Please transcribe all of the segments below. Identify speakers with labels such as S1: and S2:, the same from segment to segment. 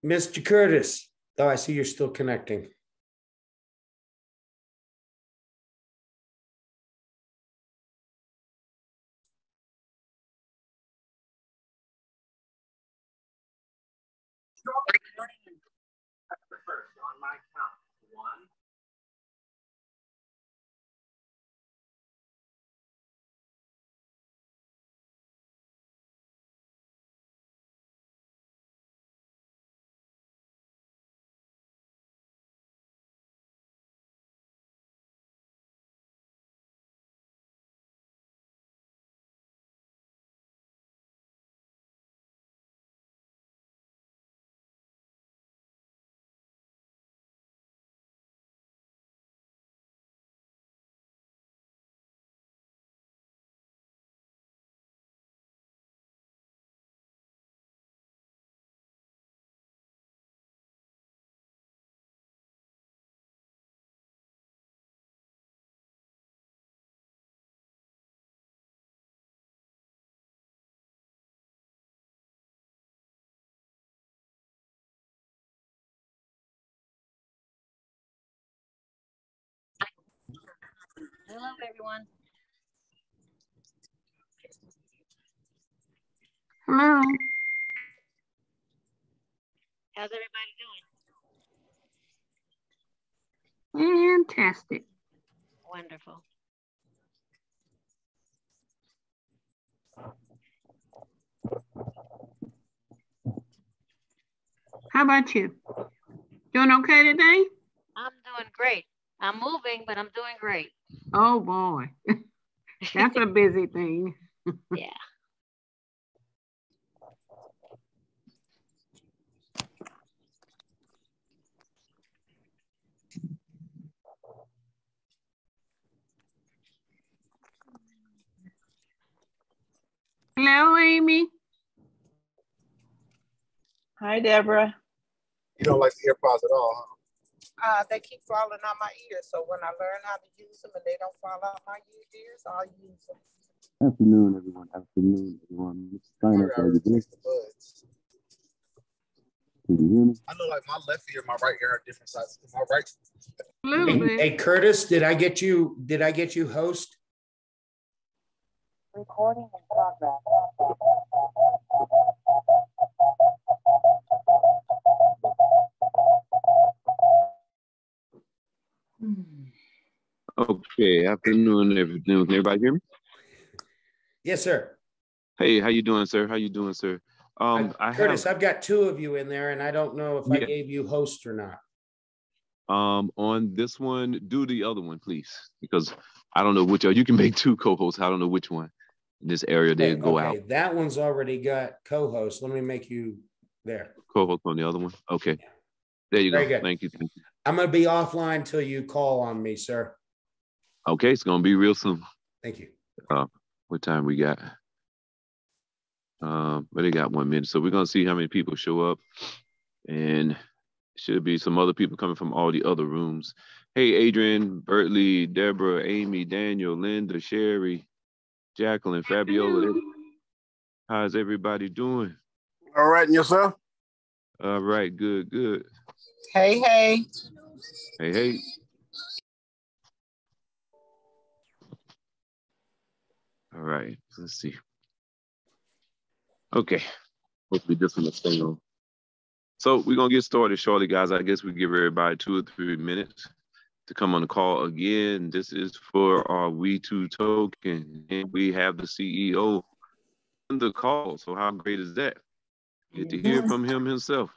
S1: Mr. Curtis. Oh, I see you're still connecting.
S2: On my count. 1.
S3: Hello, everyone.
S4: Hello.
S3: How's everybody doing?
S4: Fantastic.
S3: Wonderful.
S4: How about you? Doing okay today?
S3: I'm doing great. I'm moving, but I'm doing great.
S4: Oh boy. That's a busy thing.
S3: Yeah.
S4: Hello, Amy.
S5: Hi, Deborah.
S6: You don't like the AirPods at all, huh?
S7: They keep falling out my ears. So when I learn how to use them and they don't fall out my ears, I'll use them.
S8: Afternoon, everyone. Afternoon, everyone. Let's sign up for the buds. Can you hear me?
S6: I know, like my left ear and my right ear are different sizes. My right.
S1: Hey, Curtis, did I get you host?
S3: Recording in progress.
S8: Okay, afternoon, everyone. Can everybody hear me?
S1: Yes, sir.
S8: Hey, how you doing, sir? How you doing, sir?
S1: Curtis, I've got 2 of you in there, and I don't know if I gave you host or not.
S8: On this one, do the other one, please, because I don't know which. You can make 2 co-hosts. I don't know which one. In this area, they go out.
S1: That one's already got co-host. Let me make you there.
S8: Co-host on the other one. Okay. Yeah. There you
S1: Very
S8: go.
S1: Good.
S8: Thank you.
S1: I'm going to be offline till you call on me, sir.
S8: Okay, it's going to be real soon.
S1: Thank you.
S8: What time we got? But they got 1 minute. So we're going to see how many people show up. And should be some other people coming from all the other rooms. Hey, Adrian, Bertley, Deborah, Amy, Daniel, Linda, Sherry, Jacqueline, Fabiola. How's everybody doing?
S6: All right, and yourself?
S8: All right, good.
S7: Hey.
S8: Hey. All right, let's see. Okay, hopefully this one will stay on. So we're gonna get started shortly, guys. I guess we give everybody 2 or 3 minutes to come on the call again. This is for our WeeTwo token, and we have the CEO on the call. So how great is that? Get to hear from him himself.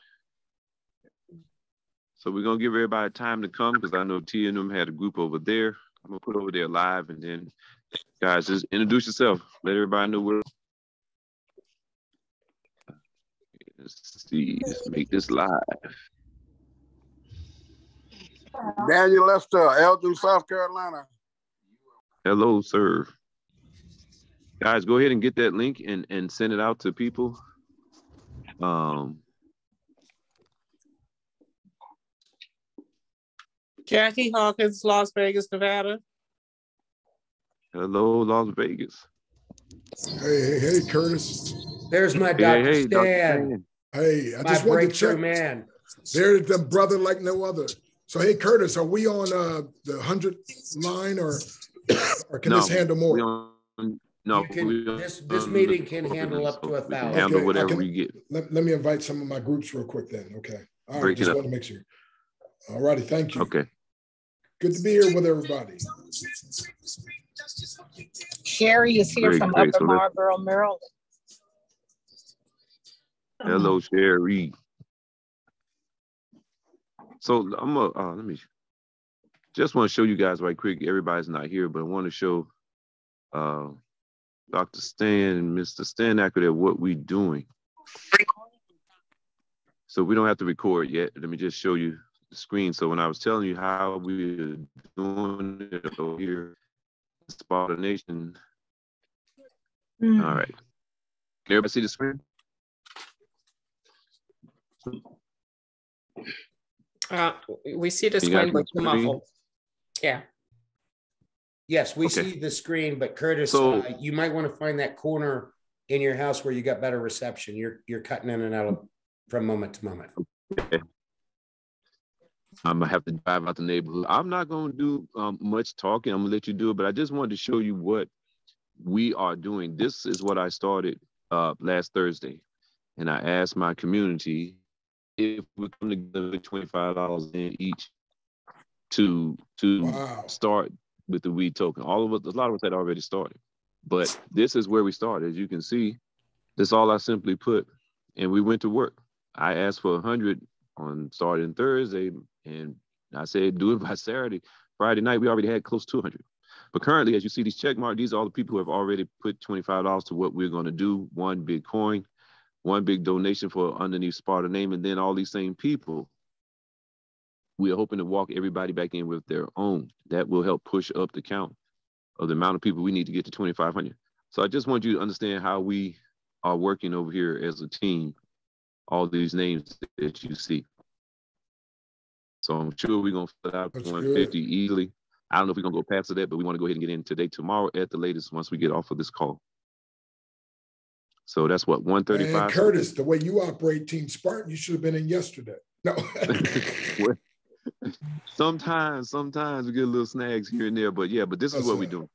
S8: So we're gonna give everybody time to come because I know T and them had a group over there. I'm gonna put over there live, and then guys, just introduce yourself. Let everybody know where. Let's see. Let's make this live.
S6: Daniel Lester, Eldon, South Carolina.
S8: Hello, sir. Guys, go ahead and get that link and send it out to people.
S7: Jackie Hawkins, Las Vegas, Nevada.
S8: Hello, Las Vegas.
S6: Hey, Curtis.
S1: There's my Dr. Stan.
S9: Hey, I
S1: My
S9: just wanted to
S1: breakthrough
S9: check.
S1: man.
S9: There's the brother like no other. So, hey, Curtis, are we on the 100 line or can this handle more?
S8: No,
S1: this meeting can handle up to 1,000.
S8: Handle
S9: Okay,
S8: whatever we get.
S9: Let me invite some of my groups real quick then. Okay. All right,
S8: Break it
S9: just
S8: up.
S9: want to make sure. All righty, thank you.
S8: Okay.
S9: Good to be here with everybody.
S7: Sherry is here from
S8: Great.
S7: Upper Marlboro, Maryland.
S8: Hello, Sherry. So I'm let me just want to show you guys right quick. Everybody's not here, but I want to show Dr. Stan and Mr. Stan Acker at what we're doing. So we don't have to record yet. Let me just show you the screen. So when I was telling you how we're doing it over here, Spartan Nation. All right. Can everybody see the screen?
S10: We see the screen, but you're muffled. Yeah.
S1: Yes, we see the screen, but Curtis, you might want to find that corner in your house where you got better reception. You're cutting in and out from moment to moment.
S8: Okay. I'm gonna have to drive out the neighborhood. I'm not gonna do much talking. I'm gonna let you do it, but I just wanted to show you what we are doing. This is what I started last Thursday, and I asked my community if we come together with $25 in each to start with the weed token. All of us, a lot of us had already started, but this is where we started. As you can see, that's all I simply put, and we went to work. I asked for 100 on starting Thursday, and I said do it by Saturday. Friday night, we already had close to 100. But currently, as you see these check marks, these are all the people who have already put $25 to what we're going to do. One big coin, one big donation for underneath Spartan name, and then all these same people, we are hoping to walk everybody back in with their own. That will help push up the count of the amount of people we need to get to 2,500. So I just want you to understand how we are working over here as a team, all these names that you see. So I'm sure we're going to fill out 150 easily. I don't know if we're going to go past that, but we want to go ahead and get in today, tomorrow at the latest, once we get off of this call. So that's what, 135.
S9: And Curtis, the way you operate Team Spartan, you should have been in yesterday. No.
S8: Sometimes we get a little snags here and there, but yeah, but this is what we do.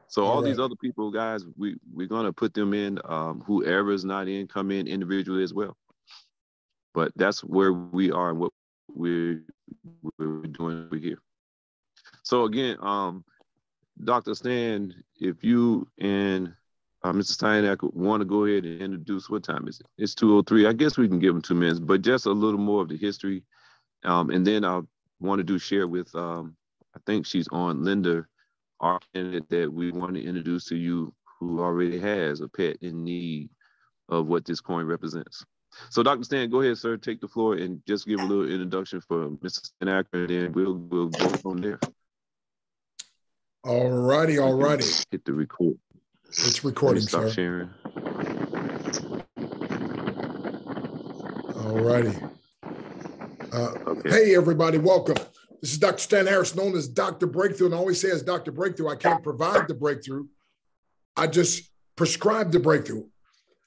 S8: So all these other people, guys, we're going to put them in. Whoever is not in, come in individually as well. But that's where we are and what we're doing over here. So again, Dr. Stan, if you and Mr. Steinack want to go ahead and introduce, what time is it? It's 2:03. I guess we can give them 2 minutes, but just a little more of the history. And then I'll want to share with, I think she's on, Linda, our candidate that we want to introduce to you, who already has a pet in need of what this coin represents. So Dr. Stan, go ahead, sir, take the floor and just give a little introduction for Mr. Steinacker, and then we'll go from there.
S9: All righty.
S8: Hit the record.
S9: It's recording,
S8: stop
S9: sir.
S8: Sharing.
S9: All righty.
S8: Okay.
S9: Hey, everybody, welcome. This is Dr. Stan Harris, known as Dr. Breakthrough, and I always say as Dr. Breakthrough, I can't provide the breakthrough. I just prescribe the breakthrough.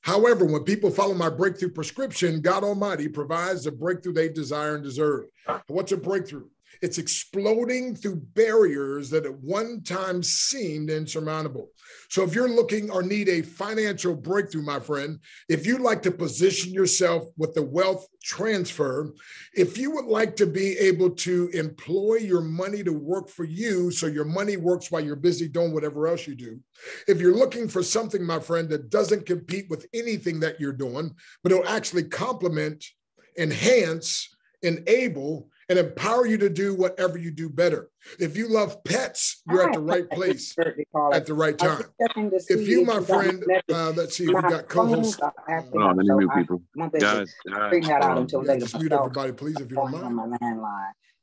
S9: However, when people follow my breakthrough prescription, God Almighty provides the breakthrough they desire and deserve. What's a breakthrough? It's exploding through barriers that at one time seemed insurmountable. So if you're looking or need a financial breakthrough, my friend, if you'd like to position yourself with the wealth transfer, if you would like to be able to employ your money to work for you so your money works while you're busy doing whatever else you do, if you're looking for something, my friend, that doesn't compete with anything that you're doing, but it'll actually complement, enhance, enable, and empower you to do whatever you do better. If you love pets, you're at the right place at the right time. If you, my friend, let's see, we got co-hosts.
S8: Hold on, let me mute people. Guys,
S5: bring that out until later.
S9: Just mute everybody, please, if you don't mind.
S5: On my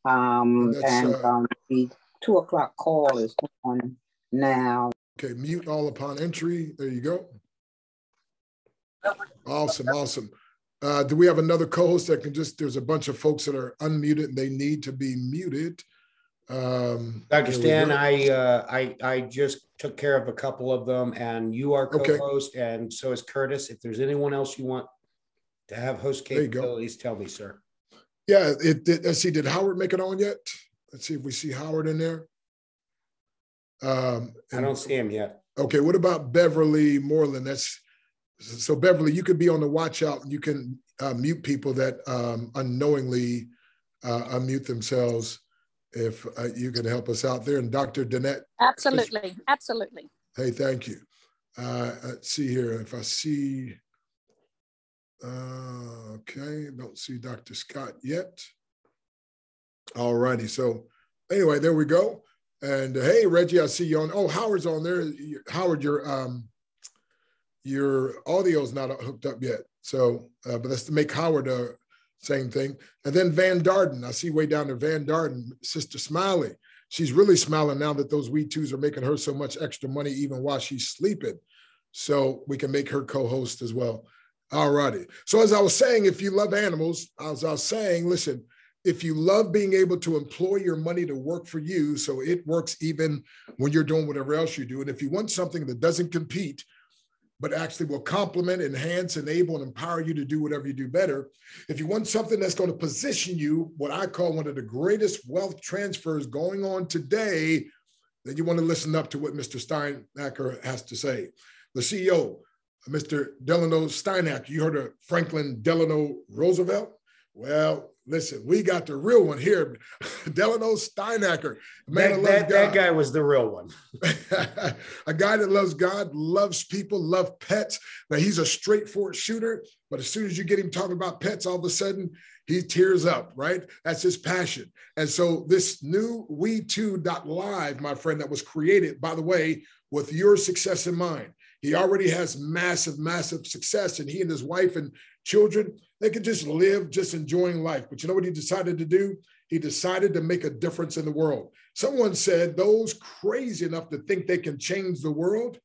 S5: landline. The 2 o'clock call is on now.
S9: Okay, mute all upon entry. There you go. Awesome. Do we have another co-host that can there's a bunch of folks that are unmuted and they need to be muted.
S1: Dr. Stan, I just took care of a couple of them, and you are co-host, and so is Curtis. If there's anyone else you want To have host capabilities, tell me, sir.
S9: Yeah, let's see, did Howard make it on yet? Let's see if we see Howard in there.
S1: I don't see him yet.
S9: Okay, what about Beverly Moreland? So Beverly, you could be on the watch out and you can mute people that unknowingly unmute themselves if you can help us out there. And Dr. Danette.
S11: Absolutely, absolutely.
S9: Hey, thank you. Let's see here. If I see, okay, don't see Dr. Scott yet. All righty. So anyway, there we go. And hey, Reggie, I see you on. Oh, Howard's on there. Howard, your audio's not hooked up yet. So, but let's make Howard same thing. And then Van Darden, I see way down there, Van Darden, Sister Smiley. She's really smiling now that those WeeTwos are making her so much extra money even while she's sleeping. So we can make her co-host as well. All righty. So as I was saying, if you love animals, as I was saying, listen, if you love being able to employ your money to work for you, so it works even when you're doing whatever else you do. And if you want something that doesn't compete, but actually will complement, enhance, enable, and empower you to do whatever you do better. If you want something that's going to position you, what I call one of the greatest wealth transfers going on today, then you want to listen up to what Mr. Steinacker has to say. The CEO, Mr. Delano Steinacker, you heard of Franklin Delano Roosevelt? Well, listen, we got the real one here, Delano Steinacker.
S1: That guy was the real one.
S9: A guy that loves God, loves people, loves pets. Now, he's a straightforward shooter, but as soon as you get him talking about pets, all of a sudden, he tears up, right? That's his passion. And so this new WeeTwo.live, my friend, that was created, by the way, with your success in mind. He already has massive, massive success, and he and his wife and children, they could just live just enjoying life. But you know what he decided to do? He decided to make a difference in the world. Someone said those crazy enough to think they can change the world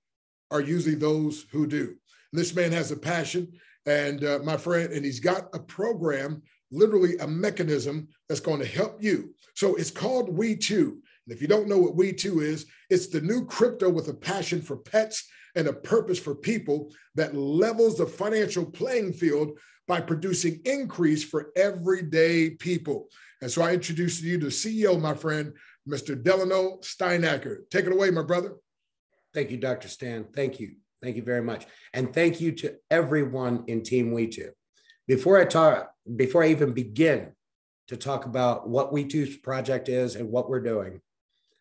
S9: are usually those who do. And this man has a passion, and my friend, and he's got a program, literally a mechanism that's going to help you. So it's called WeeTwo. And if you don't know what WeeTwo is, it's the new crypto with a passion for pets and a purpose for people that levels the financial playing field by producing increase for everyday people. And so I introduce you to CEO, my friend, Mr. Delano Steinacker. Take it away, my brother.
S1: Thank you, Dr. Stan. Thank you. Thank you very much. And thank you to everyone in Team WeeTwo. Before I even begin to talk about what WeeTwo's project is and what we're doing,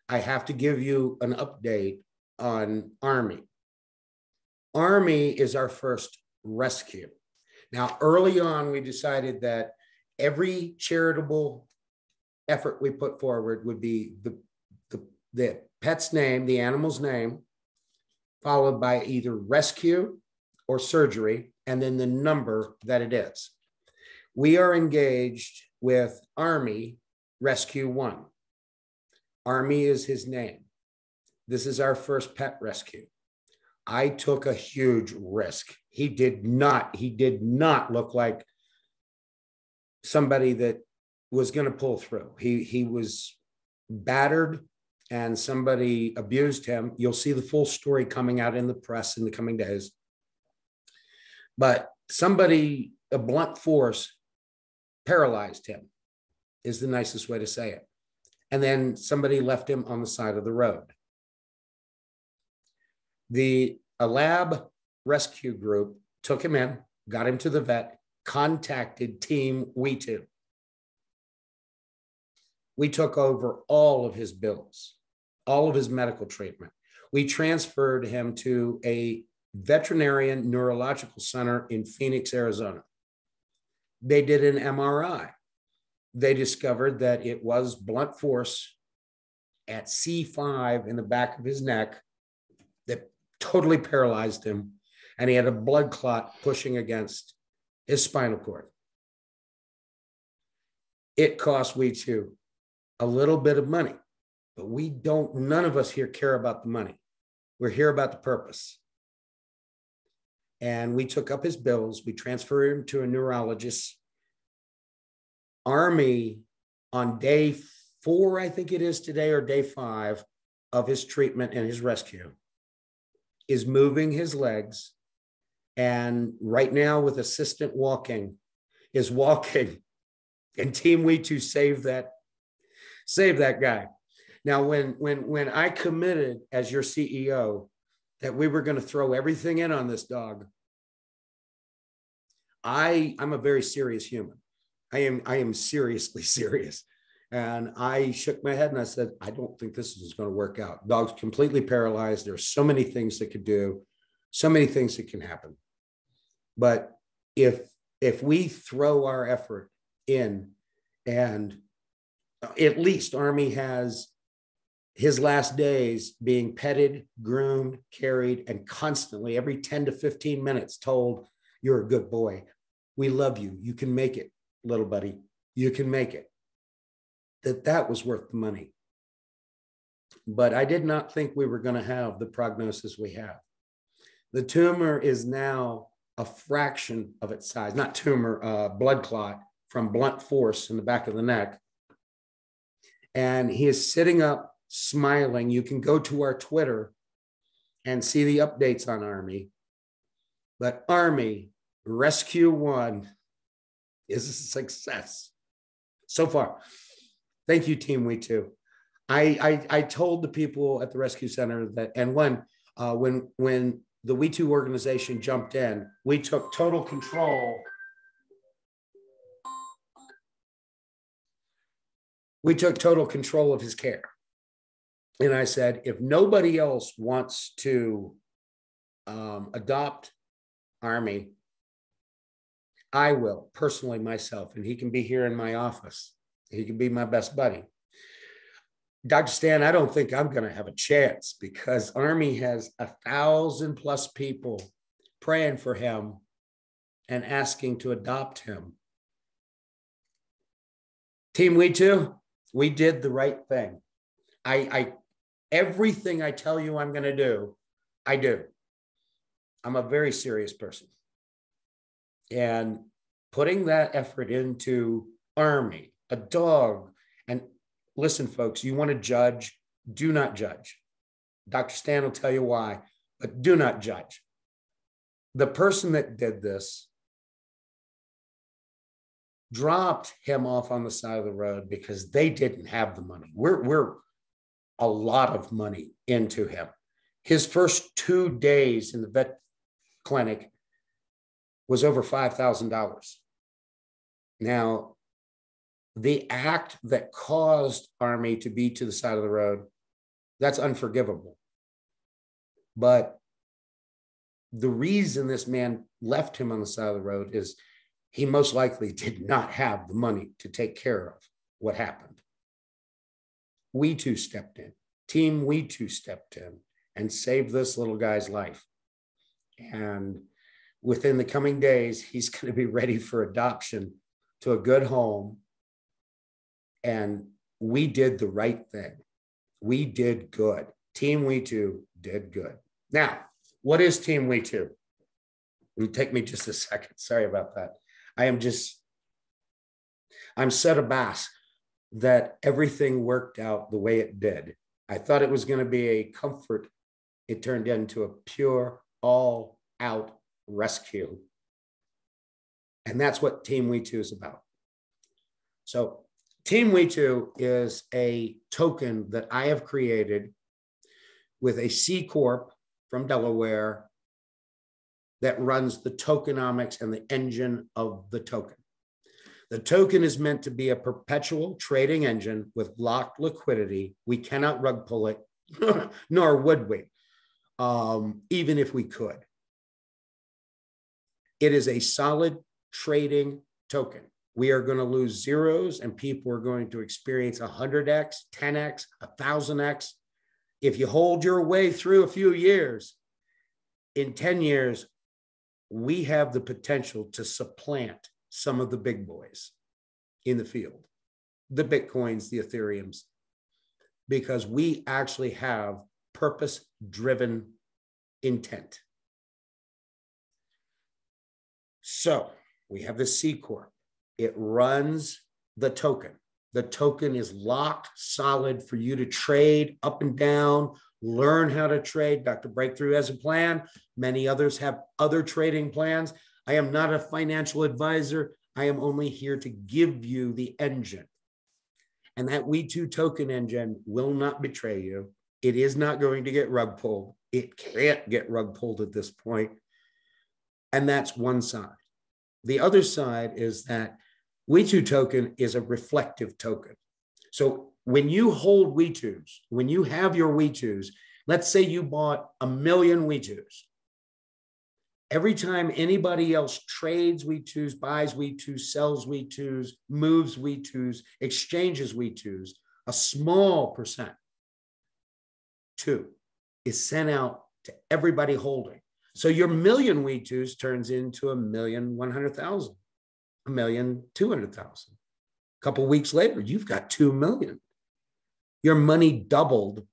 S1: I have to give you an update on Army. Army is our first rescue. Now, early on, we decided that every charitable effort we put forward would be the pet's name, the animal's name, followed by either rescue or surgery, and then the number that it is. We are engaged with Army Rescue 1. Army is his name. This is our first pet rescue. I took a huge risk. He did not look like somebody that was going to pull through. He was battered and somebody abused him. You'll see the full story coming out in the press in the coming days. But somebody, a blunt force, paralyzed him, is the nicest way to say it. And then somebody left him on the side of the road. A lab rescue group took him in, got him to the vet, contacted Team WeeTwo. We took over all of his bills, all of his medical treatment. We transferred him to a veterinarian neurological center in Phoenix, Arizona. They did an MRI. They discovered that it was blunt force at C5 in the back of his neck that totally paralyzed him, and he had a blood clot pushing against his spinal cord. It cost WeeTwo a little bit of money, but none of us here care about the money. We're here about the purpose. And we took up his bills. We transferred him to a neurologist. Army, on day 4, I think it is today, or day 5 of his treatment and his rescue, is moving his legs And right now with assistant walking is walking, and Team WeeTwo save that guy. Now, when I committed as your CEO that we were going to throw everything in on this dog, I'm a very serious human. I am seriously serious. And I shook my head and I said, I don't think this is going to work out. Dog's completely paralyzed. There's so many things that could do, so many things that can happen. But if we throw our effort in, and at least Army has his last days being petted, groomed, carried, and constantly every 10 to 15 minutes told, you're a good boy. We love you. You can make it, little buddy. You can make it. That was worth the money. But I did not think we were going to have the prognosis we have. The tumor is now a fraction of its size, not tumor, blood clot from blunt force in the back of the neck. And he is sitting up, smiling. You can go to our Twitter and see the updates on Army. But Army Rescue 1 is a success so far. Thank you, Team WeeTwo. I told the people at the rescue center that, and when the WeeTwo organization jumped in, we took total control. We took total control of his care. And I said, if nobody else wants to adopt Army, I will personally myself, and he can be here in my office. He can be my best buddy. Dr. Stan, I don't think I'm going to have a chance because Army has 1,000+ people praying for him and asking to adopt him. Team WeeTwo, we did the right thing. Everything I tell you I'm going to do, I do. I'm a very serious person. And putting that effort into Army, a dog, and listen, folks, you want to judge, do not judge. Dr. Stan will tell you why, but do not judge. The person that did this dropped him off on the side of the road because they didn't have the money. We're a lot of money into him. His first 2 days in the vet clinic was over $5,000. Now, the act that caused Army to be to the side of the road, that's unforgivable. But the reason this man left him on the side of the road is he most likely did not have the money to take care of what happened. WeeTwo stepped in. Team WeeTwo stepped in and saved this little guy's life. And within the coming days, he's going to be ready for adoption to a good home. And we did the right thing. We did good. Team WeeTwo did good. Now, what is Team WeeTwo? It'll take me just a second. Sorry about that. I'm set abass that everything worked out the way it did. I thought it was going to be a comfort. It turned into a pure, all-out rescue. And that's what Team WeeTwo is about. So Team WeeTwo is a token that I have created with a C Corp from Delaware that runs the tokenomics and the engine of the token. The token is meant to be a perpetual trading engine with locked liquidity. We cannot rug pull it, nor would we, even if we could. It is a solid trading token. We are going to lose zeros and people are going to experience 100x, 10x, 1,000x. If you hold your way through a few years, in 10 years, we have the potential to supplant some of the big boys in the field, the Bitcoins, the Ethereums, because we actually have purpose-driven intent. So we have the C Corp. It runs the token. The token is locked solid for you to trade up and down, learn how to trade. Dr. Breakthrough has a plan. Many others have other trading plans. I am not a financial advisor. I am only here to give you the engine. And that WeeTwo token engine will not betray you. It is not going to get rug pulled. It can't get rug pulled at this point. And that's one side. The other side is that WeeTwo token is a reflective token. So when you hold WeeTwos, when you have your WeeTwos, let's say you bought 1 million WeeTwos. Every time anybody else trades WeeTwos, buys WeeTwos, sells WeeTwos, moves WeeTwos, exchanges WeeTwos, a small percent, 2, is sent out to everybody holding. So your 1 million WeeTwos turns into 1,100,000, 1,200,000. A couple of weeks later, you've got 2 million. Your money doubled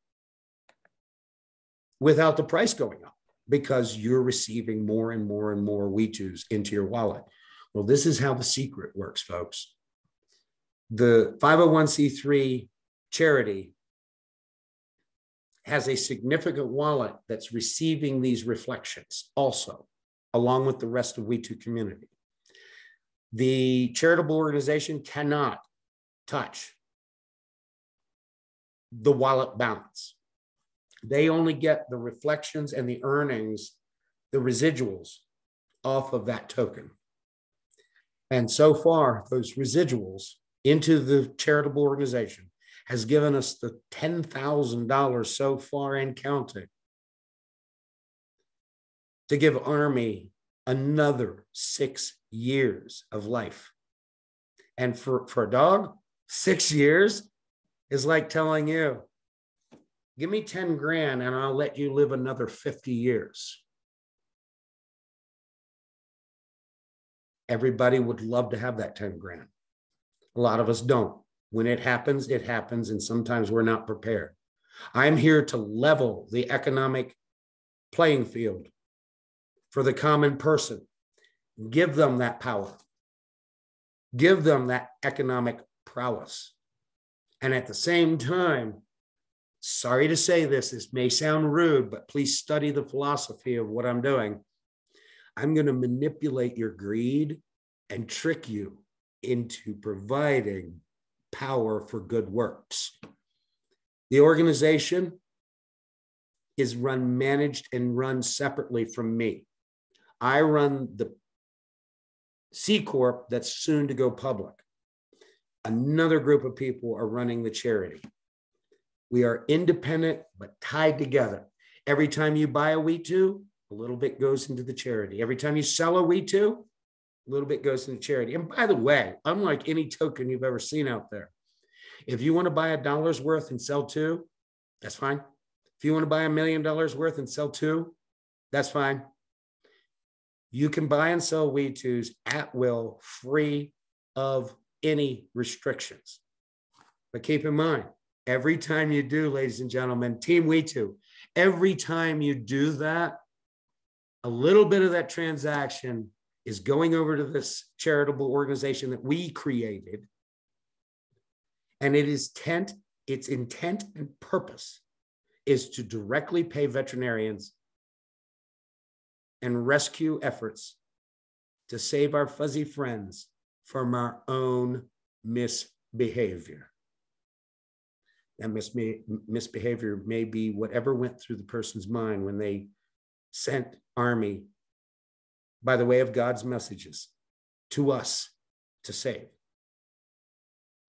S1: without the price going up because you're receiving more and more and more WeeTwos into your wallet. Well, this is how the secret works, folks. The 501c3 charity has a significant wallet that's receiving these reflections also, along with the rest of WeeTwo community. The charitable organization cannot touch the wallet balance. They only get the reflections and the earnings, the residuals off of that token. And so far, those residuals into the charitable organization has given us the $10,000 so far and counting to give Army another 6 years of life. And for a dog, 6 years is like telling you, give me 10 grand and I'll let you live another 50 years. Everybody would love to have that 10 grand. A lot of us don't. When it happens, and sometimes we're not prepared. I'm here to level the economic playing field for the common person. Give them that power. Give them that economic prowess. And at the same time, sorry to say this, this may sound rude, but please study the philosophy of what I'm doing. I'm going to manipulate your greed and trick you into providing power for good works. The organization is managed and run separately from me. I run the C Corp that's soon to go public. Another group of people are running the charity. We are independent, but tied together. Every time you buy a WeeTwo, a little bit goes into the charity. Every time you sell a WeeTwo, a little bit goes into charity. And by the way, unlike any token you've ever seen out there, if you want to buy $1 worth and sell 2, that's fine. If you want to buy $1 million worth and sell 2, that's fine. You can buy and sell WeeTwos at will, free of any restrictions. But keep in mind, every time you do, ladies and gentlemen, Team WeeTwo, every time you do that, a little bit of that transaction is going over to this charitable organization that we created. And its intent and purpose is to directly pay veterinarians and rescue efforts to save our fuzzy friends from our own misbehavior. That misbehavior may be whatever went through the person's mind when they sent Army by the way of God's messages to us to save.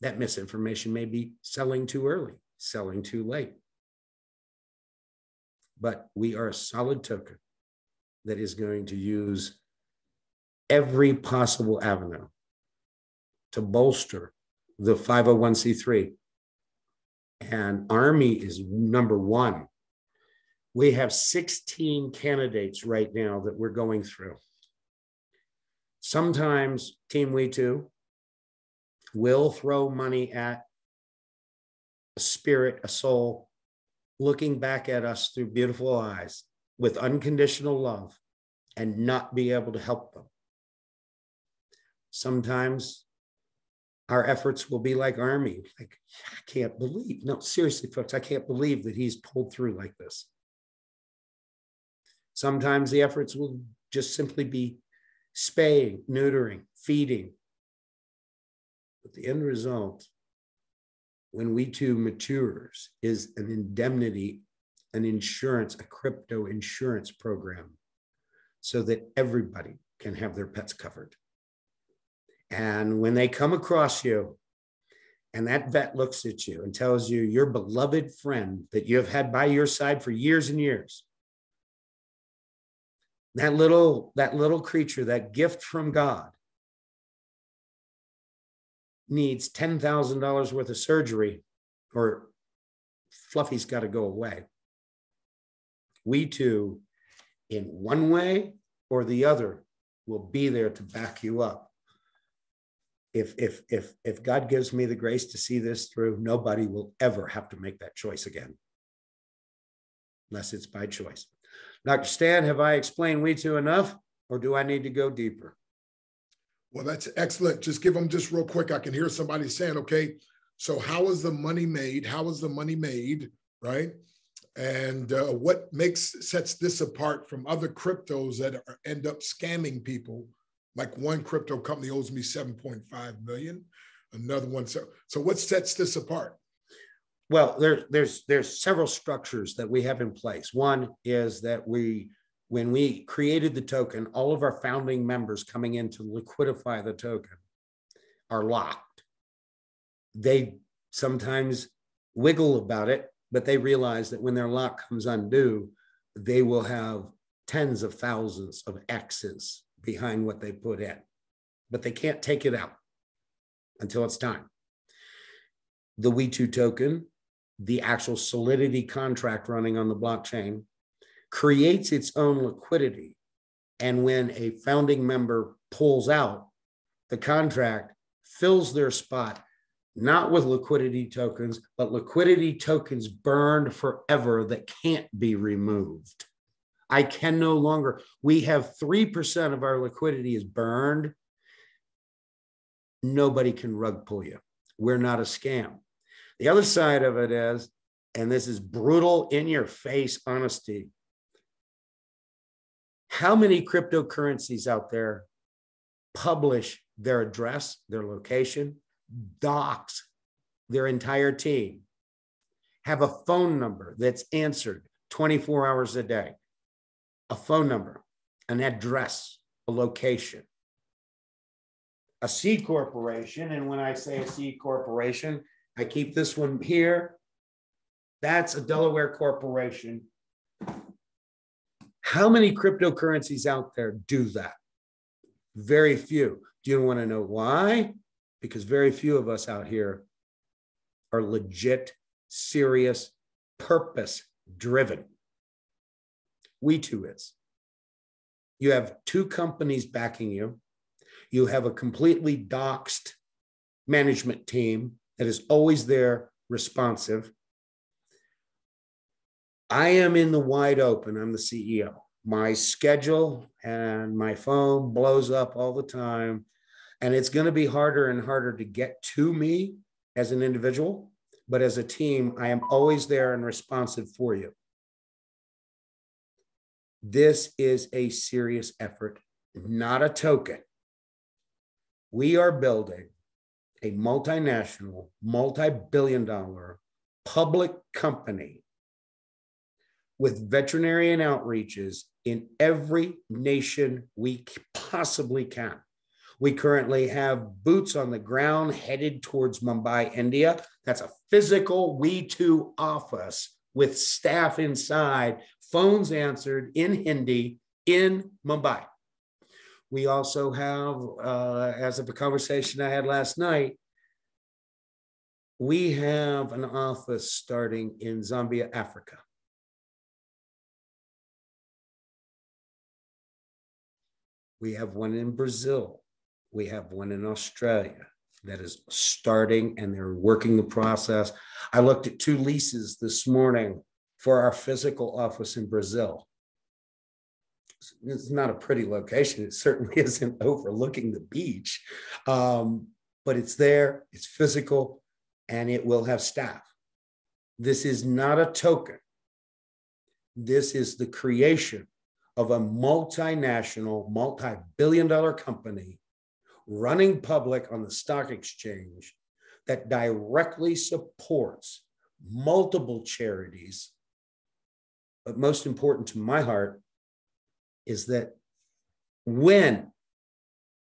S1: That misinformation may be selling too early, selling too late. But we are a solid token that is going to use every possible avenue to bolster the 501c3. And Army is number one. We have 16 candidates right now that we're going through. Sometimes Team WeeTwo will throw money at a spirit, a soul, looking back at us through beautiful eyes with unconditional love and not be able to help them. Sometimes Our efforts will be like Army. Like, I can't believe, no, seriously, folks, I can't believe that he's pulled through like this. Sometimes the efforts will just simply be spaying, neutering, feeding. But the end result, when WeeTwo matures, is an indemnity, an insurance, a crypto insurance program, so that everybody can have their pets covered. And when they come across you and that vet looks at you and tells you your beloved friend that you have had by your side for years and years, that little creature, that gift from God, needs $10,000 worth of surgery, or Fluffy's got to go away. WeeTwo, in one way or the other, will be there to back you up. If God gives me the grace to see this through, nobody will ever have to make that choice again, unless it's by choice. Dr. Stan, have I explained WeeTwo enough, or do I need to go deeper?
S9: Well, that's excellent. Just give them just real quick. I can hear somebody saying, okay, so how is the money made? How is the money made, right? And what sets this apart from other cryptos that end up scamming people? Like one crypto company owes me 7.5 million, another one. So what sets this apart?
S1: Well, there's several structures that we have in place. One is that when we created the token, all of our founding members coming in to liquidify the token are locked. They sometimes wiggle about it, but they realize that when their lock comes undue, they will have tens of thousands of X's behind what they put in, but they can't take it out until it's time. The WeeTwo token, the actual Solidity contract running on the blockchain, creates its own liquidity. And when a founding member pulls out, the contract fills their spot, not with liquidity tokens, but liquidity tokens burned forever that can't be removed. I can no longer, we have 3% of our liquidity is burned. Nobody can rug pull you. We're not a scam. The other side of it is, and this is brutal in your face honesty, how many cryptocurrencies out there publish their address, their location, docs their entire team, have a phone number that's answered 24 hours a day, a phone number, an address, a location, a C corporation. And when I say a C corporation, I keep this one here. That's a Delaware corporation. How many cryptocurrencies out there do that? Very few. Do you want to know why? Because very few of us out here are legit, serious, purpose-driven. WeeTwo is. You have two companies backing you. You have a completely doxed management team that is always there, responsive. I am in the wide open. I'm the CEO. My schedule and my phone blows up all the time. And it's going to be harder and harder to get to me as an individual. But as a team, I am always there and responsive for you. This is a serious effort, not a token. We are building a multinational, multi-billion-dollar public company with veterinarian outreaches in every nation we possibly can. We currently have boots on the ground headed towards Mumbai, India. That's a physical WeeTwo office with staff inside, phones answered in Hindi in Mumbai. We also have, as of a conversation I had last night, we have an office starting in Zambia, Africa. We have one in Brazil. We have one in Australia that is starting, and they're working the process. I looked at 2 leases this morning for our physical office in Brazil. It's not a pretty location. It certainly isn't overlooking the beach. but it's there, it's physical, and it will have staff. This is not a token. This is the creation of a multinational, multi-billion-dollar company running public on the stock exchange that directly supports multiple charities. But most important to my heart is that when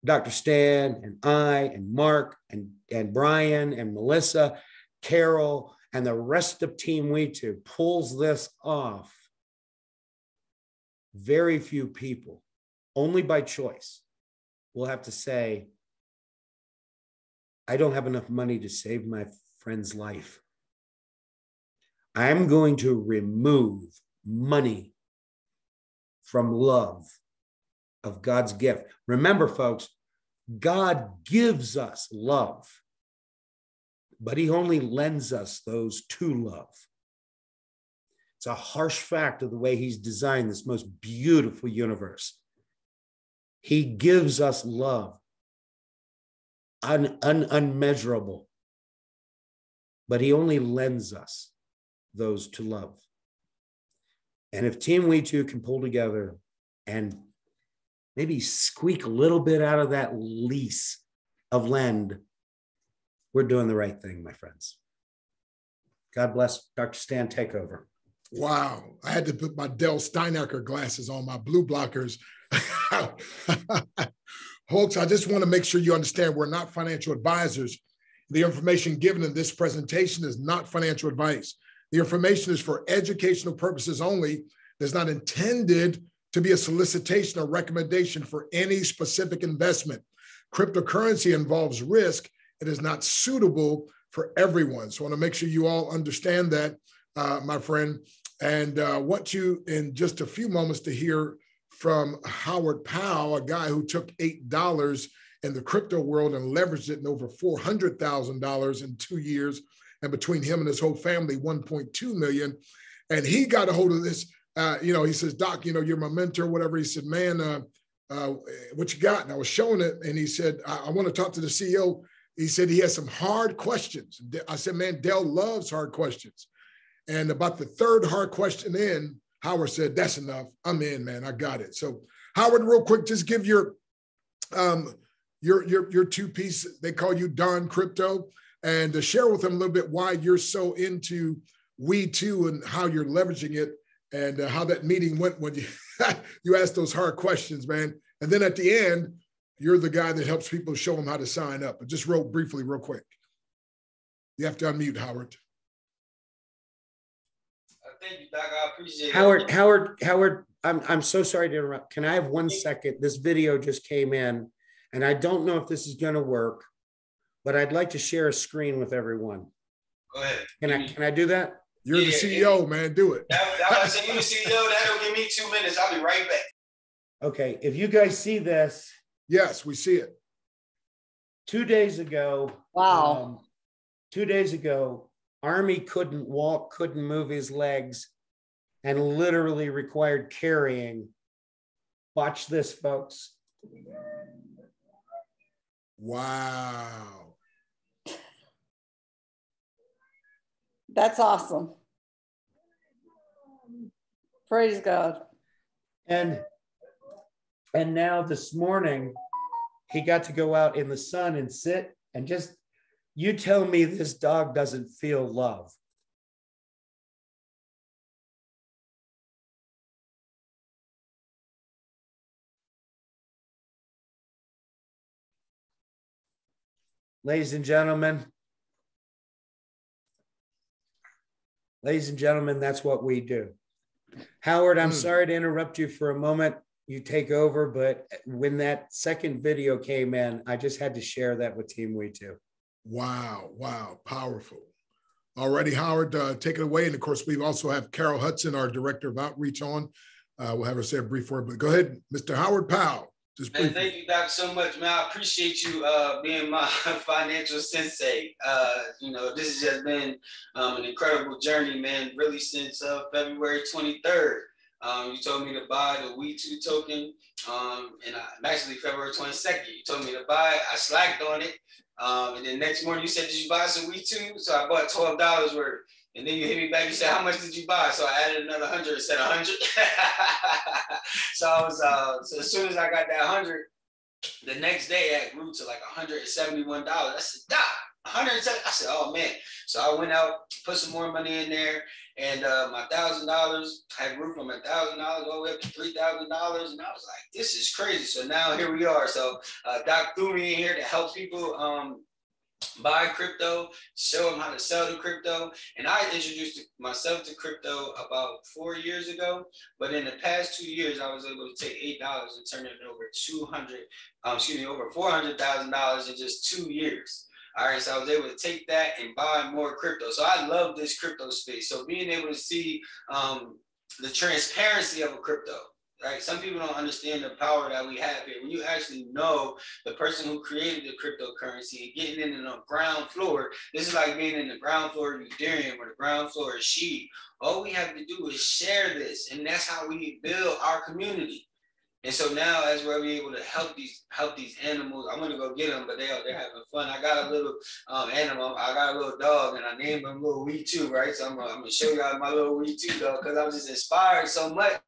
S1: Dr. Stan and I and Mark and Brian and Melissa, Carol, and the rest of Team WeeTwo pulls this off, very few people, only by choice, will have to say, I don't have enough money to save my friend's life. I'm going to remove money from love of God's gift. Remember, folks, God gives us love, but he only lends us those to love. It's a harsh fact of the way he's designed this most beautiful universe. He gives us love, unmeasurable, but he only lends us those to love. And if Team WeeTwo can pull together and maybe squeak a little bit out of that lease of lend, we're doing the right thing, my friends. God bless. Dr. Stan, take over.
S9: Wow. I had to put my Dell Steinacher glasses on, my blue blockers. Folks, I just want to make sure you understand we're not financial advisors. The information given in this presentation is not financial advice. The information is for educational purposes only. It's not intended to be a solicitation or recommendation for any specific investment. Cryptocurrency involves risk. It is not suitable for everyone. So I want to make sure you all understand that, my friend. And want you in just a few moments to hear from Howard Powell, a guy who took $8 in the crypto world and leveraged it in over $400,000 in 2 years. And between him and his whole family, 1.2 million. And he got a hold of this. He says, Doc, you're my mentor, whatever. He said, man, what you got? And I was showing it. And he said, I want to talk to the CEO. He said he has some hard questions. I said, man, Dell loves hard questions. And about the third hard question in, Howard said, that's enough. I'm in, man. I got it. So Howard, real quick, just give your two pieces. They call you Don Crypto, and to share with them a little bit why you're so into WeeTwo and how you're leveraging it, and how that meeting went when you you asked those hard questions, man. And then at the end, you're the guy that helps people show them how to sign up. But just real briefly, real quick. You have to unmute, Howard.
S2: Thank you, Doc. I appreciate it.
S1: Howard, I'm so sorry to interrupt. Can I have 1 second? This video just came in, and I don't know if this is going to work, but I'd like to share a screen with everyone.
S2: Go ahead.
S1: Can I do that?
S9: You're the CEO, man. Do it.
S2: I was saying, you're the CEO. That'll give me 2 minutes. I'll be right back.
S1: Okay. If you guys see this.
S9: Yes, we see it.
S1: 2 days ago.
S11: Wow.
S1: 2 days ago, Army couldn't walk, couldn't move his legs, and literally required carrying. Watch this, folks.
S9: Wow.
S11: That's awesome. Praise God.
S1: And now this morning, he got to go out in the sun and sit and just, you tell me this dog doesn't feel love. Ladies and gentlemen, that's what we do. Howard, I'm sorry to interrupt you for a moment. You take over, but when that second video came in, I just had to share that with Team WeeTwo.
S9: Wow. Wow. Powerful. Alrighty, Howard, take it away. And of course, we also have Carol Hudson, our Director of Outreach on. We'll have her say a brief word, but go ahead, Mr. Howard Powell. Just
S2: man, thank you, Doc, so much, man. I appreciate you being my financial sensei. This has just been an incredible journey, man, really since February 23rd. You told me to buy the WeeTwo token, and actually February 22nd, you told me to buy it. I slacked on it. And then next morning you said, did you buy some WeeTwo? So I bought $12 worth. And then you hit me back, you said, how much did you buy? So I added another 100 and said 100. So I was, so as soon as I got that 100, the next day it grew to like $171. I said, Doc, 170. I said, oh man. So I went out, put some more money in there, and my $1,000 I grew from $1,000 all the way up to $3,000. And I was like, this is crazy. So now here we are. So Doc threw me in here to help people buy crypto, show them how to sell the crypto. And I introduced myself to crypto about 4 years ago. But in the past 2 years, I was able to take $8 and turn it over $400,000 in just 2 years. All right, so I was able to take that and buy more crypto. So I love this crypto space. So being able to see the transparency of a crypto, right? Some people don't understand the power that we have here. When you actually know the person who created the cryptocurrency and getting in the ground floor, this is like being in the ground floor of Ethereum or the ground floor of Sheet. All we have to do is share this, and that's how we build our community. And so now, as we're able to help these animals, I'm gonna go get them, but they're having fun. I got a little animal. I got a little dog, and I named him little WeeTwo, right? So I'm gonna show you all my little WeeTwo dog because I'm just inspired so much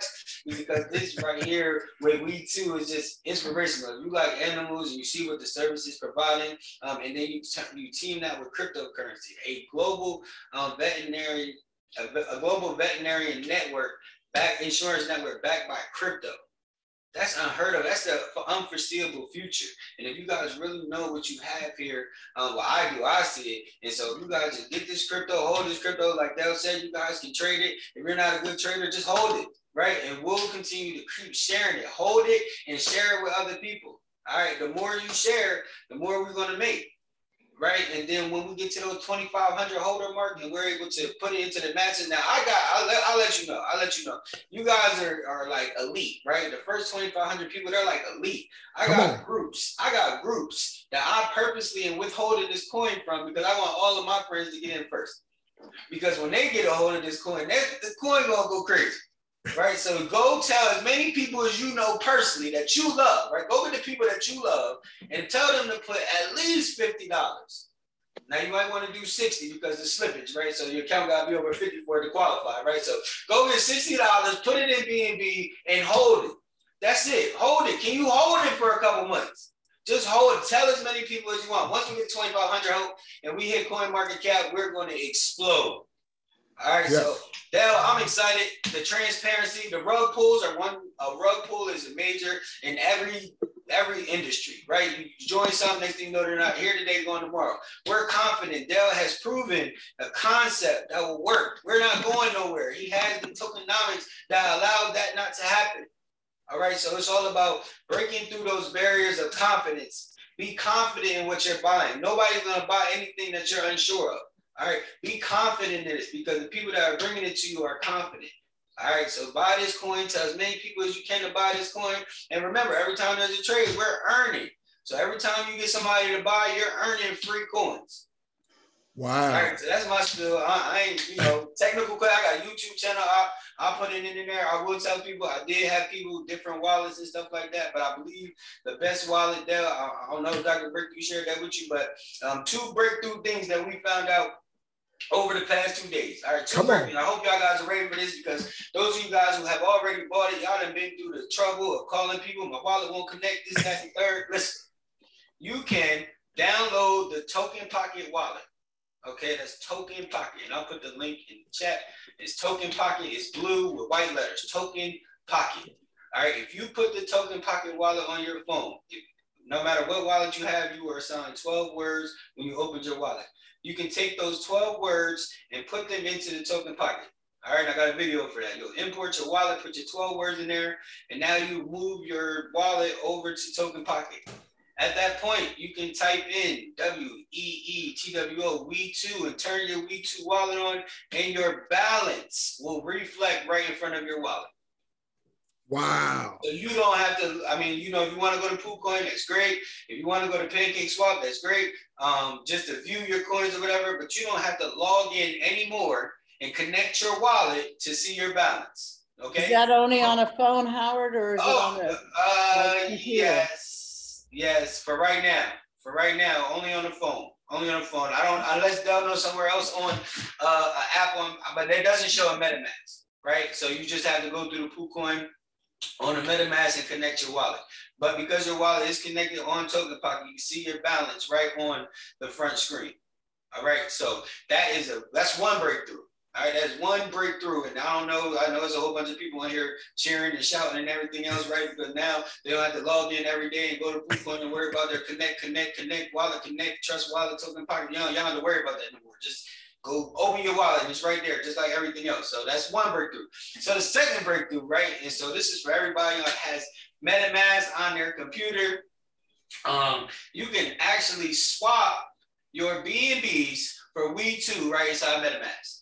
S2: because this right here with WeeTwo is just inspirational. If you like animals and you see what the service is providing, and then you team that with cryptocurrency, a global veterinarian network, insurance network backed by crypto. That's unheard of. That's the unforeseeable future. And if you guys really know what you have here, well, I do, I see it. And so if you guys just get this crypto, hold this crypto, like Dale said, you guys can trade it. If you're not a good trader, just hold it, right? And we'll continue to keep sharing it. Hold it and share it with other people. All right, the more you share, the more we're going to make. Right, and then when we get to those 2,500 holder mark, and we're able to put it into the matches. Now, I'll let you know. You guys are like elite, right? The first 2,500 people, they're like elite. I got groups that I purposely am withholding this coin from because I want all of my friends to get in first. Because when they get a hold of this coin, the coin gonna go crazy. Right, so go tell as many people as you know personally that you love, right? Go with the people that you love and tell them to put at least $50. Now you might want to do 60 because of slippage, right? So your account got to be over 50 for it to qualify, right? So go get $60, put it in BNB and hold it. That's it. Hold it. Can you hold it for a couple months? Just hold it. Tell as many people as you want. Once we get 2,500 and we hit coin market cap, we're going to explode. All right, yes. So Dale, I'm excited. The transparency, the rug pulls are one. A rug pull is a major in every industry, right? You join something, next thing you know, they're not here today, going tomorrow. We're confident. Dale has proven a concept that will work. We're not going nowhere. He has the tokenomics that allow that not to happen. All right, so it's all about breaking through those barriers of confidence. Be confident in what you're buying. Nobody's going to buy anything that you're unsure of. All right, be confident in this because the people that are bringing it to you are confident. All right, so buy this coin, tell as many people as you can to buy this coin. And remember, every time there's a trade, we're earning. So every time you get somebody to buy, you're earning free coins.
S9: Wow.
S2: All right, so that's my spiel. I ain't, technical. I got a YouTube channel. I'll put it in there. I will tell people I did have people different wallets and stuff like that, but I believe the best wallet there, I don't know if Dr. Breakthrough shared that with you, but 2 breakthrough things that we found out over the past 2 days. All right, 2 breakthroughs. I hope y'all guys are ready for this because those of you guys who have already bought it, y'all done been through the trouble of calling people. My wallet won't connect, this, that, and third. Listen, you can download the Token Pocket wallet. Okay, that's Token Pocket. And I'll put the link in the chat. It's Token Pocket. It's blue with white letters. Token Pocket. All right, if you put the Token Pocket wallet on your phone, no matter what wallet you have, you are assigned 12 words when you open your wallet. You can take those 12 words and put them into the Token Pocket. All right, I got a video for that. You'll import your wallet, put your 12 words in there, and now you move your wallet over to Token Pocket. At that point, you can type in WEETWO, WeeTwo, and turn your WeeTwo wallet on, and your balance will reflect right in front of your wallet.
S9: Wow.
S2: So you don't have to, if you want to go to PoolCoin, that's great. If you want to go to PancakeSwap, that's great. Just to view your coins or whatever, but you don't have to log in anymore and connect your wallet to see your balance. Okay.
S11: Is that only on a phone, Howard, or is it on a computer?
S2: Yes, for right now. For right now, only on the phone. Only on the phone. I don't, unless they'll know somewhere else on an app on, but it doesn't show a MetaMask, right? So you just have to go through the PooCoin on the MetaMask and connect your wallet. But because your wallet is connected on Token Pocket, you can see your balance right on the front screen. All right, so that's one breakthrough. All right, that's one breakthrough. And I know there's a whole bunch of people in here cheering and shouting and everything else, right? Because now they don't have to log in every day and go to PooCoin and worry about their connect, wallet, connect, trust wallet, Token Pocket. You don't have to worry about that anymore. Just go open your wallet and it's right there, just like everything else. So that's one breakthrough. So the second breakthrough, right? And so this is for everybody that has MetaMask on their computer. You can actually swap your BNBs for WeeTwo right inside MetaMask.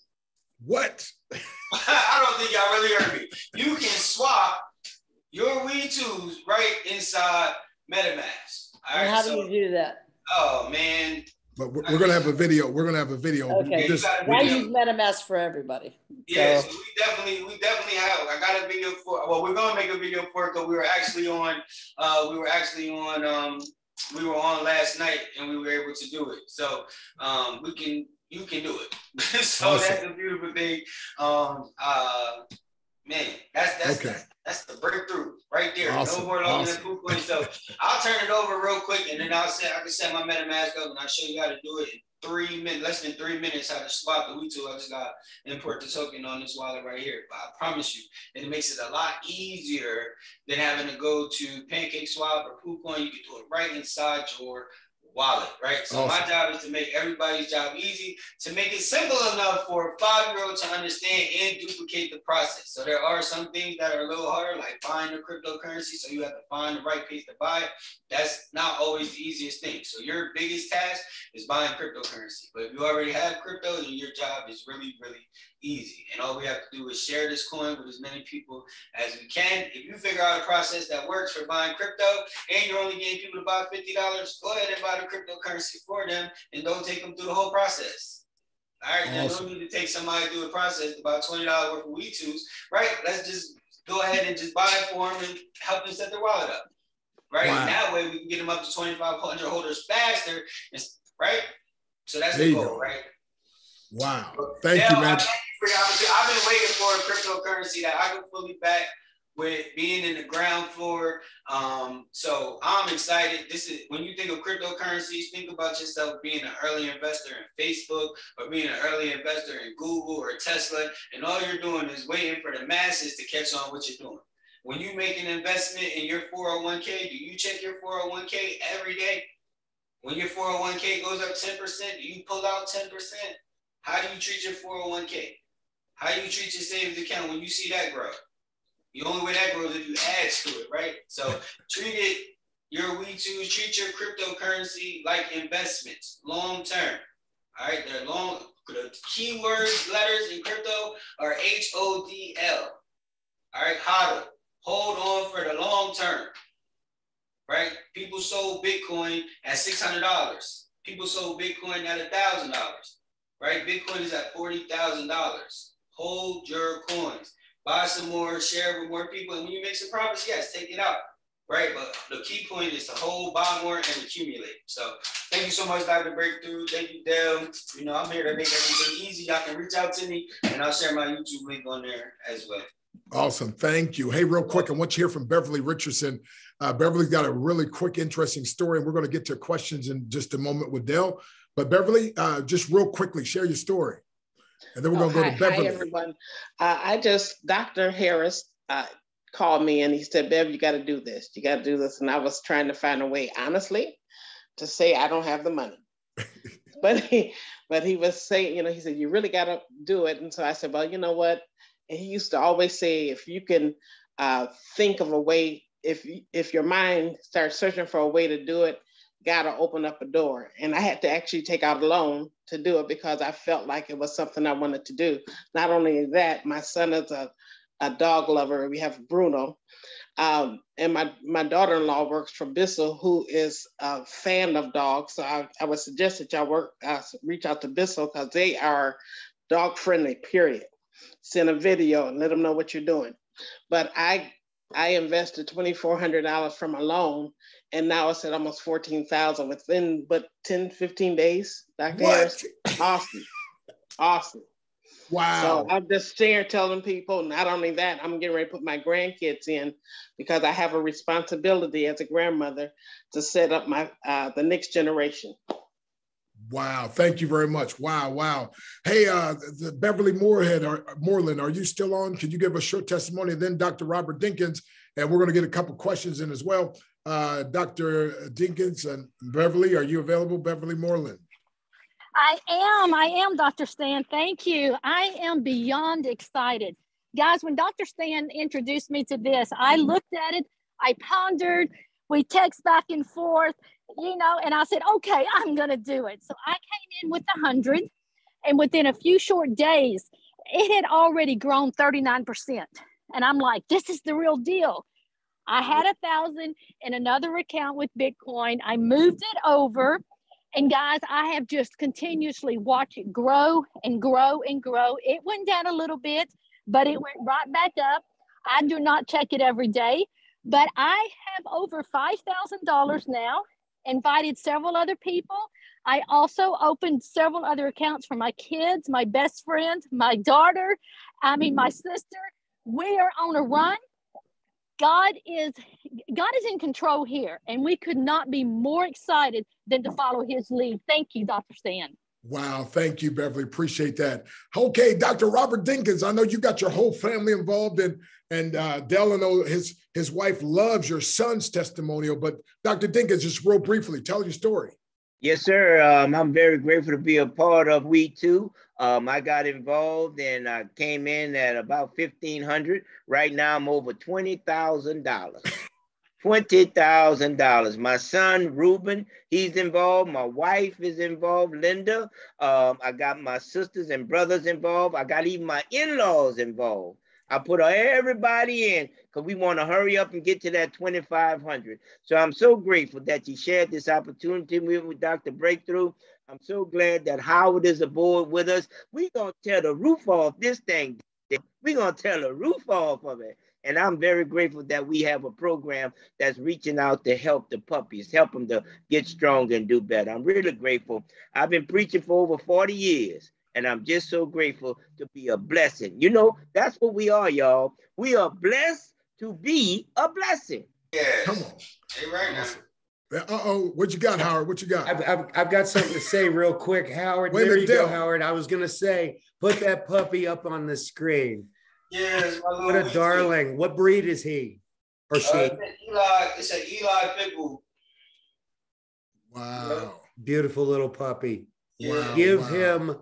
S9: What?
S2: I don't think y'all really heard me. You can swap your WeeTwos right inside MetaMask. All right,
S11: how do you do that?
S2: Oh man.
S9: But we're gonna have a video. We're gonna have a video.
S11: Okay. I use MetaMask for everybody.
S2: Yeah, so we definitely have. I got a video for. Well, we're gonna make a video for it because we were actually on. We were on last night and we were able to do it. So you can do it. So awesome. That's a beautiful thing. Man, that's the breakthrough right there.
S9: Awesome.
S2: No more longer than PooCoin. So I'll turn it over real quick and then I can set my MetaMask up and I'll show you how to do it in 3 minutes, less than 3 minutes, how to swap the WeeTwo. I just got to import the token on this wallet right here. But I promise you, it makes it a lot easier than having to go to PancakeSwap or PooCoin. You can do it right inside your wallet, right? So awesome. My job is to make everybody's job easy, to make it simple enough for a 5-year-old to understand and duplicate the process. So there are some things that are a little harder, like buying the cryptocurrency. So you have to find the right place to buy it. That's not always the easiest thing. So your biggest task is buying cryptocurrency. But if you already have crypto, then your job is really, really easy. And all we have to do is share this coin with as many people as we can. If you figure out a process that works for buying crypto and you're only getting people to buy $50, go ahead and buy the cryptocurrency for them and don't take them through the whole process. All right, awesome. You don't need to take somebody through a process about $20 worth of WeeTwos, right? Let's just go ahead and just buy it for them and help them set their wallet up, right? Wow. And that way we can get them up to 2,500 holders faster, right? So that's the goal, right?
S9: Wow. Thank you, man.
S2: Thank you for the opportunity. I've been waiting for a cryptocurrency that I can fully back with being in the ground floor. So I'm excited. This is when you think of cryptocurrencies, think about yourself being an early investor in Facebook or being an early investor in Google or Tesla. And all you're doing is waiting for the masses to catch on what you're doing. When you make an investment in your 401k, do you check your 401k every day? When your 401k goes up 10%, do you pull out 10%? How do you treat your 401k? How do you treat your savings account when you see that grow? The only way that grows is if you add to it, right? So treat it, your WeeTwo, treat your cryptocurrency like investments, long term. All right, they're long. The keywords, letters in crypto are HODL. All right, HODL. Hold on for the long term. Right? People sold Bitcoin at $600. People sold Bitcoin at $1,000. Right? Bitcoin is at $40,000. Hold your coins. Buy some more, share with more people. And when you make some profits, yes, take it out. Right? But the key point is to hold, buy more, and accumulate. So thank you so much, Dr. Breakthrough. Thank you, Del. You know, I'm here to make everything easy. Y'all can reach out to me, and I'll share my YouTube link on there as well.
S9: Awesome. Thank you. Hey, real quick, I want you to hear from Beverly Richardson. Beverly's got a really quick, interesting story, and we're going to get to questions in just a moment with Del. But Beverly, just real quickly, share your story. And then we're going to go to Beverly.
S12: Hi, everyone. Dr. Harris called me and he said, Bev, you got to do this. You got to do this. And I was trying to find a way, honestly, to say I don't have the money. but he was saying, you know, he said, you really got to do it. And so I said, well, you know what? And he used to always say, if you can think of a way, if your mind starts searching for a way to do it, God will open up a door. And I had to actually take out a loan to do it because I felt like it was something I wanted to do. Not only that, my son is a dog lover. We have Bruno. And my daughter-in-law works for Bissell, who is a fan of dogs. So I would suggest that y'all reach out to Bissell because they are dog friendly, period. Send a video and let them know what you're doing. But I I invested $2,400 from a loan, and now it's at almost $14,000 within but 10, 15 days. Dr. Harris, awesome, awesome.
S9: Wow.
S12: So I'm just telling people, not only that, I'm getting ready to put my grandkids in because I have a responsibility as a grandmother to set up my the next generation.
S9: Wow. Thank you very much. Wow. Wow. Hey, the Beverly Moreland, are you still on? Can you give a short testimony? And then Dr. Robert Dinkins, and we're going to get a couple questions in as well. Dr. Dinkins and Beverly, are you available? Beverly Moreland.
S13: I am, Dr. Stan. Thank you. I am beyond excited. Guys, when Dr. Stan introduced me to this, I looked at it, I pondered, we text back and forth, you know, and I said, okay, I'm going to do it. So I came in with 100, and within a few short days, it had already grown 39%. And I'm like, this is the real deal. I had 1,000 in another account with Bitcoin. I moved it over. And guys, I have just continuously watched it grow and grow and grow. It went down a little bit, but it went right back up. I do not check it every day, but I have over $5,000 now, invited several other people. I also opened several other accounts for my kids, my best friend, my daughter, my sister. We are on a run. God is in control here, and we could not be more excited than to follow his lead. Thank you, Dr. Stan.
S9: Wow. Thank you, Beverly. Appreciate that. Okay, Dr. Robert Dinkins, I know you got your whole family involved and Dell, I know his wife loves your son's testimonial, but Dr. Dinkins, just real briefly, tell your story.
S14: Yes, sir. I'm very grateful to be a part of WeeTwo. I got involved and I came in at about $1,500. Right now, I'm over $20,000. $20,000. My son, Ruben, he's involved. My wife is involved, Linda. I got my sisters and brothers involved. I got even my in-laws involved. I put everybody in because we want to hurry up and get to that 2,500. So I'm so grateful that you shared this opportunity with Dr. Breakthrough. I'm so glad that Howard is aboard with us. We're going to tear the roof off this thing. We're going to tear the roof off of it. And I'm very grateful that we have a program that's reaching out to help the puppies, help them to get stronger and do better. I'm really grateful. I've been preaching for over 40 years. And I'm just so grateful to be a blessing. You know, that's what we are, y'all. We are blessed to be a blessing.
S2: Yeah.
S9: Come on.
S2: Hey, right now.
S9: Uh-oh. What you got, Howard? What you got?
S1: I've got something to say real quick, Howard.
S9: Wait a
S1: there
S9: minute,
S1: you go,
S9: Dale.
S1: Howard. I was going to say, put that puppy up on the screen.
S2: Yes.
S1: What a darling. What breed is he or she?
S2: It's an Eli Pitbull.
S9: Wow.
S1: Beautiful little puppy.
S9: Wow.
S1: Give him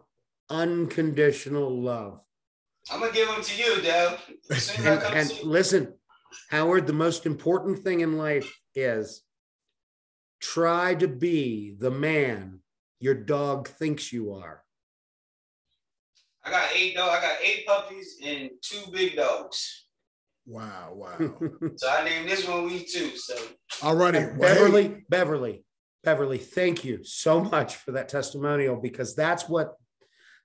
S1: unconditional love.
S2: I'm gonna give them to you, Dale.
S1: And listen, Howard, the most important thing in life is try to be the man your dog thinks you are.
S2: I got 8 puppies and 2 big dogs.
S9: Wow, wow.
S2: So I named this one WeeTwo. So
S9: all righty.
S1: Well, Beverly, thank you so much for that testimonial, because that's what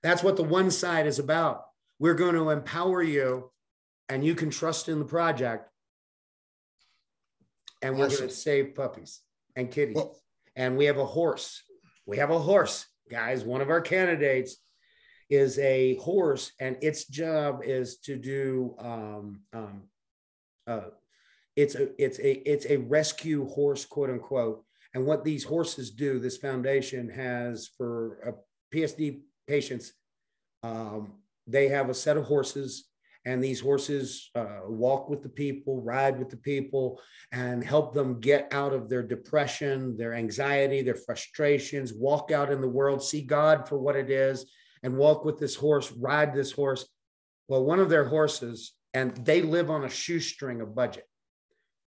S1: the one side is about. We're going to empower you and you can trust in the project. And we're going to save puppies and kitties. Well, and we have a horse. Guys. One of our candidates is a horse, and its job is to do, it's a rescue horse, quote unquote. And what these horses do, this foundation has for PSD patients, they have a set of horses, and these horses walk with the people, ride with the people, and help them get out of their depression, their anxiety, their frustrations, walk out in the world, see God for what it is, and walk with this horse, ride this horse. Well, one of their horses, and they live on a shoestring of budget,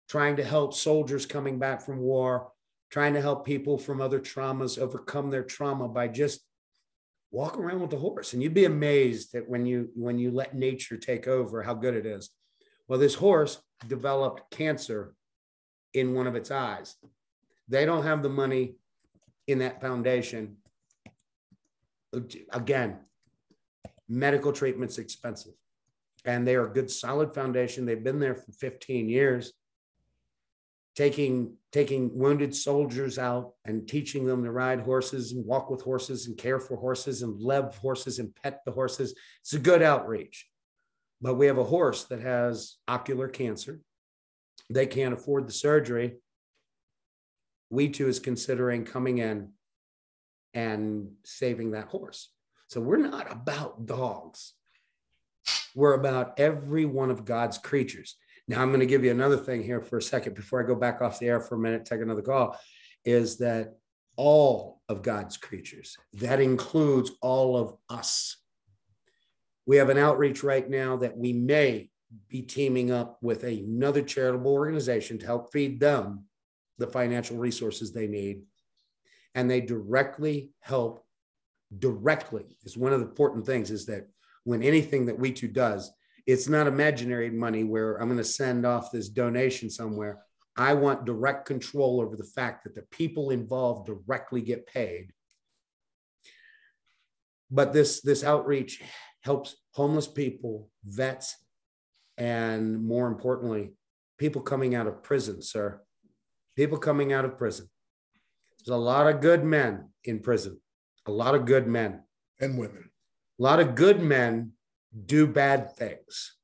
S1: trying to help soldiers coming back from war, trying to help people from other traumas overcome their trauma by just walk around with the horse. And you'd be amazed that when you let nature take over, how good it is. Well, this horse developed cancer in one of its eyes. They don't have the money in that foundation. Again, medical treatment's expensive. and they are a good, solid foundation. They've been there for 15 years, taking wounded soldiers out and teaching them to ride horses and walk with horses and care for horses and love horses and pet the horses. It's a good outreach. But we have a horse that has ocular cancer. They can't afford the surgery. WeeTwo is considering coming in and saving that horse. So we're not about dogs. We're about every one of God's creatures. Now, I'm going to give you another thing here for a second before I go back off the air for a minute, take another call, is that all of God's creatures, that includes all of us. We have an outreach right now that we may be teaming up with another charitable organization to help feed them the financial resources they need. And they directly help, directly is one of the important things, is that when anything that WeeTwo does, it's not imaginary money where I'm going to send off this donation somewhere. I want direct control over the fact that the people involved directly get paid. But this outreach helps homeless people, vets, and more importantly, people coming out of prison, sir. People coming out of prison. There's a lot of good men in prison, a lot of good men.
S9: And women.
S1: A lot of good men do bad things.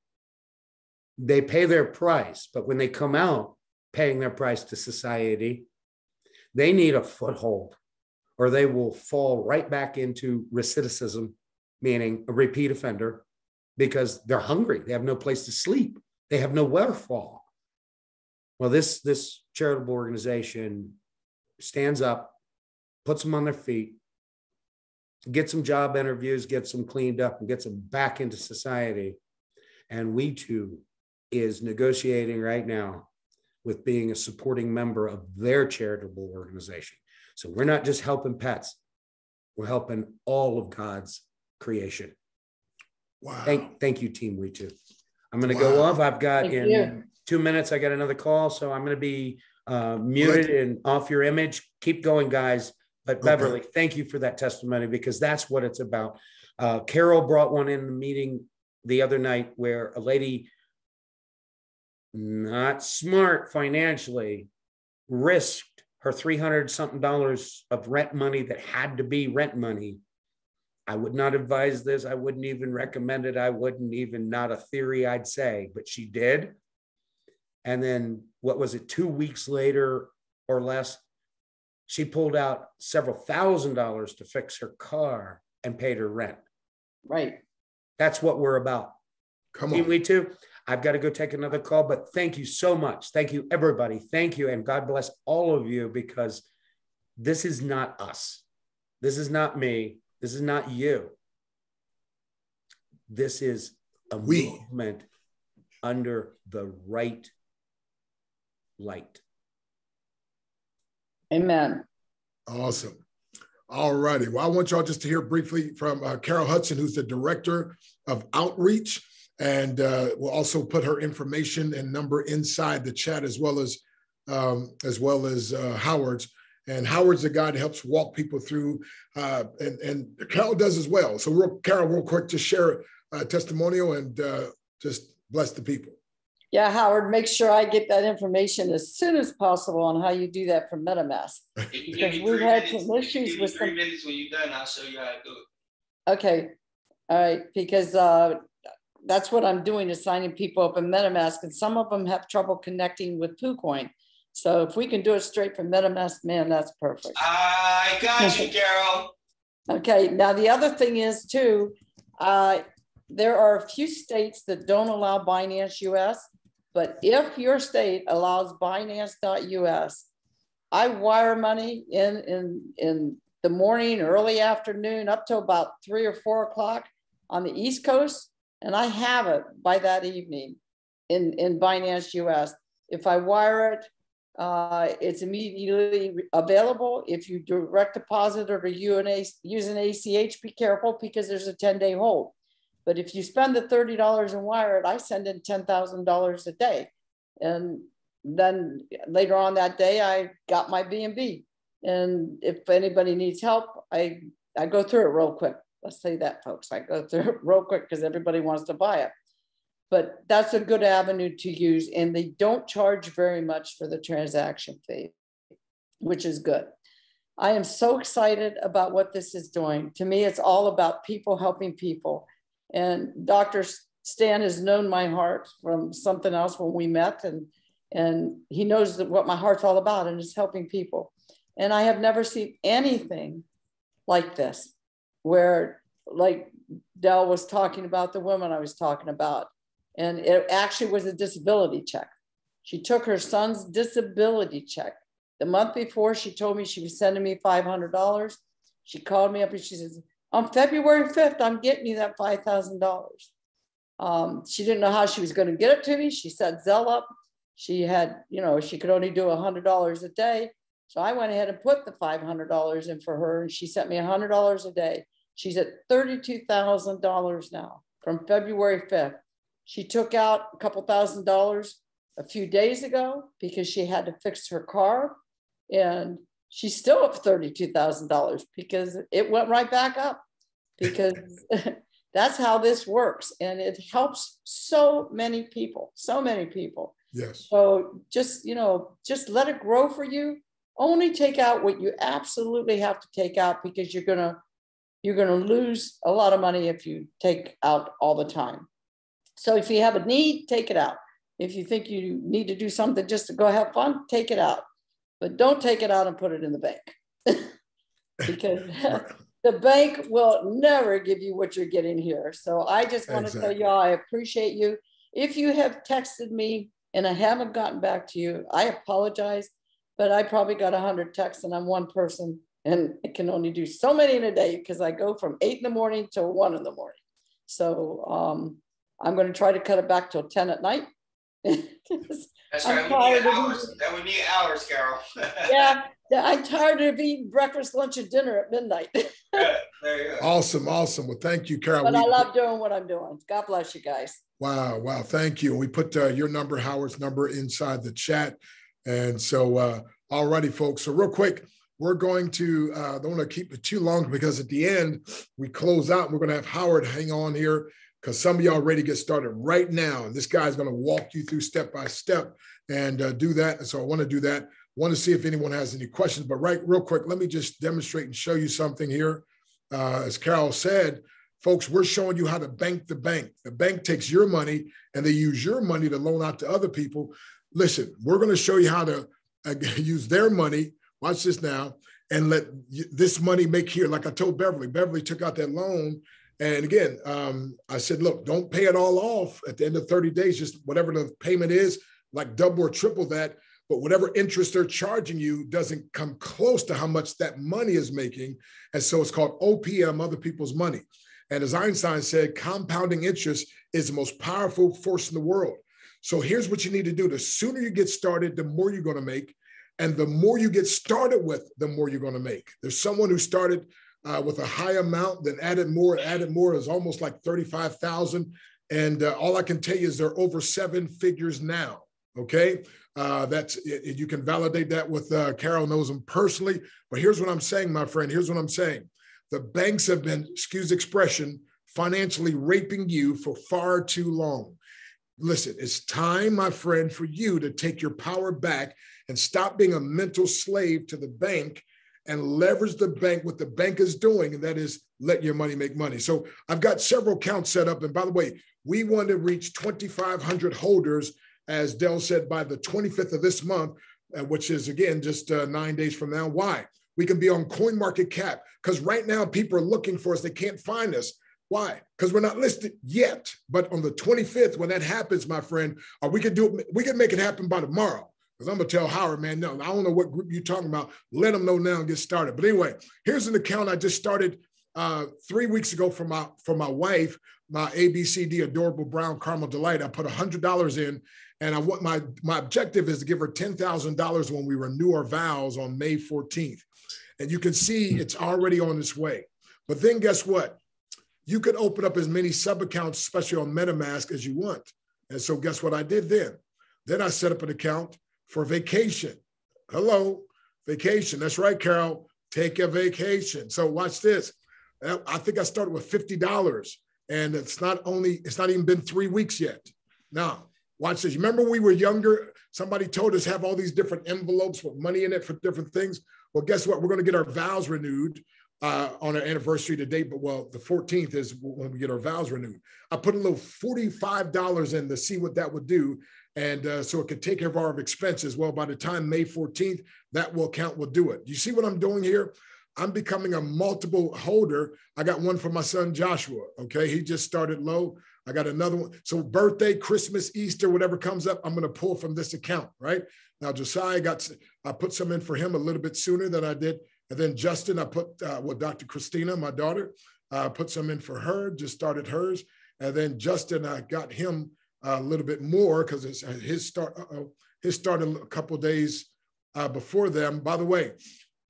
S1: They pay their price, but when they come out paying their price to society, they need a foothold or they will fall right back into recidivism, meaning a repeat offender, because they're hungry. They have no place to sleep. They have no wherewithal. Well, this charitable organization stands up, puts them on their feet, gets some job interviews, gets them cleaned up, and gets them back into society. And WeeTwo is negotiating right now with being a supporting member of their charitable organization. So we're not just helping pets, we're helping all of God's creation.
S9: Wow.
S1: Thank you, Team WeeTwo. I'm going to go off. I've got in 2 minutes, I got another call. So I'm going to be muted and off your image. Keep going, guys. But Beverly, thank you for that testimony, because that's what it's about. Carol brought one in the meeting the other night where a lady, not smart financially, risked her $300-something of rent money that had to be rent money. I would not advise this. I wouldn't even recommend it. I wouldn't even, not a theory I'd say, but she did. And then what was it, 2 weeks later or less, she pulled out several $1,000s to fix her car and paid her rent.
S11: Right.
S1: That's what we're about.
S9: Come
S1: on. WeeTwo, I've got to go take another call, but thank you so much. Thank you, everybody. Thank you. And God bless all of you, because this is not us. This is not me. This is not you. This is a movement under the right light.
S11: Amen.
S9: Awesome. All righty. Well, I want y'all just to hear briefly from Carol Hudson, who's the director of outreach, and we'll also put her information and number inside the chat, as well as Howard's. And Howard's the guy that helps walk people through, and Carol does as well. So Carol, real quick, just share a testimonial and just bless the people.
S11: Yeah, Howard, make sure I get that information as soon as possible on how you do that for MetaMask. Because we've had some issues with
S2: 3 minutes when you're done, I'll show you how to do it.
S11: Okay, all right, because that's what I'm doing, is signing people up in MetaMask, and some of them have trouble connecting with PooCoin. So if we can do it straight from MetaMask, man, that's perfect.
S2: I got you, Carol.
S11: Okay, now the other thing is too, there are a few states that don't allow Binance US, but if your state allows Binance.us, I wire money in the morning, early afternoon, up to about 3 or 4 o'clock on the East Coast, and I have it by that evening in Binance US. If I wire it, it's immediately available. If you direct deposit or use an ACH, be careful, because there's a 10-day hold. But if you spend the $30 and wire it, I send in $10,000 a day. And then later on that day, I got my B&B. And if anybody needs help, I go through it real quick. Let's say that, folks. I go through it real quick because everybody wants to buy it. but that's a good avenue to use. And they don't charge very much for the transaction fee, which is good. I am so excited about what this is doing. To me, it's all about people helping people. And Dr. Stan has known my heart from something else when we met, and he knows what my heart's all about, and it's helping people. And I have never seen anything like this, where like Dell was talking about, the woman I was talking about, and it actually was a disability check. She took her son's disability check. The month before, she told me she was sending me $500. She called me up and she says, on February 5th, I'm getting you that $5,000. She didn't know how she was going to get it to me. She set Zelle up. She had, she could only do $100 a day. So I went ahead and put the $500 in for her, and she sent me $100 a day. She's at $32,000 now from February 5th. She took out a couple $1,000 a few days ago because she had to fix her car. And she's still up $32,000 because it went right back up, because that's how this works. And it helps so many people, so many people.
S9: Yes.
S11: So just let it grow for you. Only take out what you absolutely have to take out, because you're gonna lose a lot of money if you take out all the time. So if you have a need, take it out. If you think you need to do something just to go have fun, take it out. But don't take it out and put it in the bank, because the bank will never give you what you're getting here. So I just want to tell you all, I appreciate you. If you have texted me and I haven't gotten back to you, I apologize, but I probably got 100 texts and I'm one person, and I can only do so many in a day because I go from 8 in the morning to 1 in the morning. So I'm going to try to cut it back till 10 at night.
S2: That's right. We need hours. That would need hours, Carol.
S11: Yeah, I'm tired of eating breakfast, lunch, and dinner at midnight.
S2: Good. There you go.
S9: Awesome. Well, thank you, Carol.
S11: But I love doing what I'm doing. God bless you guys.
S9: Wow. Thank you. We put your number, Howard's number, inside the chat. And so, alrighty, folks. So real quick, we're going to, don't want to keep it too long, because at the end, we close out and we're going to have Howard hang on here, because some of y'all ready to get started right now. And this guy's going to walk you through step by step and do that. And so I want to do that. Want to see if anyone has any questions, but real quick, let me just demonstrate and show you something here. As Carol said, folks, we're showing you how to bank the bank. The bank takes your money and they use your money to loan out to other people. Listen, we're going to show you how to use their money. Watch this now, and let this money make here. Like I told Beverly took out that loan. And again, I said, look, don't pay it all off at the end of 30 days, just whatever the payment is, like double or triple that. But whatever interest they're charging you doesn't come close to how much that money is making. And so it's called OPM, other people's money. And as Einstein said, compounding interest is the most powerful force in the world. So here's what you need to do. The sooner you get started, the more you're going to make. And the more you get started with, the more you're going to make. There's someone who started with a high amount, then added more is almost like 35,000. And all I can tell you is they're over 7 figures now. Okay. You can validate that with Carol knows them personally. But here's what I'm saying, my friend. Here's what I'm saying. The banks have been, excuse the expression, financially raping you for far too long. Listen, it's time, my friend, for you to take your power back and stop being a mental slave to the bank and leverage the bank, what the bank is doing, and that is let your money make money. So I've got several accounts set up. And by the way, we want to reach 2,500 holders, as Dell said, by the 25th of this month, which is, again, just 9 days from now. Why? We can be on CoinMarketCap, because right now people are looking for us. They can't find us. Why? Because we're not listed yet. But on the 25th, when that happens, my friend, we can make it happen by tomorrow. Because I'm going to tell Howard, man, no, I don't know what group you're talking about. Let them know now and get started. But anyway, here's an account I just started 3 weeks ago for my wife, my ABCD Adorable Brown Caramel Delight. I put $100 in, and I want my objective is to give her $10,000 when we renew our vows on May 14th. And you can see it's already on its way. But then guess what? You could open up as many sub-accounts, especially on MetaMask, as you want. And so guess what I did then? Then I set up an account for vacation. Hello, vacation. That's right, Carol. Take a vacation. So watch this. I think I started with $50, and it's not even been 3 weeks yet. Now, watch this. Remember we were younger, somebody told us have all these different envelopes with money in it for different things. Well, guess what? We're going to get our vows renewed on our anniversary today, but well, the 14th is when we get our vows renewed. I put a little $45 in to see what that would do. And so it could take care of our expenses. Well, by the time May 14th, that account will do it. You see what I'm doing here? I'm becoming a multiple holder. I got one for my son, Joshua. Okay. He just started low. I got another one. So birthday, Christmas, Easter, whatever comes up, I'm going to pull from this account, right? Now, Josiah I put some in for him a little bit sooner than I did. And then Justin, I put, Dr. Christina, my daughter, put some in for her, just started hers. And then Justin, I got him a little bit more because his started a couple of days before them. By the way,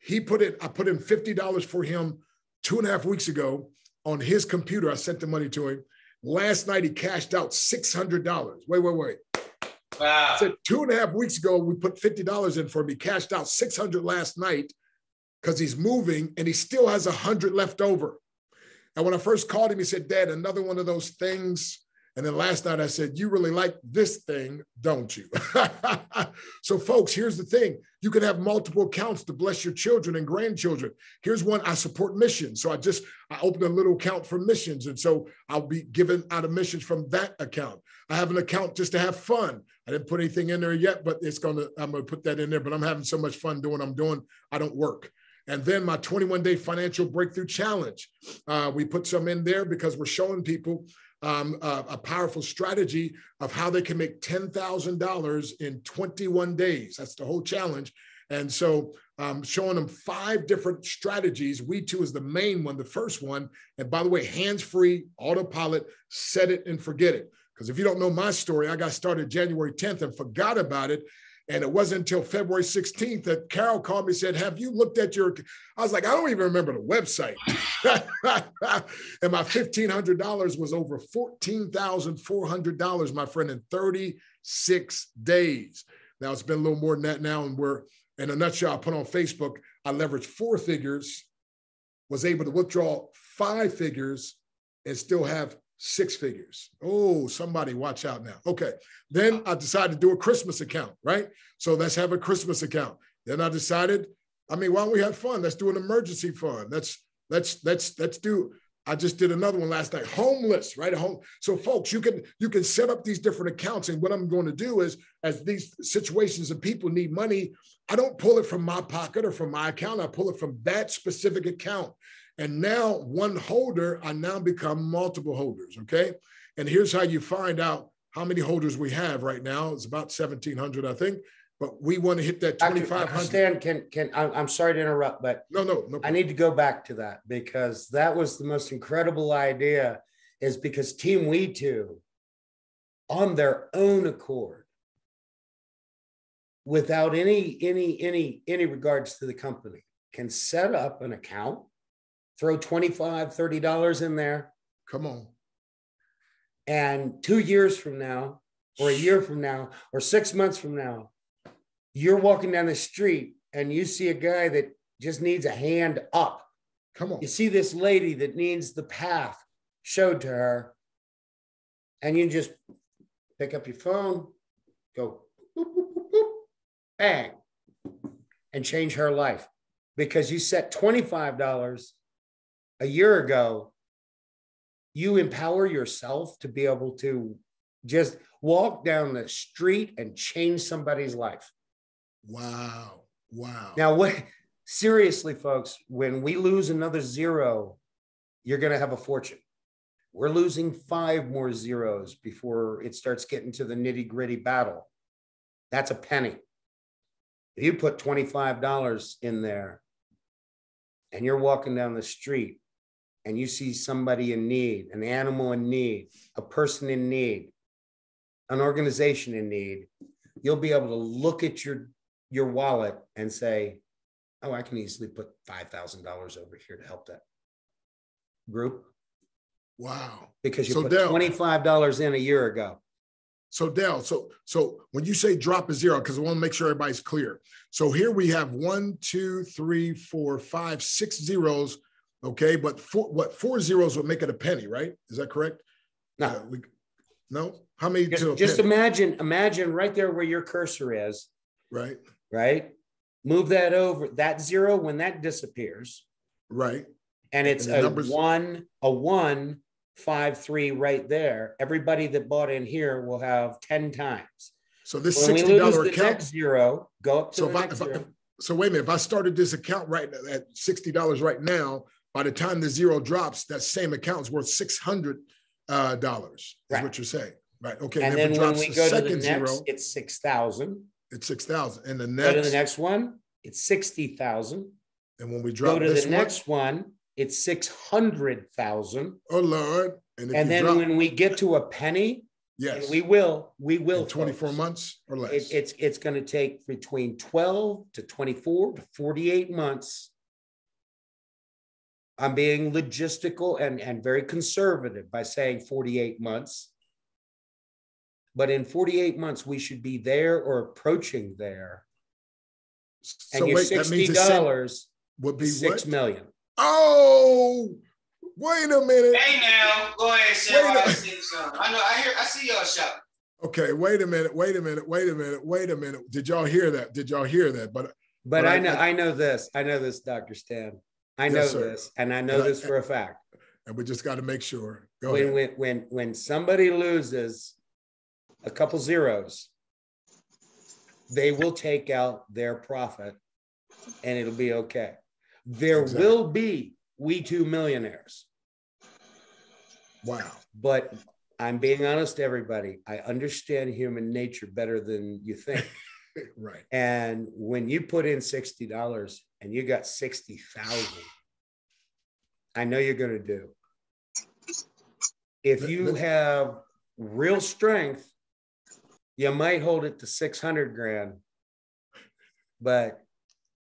S9: I put in $50 for him 2.5 weeks ago on his computer. I sent the money to him. Last night, he cashed out $600. Wait. Wow. I said 2.5 weeks ago, we put $50 in for him. He cashed out $600 last night because he's moving and he still has 100 left over. And when I first called him, he said, Dad, another one of those things. And then last night I said, you really like this thing, don't you? So folks, here's the thing. You can have multiple accounts to bless your children and grandchildren. Here's one, I support missions. So I opened a little account for missions. And so I'll be giving out of missions from that account. I have an account just to have fun. I didn't put anything in there yet, but I'm going to put that in there, but I'm having so much fun doing what I'm doing. I don't work. And then my 21-day financial breakthrough challenge. We put some in there because we're showing people a powerful strategy of how they can make $10,000 in 21 days. That's the whole challenge. And so showing them 5 different strategies. WeeTwo is the main one, the first one. And by the way, hands-free, autopilot, set it and forget it. Because if you don't know my story, I got started January 10th and forgot about it. And it wasn't until February 16th that Carol called me and said, have you looked at your, I was like, I don't even remember the website. And my $1,500 was over $14,400, my friend, in 36 days. Now it's been a little more than that now. And we're, in a nutshell, I put on Facebook, I leveraged 4 figures, was able to withdraw 5 figures and still have 6 figures. Oh, somebody watch out now. Okay. Then I decided to do a Christmas account, right? So let's have a Christmas account. Then I decided, why don't we have fun? Let's do an emergency fund. Let's do, I just did another one last night, homeless, right? So folks, you can set up these different accounts. And what I'm going to do is, as these situations and people need money, I don't pull it from my pocket or from my account. I pull it from that specific account. And now one holder, I now become multiple holders, okay? And here's how you find out how many holders we have right now. It's about 1,700, I think, but we want to hit that 2,500.
S1: Stan, I'm sorry to interrupt, but
S9: no,
S1: I need to go back to that because that was the most incredible idea, is because Team WeeTwo, on their own accord, without any regards to the company, can set up an account, throw $25, $30 in there.
S9: Come on.
S1: And 2 years from now, or a year from now, or 6 months from now, you're walking down the street and you see a guy that just needs a hand up.
S9: Come on.
S1: You see this lady that needs the path showed to her, and you just pick up your phone, go boop, boop, boop, boop, bang, and change her life because you set $25 a year ago. You empower yourself to be able to just walk down the street and change somebody's life.
S9: Wow.
S1: Now, seriously, folks, when we lose another zero, you're going to have a fortune. We're losing 5 more zeros before it starts getting to the nitty-gritty battle. That's a penny. If you put $25 in there and you're walking down the street and you see somebody in need, an animal in need, a person in need, an organization in need, you'll be able to look at your wallet and say, oh, I can easily put $5,000 over here to help that group.
S9: Wow.
S1: Because you put $25 in a year ago.
S9: So Dale, so when you say drop a zero, because I want to make sure everybody's clear. So here we have 1, 2, 3, 4, 5, 6 zeros. Okay, but 4 zeros would make it a penny, right? Is that correct?
S1: No.
S9: No. How many?
S1: Just imagine right there where your cursor is.
S9: Right.
S1: Right. Move that over. That 0, when that disappears.
S9: Right.
S1: And it's a 1, 5, 3 right there. Everybody that bought in here will have 10 times.
S9: So this
S1: when
S9: $60
S1: we lose the
S9: account.
S1: next 0, go up to the next 0.
S9: So wait a minute. If I started this account right at $60 right now, by the time the 0 drops, that same account is worth $600. Is what you're saying, right? Okay.
S1: And then when we go to the next, it's 6,000.
S9: It's 6,000. And the
S1: next, go to the next one, it's 60,000.
S9: And when we drop
S1: go to the next one, it's 600,000.
S9: Oh Lord!
S1: And then when we get to a penny,
S9: yes,
S1: we will. In
S9: 24 months or less.
S1: It's going to take between 12 to 24 to 48 months. I'm being logistical and very conservative by saying 48 months. But in 48 months, we should be there or approaching there. And your $60
S9: would be
S1: $6 million.
S9: Oh, wait a minute.
S2: Hey now, go ahead, Sarah. I see something. I see y'all shouting.
S9: Okay, wait a minute. Did y'all hear that? But
S1: I know this, Dr. Stan. I know this, and I know this for a fact.
S9: And we just got to make sure. Go ahead.
S1: When somebody loses a couple zeros, they will take out their profit and it'll be okay. There will be WeeTwo millionaires.
S9: Wow.
S1: But I'm being honest, everybody. I understand human nature better than you think.
S9: Right.
S1: And when you put in $60 and you got 60,000, I know you're going to do. If you have real strength, you might hold it to 600 grand, but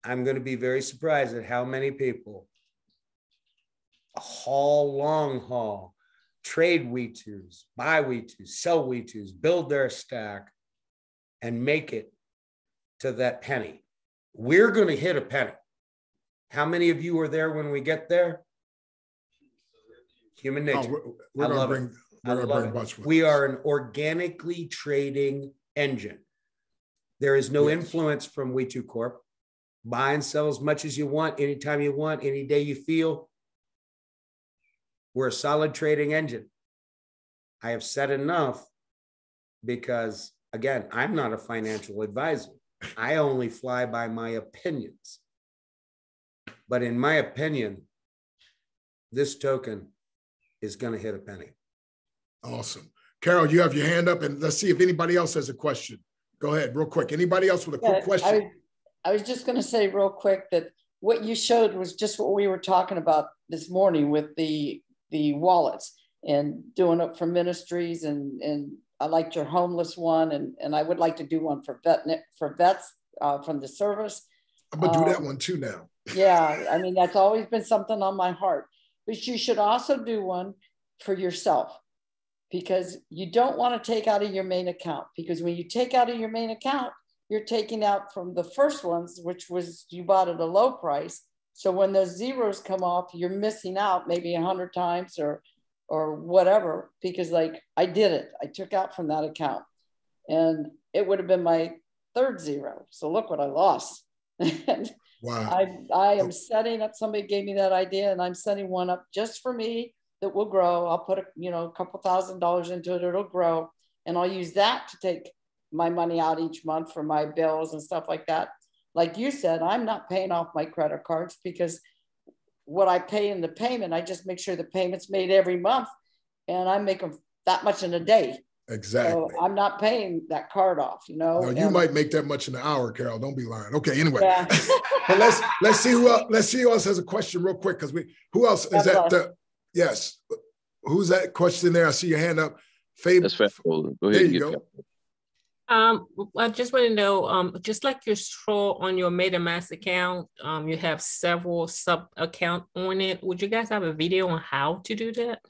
S1: I'm going to be very surprised at how many people long haul, trade WeeTwos, buy WeeTwos, sell WeeTwos, build their stack, and make it to that penny. We're going to hit a penny. How many of you are there when we get there? Human nature.
S9: We're going to bring much.
S1: We are an organically trading engine. There is no influence from WeeTwo Corp. Buy and sell as much as you want, anytime you want, any day you feel. We're a solid trading engine. I have said enough because, again, I'm not a financial advisor. I only fly by my opinions. But in my opinion, this token is going to hit a penny.
S9: Awesome. Carol, you have your hand up, and let's see if anybody else has a question. Go ahead, real quick. Anybody else with a quick question?
S11: I was just going to say real quick that what you showed was just what we were talking about this morning with the wallets and doing it for ministries, and I liked your homeless one, and I would like to do one for vets from the service.
S9: I'm gonna do that one too now.
S11: Yeah, I mean, that's always been something on my heart. But you should also do one for yourself, because you don't want to take out of your main account, because when you take out of your main account, you're taking out from the first ones, which was you bought at a low price. So when those zeros come off, you're missing out maybe 100 times or whatever, because like I did it. I took out from that account and it would have been my third zero. So look what I lost.
S9: Wow.
S11: I am setting up, somebody gave me that idea, and I'm setting one up just for me that will grow. I'll put a couple $1,000s into it. It'll grow. And I'll use that to take my money out each month for my bills and stuff like that. Like you said, I'm not paying off my credit cards, because what I pay in the payment, I just make sure the payment's made every month, and I make them that much in a day.
S9: Exactly.
S11: So I'm not paying that card off, No,
S9: you might make that much in an hour, Carol. Don't be lying. Okay, anyway.
S11: Yeah.
S9: But let's see who else has a question real quick, because who else is that? Yes. Who's that question there? I see your hand up. Fabe.
S8: That's fair. Go ahead.
S9: There you go.
S10: I just want to know, just like your straw on your MetaMask account, you have several sub account on it. Would you guys have a video on how to do that?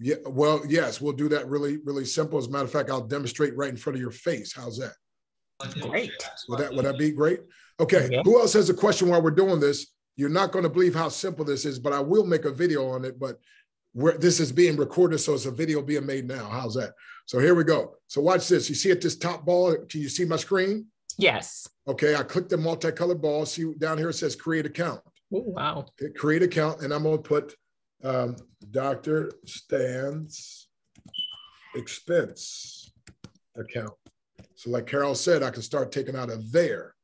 S9: Yeah. Well, yes, we'll do that really, really simple. As a matter of fact, I'll demonstrate right in front of your face. How's that?
S10: Great.
S9: Would that be great? Okay. Yeah. Who else has a question while we're doing this? You're not going to believe how simple this is, but I will make a video on it. But this is being recorded, so it's a video being made now. How's that? So here we go. So watch this. You see at this top ball, can you see my screen?
S10: Yes.
S9: Okay, I clicked the multicolored ball. See down here it says create account.
S10: Oh, wow.
S9: Okay, create account, and I'm gonna put Dr. Stan's expense account. So like Carol said, I can start taking out of there.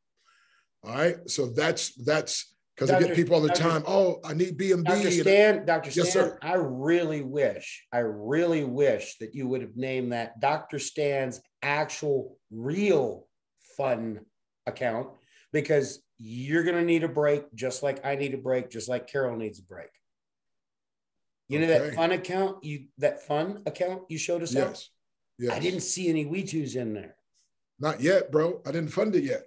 S9: All right, so that's because I get people all the time. Oh, I need B&B.
S1: Dr. Stan, Dr. Stan,
S9: yes, sir.
S1: I really wish that you would have named that Dr. Stan's actual real fun account, because you're going to need a break, just like I need a break, just like Carol needs a break. You know that fun account you showed us?
S9: Yes. Yes.
S1: I didn't see any WeeTwo's in there.
S9: Not yet, bro. I didn't fund it yet.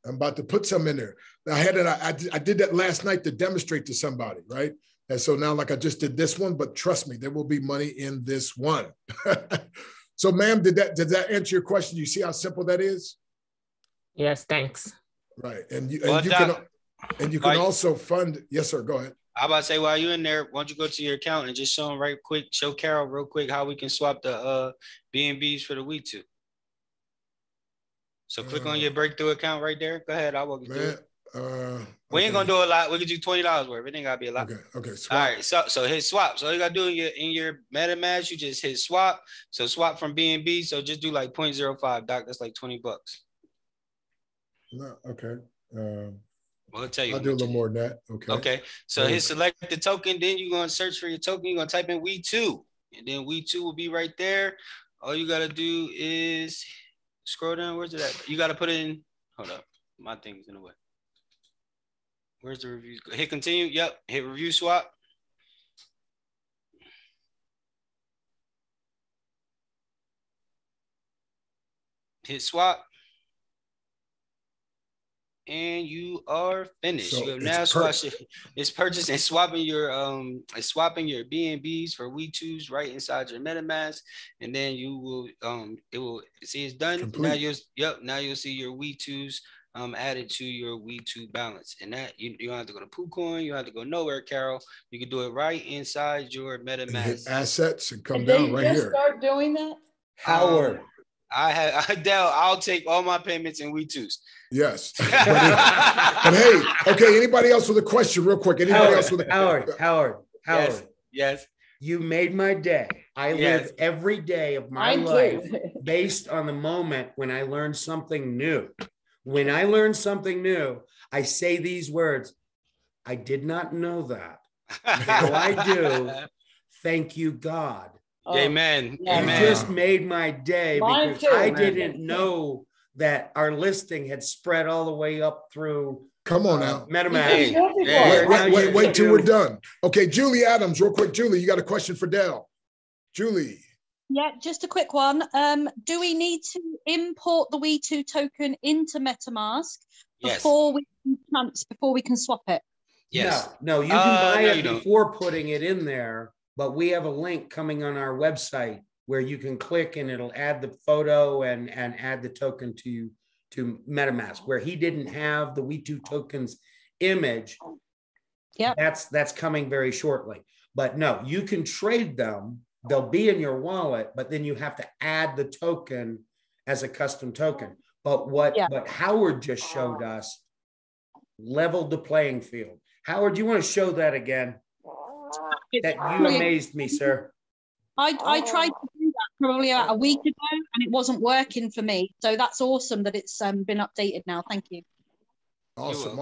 S9: I'm about to put some in there. I did that last night to demonstrate to somebody, right? And so now, like I just did this one, but trust me, there will be money in this one. So, ma'am, did that answer your question? You see how simple that is?
S10: Yes, thanks.
S9: Right, and you can also fund. Yes, sir. Go ahead.
S2: I about to say, while you're in there, why don't you go to your account and just show Carol real quick how we can swap the B&Bs for the WeeTwo. So click on your breakthrough account right there. Go ahead, I'll walk you through it. We ain't gonna do a lot. We could do $20 worth. It ain't gotta be a lot.
S9: Okay.
S2: Swap. All right. So hit swap. So all you gotta do in your MetaMask, you just hit swap. So swap from B&B. So just do like 0.05, Doc. That's like $20.
S9: No, okay.
S2: Well, I'll tell you.
S9: I'll do a little more than that. Okay.
S2: Okay. So hit select the token. Then you're gonna search for your token. You're gonna type in WeeTwo, and then WeeTwo will be right there. All you gotta do is scroll down. Where's it at? You gotta put it in. Hold up. My thing's in the way. Where's the reviews? Hit continue. Yep. Hit review swap. Hit swap. And you are finished. So you have now swapped. It's purchased and swapping your B&Bs for WeeTwo's right inside your MetaMask, and then you will it will see it's done. Complete. Now you'll see your WeeTwo's added to your WeeTwo balance, and that you don't have to go to PooCoin, you don't have to go nowhere, Carol. You can do it right inside your MetaMask. And
S9: hit assets and come down right here.
S11: Start doing that,
S1: Howard.
S2: I'll take all my payments in WeeTwo's.
S9: Yes. But hey, okay, anybody else with a question real quick? Anybody else with a
S1: Howard.
S2: Yes.
S1: You made my day. I live every day of my life based on the moment when I learn something new. When I learn something new, I say these words. I did not know that. Now I do. Thank you, God.
S2: Amen.
S1: You just made my day because I didn't know that our listing had spread all the way up through.
S9: Come on now.
S1: MetaMask.
S9: Wait till we're done. Okay, Julie Adams, real quick. Julie, you got a question for Dell. Julie.
S15: Yeah, just a quick one. Do we need to import the WeeTwo token into MetaMask before we can swap it?
S2: Yes.
S1: No, you can buy it before putting it in there, but we have a link coming on our website where you can click and it'll add the photo and add the token to MetaMask. Where he didn't have the WeeTwo tokens image, that's coming very shortly. But no, you can trade them. They'll be in your wallet, but then you have to add the token as a custom token. But what Howard just showed us leveled the playing field. Howard, you want to show that again? That you amazed me, sir.
S15: I tried to do that probably about a week ago and it wasn't working for me. So that's awesome that it's been updated now. Thank you.
S9: Awesome.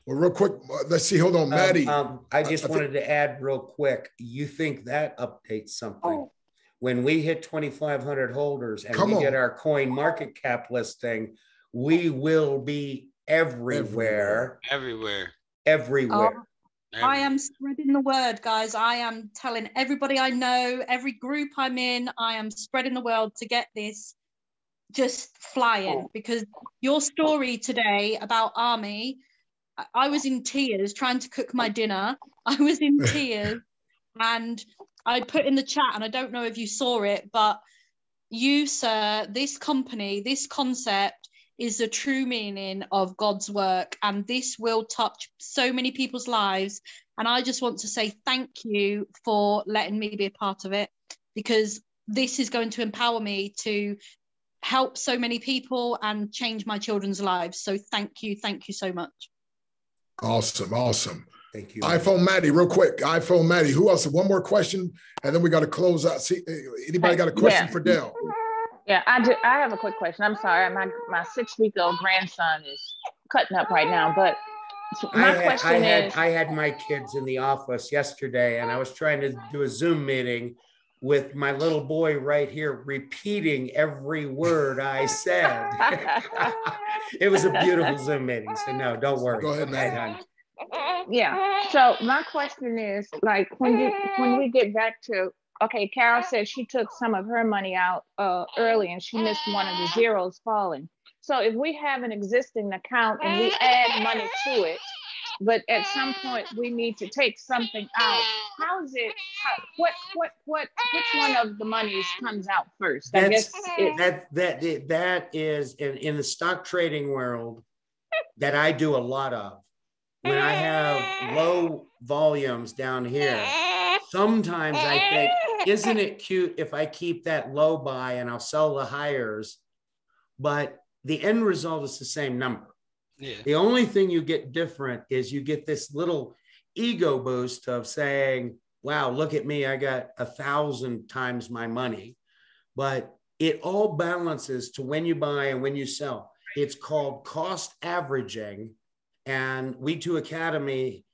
S9: Well, real quick, let's see. Hold on, Maddie.
S1: I just wanted to add real quick. You think that updates something? When we hit 2,500 holders and we get our coin market cap listing, we will be everywhere.
S15: I am spreading the word, guys. I am telling everybody I know, every group I'm in, I am spreading the word to get this just flying. Because your story today about Army, I was in tears trying to cook my dinner. I was in tears and I put in the chat, and I don't know if you saw it, but you, sir, this company, this concept is the true meaning of God's work, and this will touch so many people's lives. And I just want to say thank you for letting me be a part of it, because this is going to empower me to help so many people and change my children's lives. So thank you so much.
S9: Awesome, awesome.
S1: Thank you.
S9: iPhone Maddie, real quick. iPhone Maddie, who else? One more question, and then we got to close out. See, anybody got a question for Dell?
S16: Yeah, I have a quick question. I'm sorry, my 6-week-old grandson is cutting up right now, but my question is,
S1: I had my kids in the office yesterday, and I was trying to do a Zoom meeting with my little boy right here, repeating every word I said. It was a beautiful Zoom meeting. So no, don't worry.
S9: Go ahead,
S1: okay,
S9: man.
S16: Yeah. So my question is, like, when we get back to, okay, Carol said she took some of her money out early and she missed one of the zeros falling. So if we have an existing account and we add money to it, but at some point we need to take something out, which one of the monies comes out first? I guess
S1: that is in the stock trading world that I do a lot of. When I have low volumes down here, sometimes I think, isn't it cute if I keep that low buy and I'll sell the higher? But the end result is the same number.
S2: Yeah.
S1: The only thing you get different is you get this little ego boost of saying, wow, look at me, I got 1,000 times my money. But it all balances to when you buy and when you sell. It's called cost averaging. And WeeTwo Academy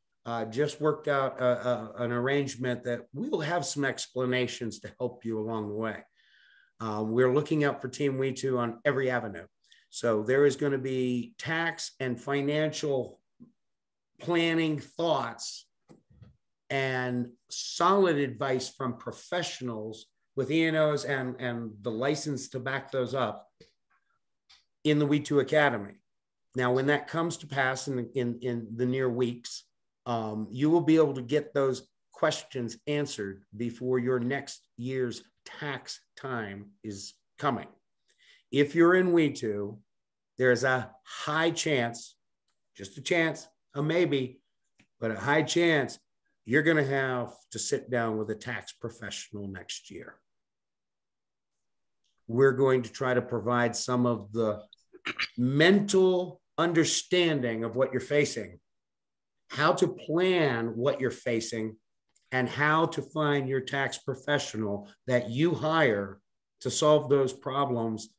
S1: just worked out an arrangement that we'll have some explanations to help you along the way. We're looking out for Team WeeTwo on every avenue. So there is going to be tax and financial planning thoughts and solid advice from professionals with E&Os and the license to back those up in the WeeTwo Academy. Now, when that comes to pass in the near weeks, you will be able to get those questions answered before your next year's tax time is coming. If you're in WeeTwo, there's a high chance, just a chance, a maybe, but a high chance you're going to have to sit down with a tax professional next year. We're going to try to provide some of the mental understanding of what you're facing, how to plan what you're facing, and how to find your tax professional that you hire to solve those problems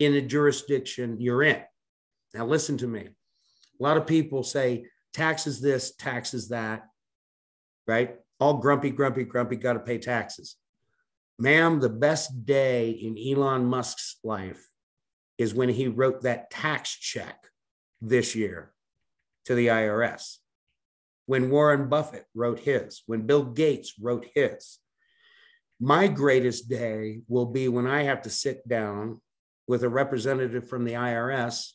S1: in the jurisdiction you're in. Now, listen to me. A lot of people say taxes this, taxes that, right? All grumpy, got to pay taxes. Ma'am, the best day in Elon Musk's life is when he wrote that tax check this year to the IRS, when Warren Buffett wrote his, when Bill Gates wrote his. My greatest day will be when I have to sit down with a representative from the IRS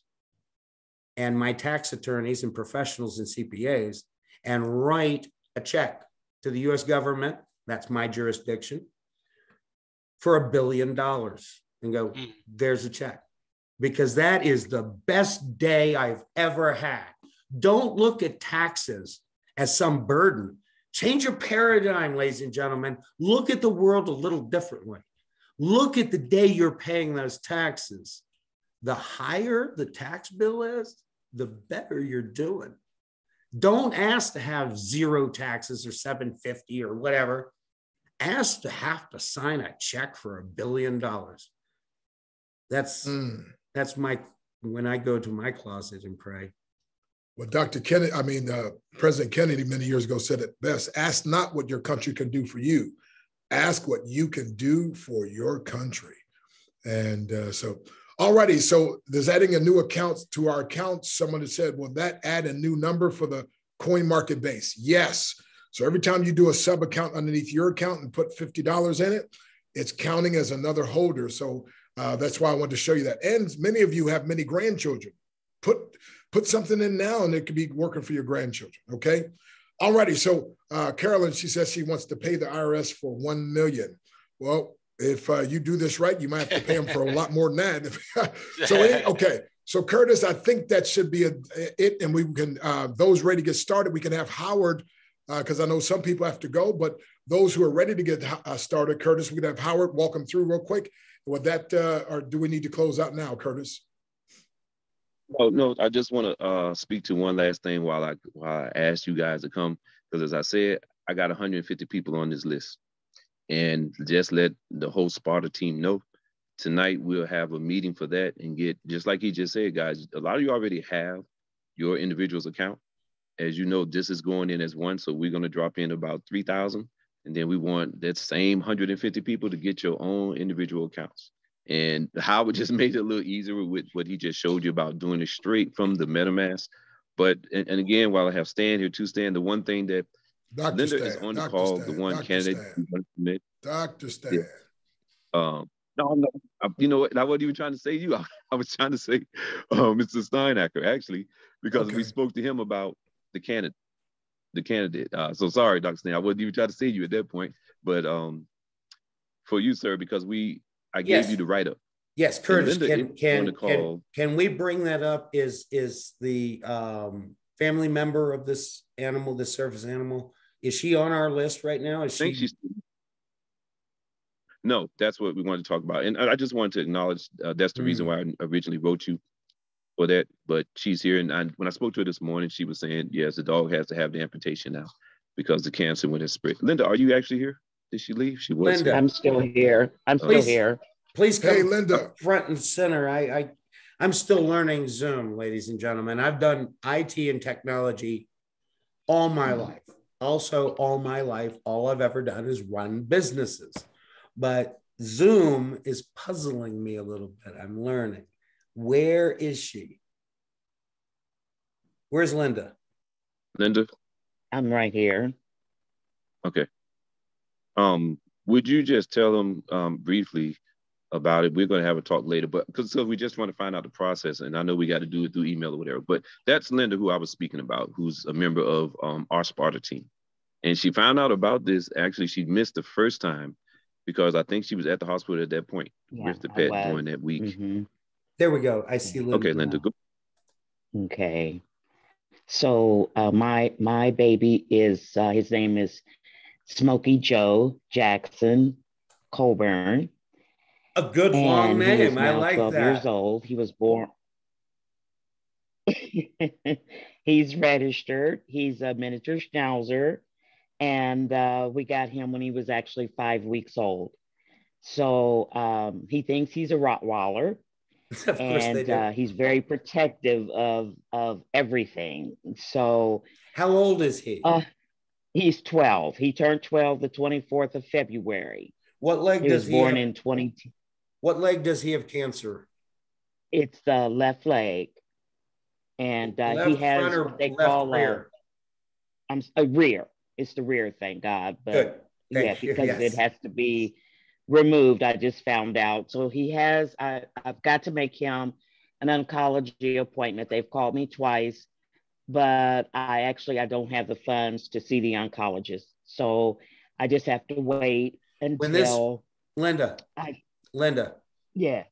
S1: and my tax attorneys and professionals and CPAs and write a check to the US government, that's my jurisdiction, for $1 billion and go, there's a check. Because that is the best day I've ever had. Don't look at taxes as some burden. Change your paradigm, ladies and gentlemen. Look at the world a little differently. Look at the day you're paying those taxes. The higher the tax bill is, the better you're doing. Don't ask to have zero taxes or $750 or whatever. Ask to have to sign a check for $1 billion. That's my, when I go to my closet and pray.
S9: Well, President Kennedy many years ago said it best: ask not what your country can do for you, ask what you can do for your country. And alrighty, so there's adding a new account to our account. Someone has said, will that add a new number for the coin market base? Yes. So every time you do a sub account underneath your account and put $50 in it, it's counting as another holder. So that's why I wanted to show you that. And many of you have many grandchildren. Put something in now and it could be working for your grandchildren, okay? Alrighty, so Carolyn, she says she wants to pay the IRS for $1 million. Well, if you do this right, you might have to pay them for a lot more than that. Okay, So Curtis, I think that should be it. And we can, those ready to get started, we can have Howard, because I know some people have to go, but those who are ready to get started, Curtis, we can have Howard walk them through real quick. With that, or do we need to close out now, Curtis?
S8: Oh, no, I just want to speak to one last thing while I asked you guys to come, because as I said, I got 150 people on this list. And just let the whole Sparta team know, tonight we'll have a meeting for that and get, just like he just said, guys, a lot of you already have your individual's account. As you know, this is going in as one, so we're going to drop in about 3,000. And then we want that same 150 people to get your own individual accounts. And Howard just made it a little easier with what he just showed you about doing it straight from the MetaMask. But, and again, while I have Stan here too, Stan, the one thing that
S9: Dr.
S8: Linda
S9: Stan,
S8: is on the
S9: Dr.
S8: call,
S9: Stan,
S8: the one
S9: Dr.
S8: candidate.
S9: Stan. Dr. Stan.
S8: Yeah. No, you know what? I wasn't even trying to say you. I was trying to say Mr. Steinacker, actually, because we spoke to him about the candidate. So sorry, Dr. Stan, I wasn't even trying to say you at that point. But for you, sir, because I gave you the write-up.
S1: Yes, Curtis, can we bring that up? Is the family member of this animal, this service animal, is she on our list right now? Is she?
S8: No, that's what we wanted to talk about. And I just wanted to acknowledge that's the reason why I originally wrote you for that. But she's here. And when I spoke to her this morning, she was saying, yes, the dog has to have the amputation now because the cancer went in spread. Linda, are you actually here? Did she leave? She was.
S1: Linda.
S14: I'm still here. I'm still here.
S1: Please come,
S9: hey, Linda,
S1: front and center. I'm still learning Zoom, ladies and gentlemen. I've done IT and technology all my life. Also, all my life, all I've ever done is run businesses. But Zoom is puzzling me a little bit. I'm learning. Where is she? Where's Linda?
S8: Linda?
S14: I'm right here.
S8: Okay. Would you just tell them briefly about it? We're going to have a talk later, but because we just want to find out the process, and I know we got to do it through email or whatever, but that's Linda who I was speaking about, who's a member of our Sparta team. And she found out about this. Actually, she missed the first time because I think she was at the hospital at that point with the pet during that week.
S14: Mm-hmm.
S1: There we go. I see Linda.
S8: Okay, Linda, go.
S14: Okay. So my baby is, his name is Smokey Joe Jackson Colburn.
S1: A good long name. I like
S14: 12
S1: that.
S14: years old. He was born. He's registered. He's a miniature schnauzer. And we got him when he was actually 5 weeks old. So he thinks he's a Rottweiler.
S1: Of course they do.
S14: He's very protective of everything. So
S1: how old is he?
S14: He's 12. He turned 12 the 24th of February.
S1: What leg does he
S14: born
S1: have?
S14: In 20.
S1: What leg does he have cancer?
S14: It's the left leg. And he has what they call rear. A rear. It's the rear, thank God. But
S1: good.
S14: Because it has to be removed, I just found out. So he has, I've got to make him an oncology appointment. They've called me twice, but I don't have the funds to see the oncologist. So I just have to wait until.
S1: Linda.
S14: Yeah.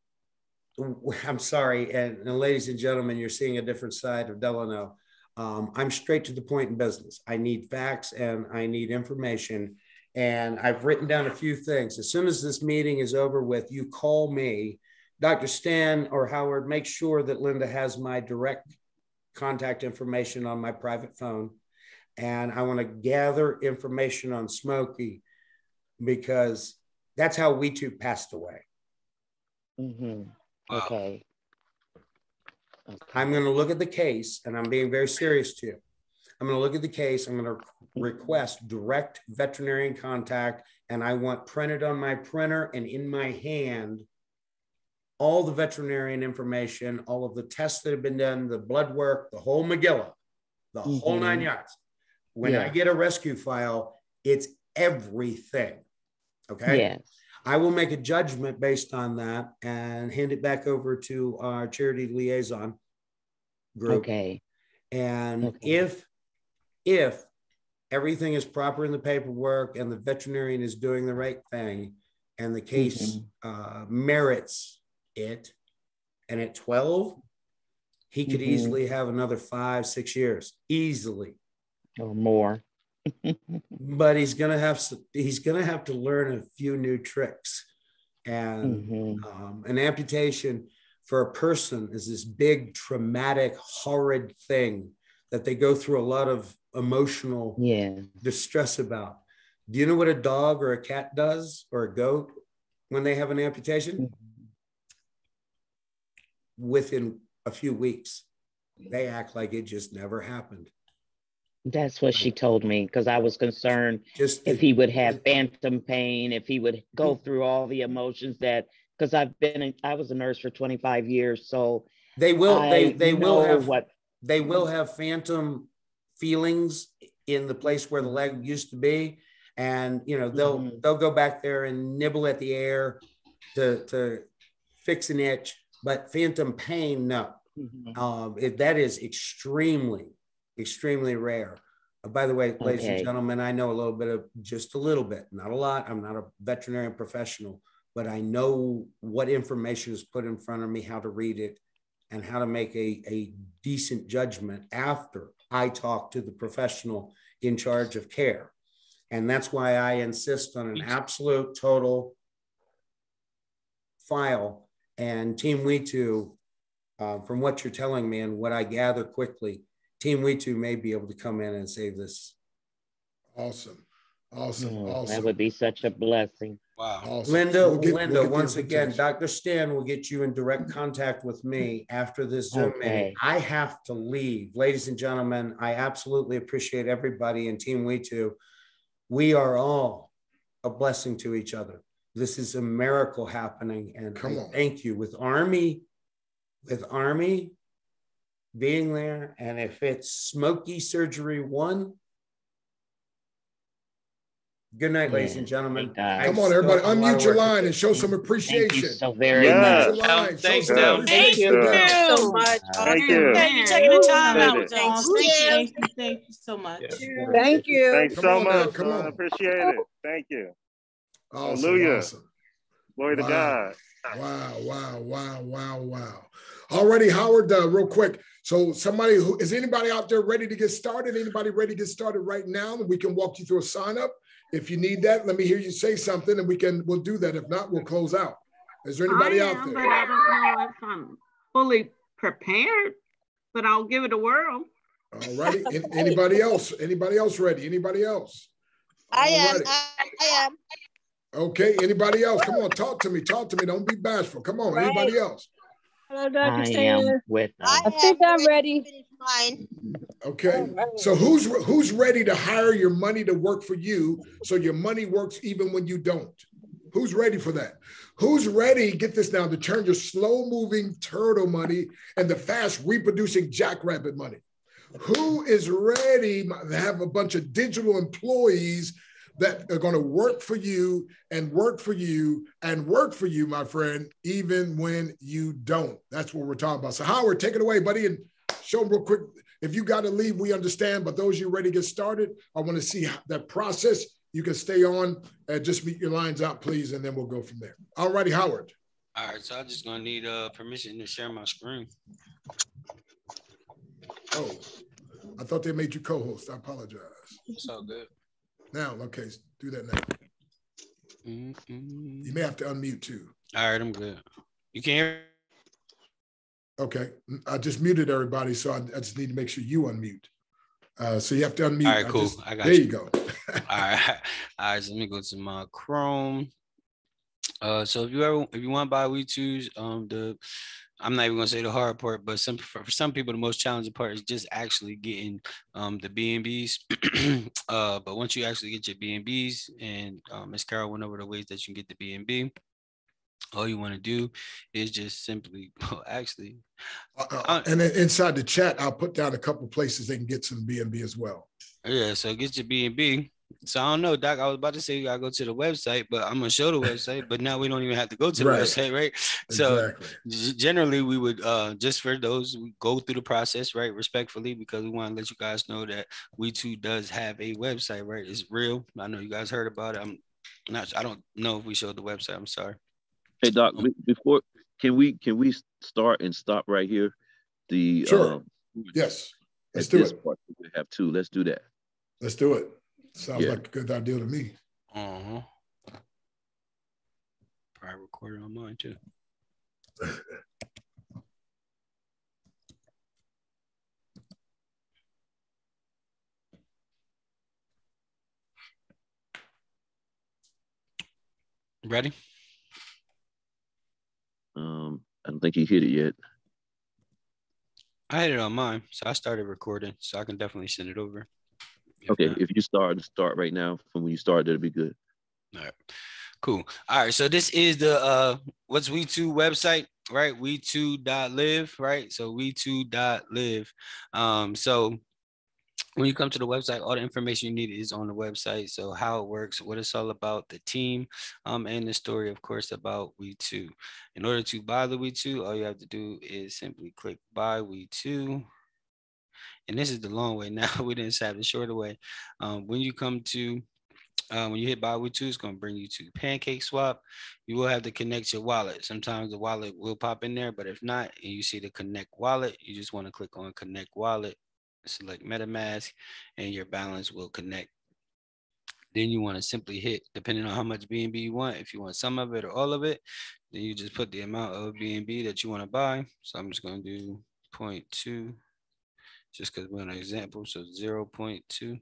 S1: I'm sorry. And ladies and gentlemen, you're seeing a different side of Delano. I'm straight to the point in business. I need facts and I need information. And I've written down a few things. As soon as this meeting is over with, you call me, Dr. Stan or Howard, make sure that Linda has my direct contact information on my private phone. And I want to gather information on Smokey because that's how WeeTwo passed away.
S14: Mm-hmm. Okay.
S1: I'm going to look at the case, and I'm being very serious to you. I'm going to look at the case. I'm going to request direct veterinarian contact, and I want printed on my printer and in my hand all the veterinarian information, all of the tests that have been done, the blood work, the whole Megillah, the whole 9 yards. When I get a rescue file, it's everything. Okay.
S14: Yes.
S1: I will make a judgment based on that and hand it back over to our charity liaison group.
S14: Okay.
S1: And if everything is proper in the paperwork and the veterinarian is doing the right thing and the case merits it, and at 12, he could easily have another 5-6 years, easily,
S17: or more.
S1: But he's gonna have to learn a few new tricks. And an amputation for a person is this big, traumatic, horrid thing that they go through a lot of emotional distress about. Do you know what a dog or a cat does, or a goat, when they have an amputation? Within a few weeks, they act like it just never happened.
S17: That's what she told me, because I was concerned if he would have phantom pain, if he would go through all the emotions that, because I was a nurse for 25 years, so
S1: they will have phantom feelings in the place where the leg used to be, and they'll go back there and nibble at the air to fix an itch, but phantom pain, no. That is extremely rare. By the way, ladies and gentlemen, I know just a little bit, not a lot. I'm not a veterinarian professional, but I know what information is put in front of me, how to read it, and how to make a decent judgment after I talk to the professional in charge of care. And that's why I insist on an absolute total file. And Team WeeTwo, from what you're telling me and what I gather quickly, Team WeeTwo may be able to come in and save this.
S9: Awesome.
S17: That would be such a blessing.
S2: Wow.
S9: Awesome.
S1: Linda, once again, Dr. Stan will get you in direct contact with me after this Zoom meeting. I have to leave. Ladies and gentlemen, I absolutely appreciate everybody in Team WeeTwo. We are all a blessing to each other. This is a miracle happening. And thank you with Army being there. And if it's Smoky Surgery 1, good night, ladies and gentlemen.
S9: Come on, everybody, unmute your line and show some appreciation.
S17: Thank you so very much.
S2: Thanks, Del.
S18: Thank you so much.
S6: Thank you.
S18: Thank you for taking the time out with us.
S7: Thank you so much.
S5: Thank you.
S6: Thanks so much.
S9: Come on.
S6: I appreciate it. Thank you.
S9: Awesome,
S6: Hallelujah.
S9: awesome.
S6: Glory to God.
S9: Wow. Alrighty, Howard, real quick. So is anybody out there ready to get started? Anybody ready to get started right now? We can walk you through a sign up. If you need that, let me hear you say something and we'll do that. If not, we'll close out. Is there anybody out there?
S4: But I don't know if I'm fully prepared, but I'll give it a whirl.
S9: All righty. Anybody else? Anybody else ready? Anybody else?
S18: I am.
S9: Okay. Anybody else? Come on, talk to me. Don't be bashful. Come on. Anybody else?
S16: Hello, Dr.
S17: I
S16: Stan.
S17: am with
S16: I think I'm ready.
S9: Okay. So who's ready to hire your money to work for you so your money works even when you don't? Who's ready for that? Who's ready, get this now, to turn your slow-moving turtle money into fast reproducing jackrabbit money? Who is ready to have a bunch of digital employees that are going to work for you and work for you and work for you, my friend, even when you don't? That's what we're talking about. So Howard, take it away, buddy, and show them real quick. If you got to leave, we understand, but those you ready to get started, I want to see that process. You can stay on and just meet your lines out, please, and then we'll go from there. All righty, Howard.
S2: All right, so I'm just going to need permission to share my screen.
S9: Oh, I thought they made you co-host. I apologize.
S2: It's all good.
S9: Now, okay, do that now. You may have to unmute too.
S2: All right, I'm good. You can hear?
S9: Okay, I just muted everybody, so I just need to make sure you unmute. So you have to unmute.
S2: All right, cool. I got
S9: there
S2: you.
S9: You go.
S2: All right. So let me go to my Chrome. So if you want to buy WeeTwo's, I'm not even gonna say the hard part, but for some people, the most challenging part is just actually getting the B&Bs. But once you actually get your B&Bs, and Ms. Carol went over the ways that you can get the B&B, all you want to do is just simply, and
S9: then inside the chat, I'll put down a couple places they can get some B&B as well.
S2: Yeah, so get your B&B. So I don't know, Doc, I was about to say you gotta go to the website, but I'm gonna show the website, but now we don't even have to go to the website, right? So generally we would, just for those, we go through the process, right, respectfully, because we want to let you guys know that WeeTwo does have a website, right? It's real. I know you guys heard about it. I don't know if we showed the website. I'm sorry.
S8: Hey, Doc, before, can we start and stop right here? the
S9: sure. Yes, let's do it.
S8: Part, we have two. Let's do that.
S9: Let's do it. Sounds like a good idea to me.
S19: Probably recording on mine too. Ready?
S8: I don't think he hit it yet.
S19: I had it on mine, so I started recording, so I can definitely send it over.
S8: Okay, if you start right now, from when you start, that'll be good.
S19: All right, cool. All right, so this is the what's WeeTwo website, right? WeeTwo.live, right? So WeeTwo.live. So when you come to the website, all the information you need is on the website. So how it works, what it's all about, the team, and the story, of course, about WeeTwo. In order to buy the WeeTwo, all you have to do is simply click buy WeeTwo. And this is the long way now. We didn't have the shorter way. When you come to when you hit buy WeeTwo, it's going to bring you to Pancake Swap. You will have to connect your wallet. Sometimes the wallet will pop in there, but if not, and you see the connect wallet, you just want to click on connect wallet, select MetaMask, and your balance will connect. Then you want to simply hit, depending on how much BNB you want, if you want some of it or all of it, then you just put the amount of BNB that you want to buy. So I'm just going to do 0.2, just because we're on an example. So 0.2.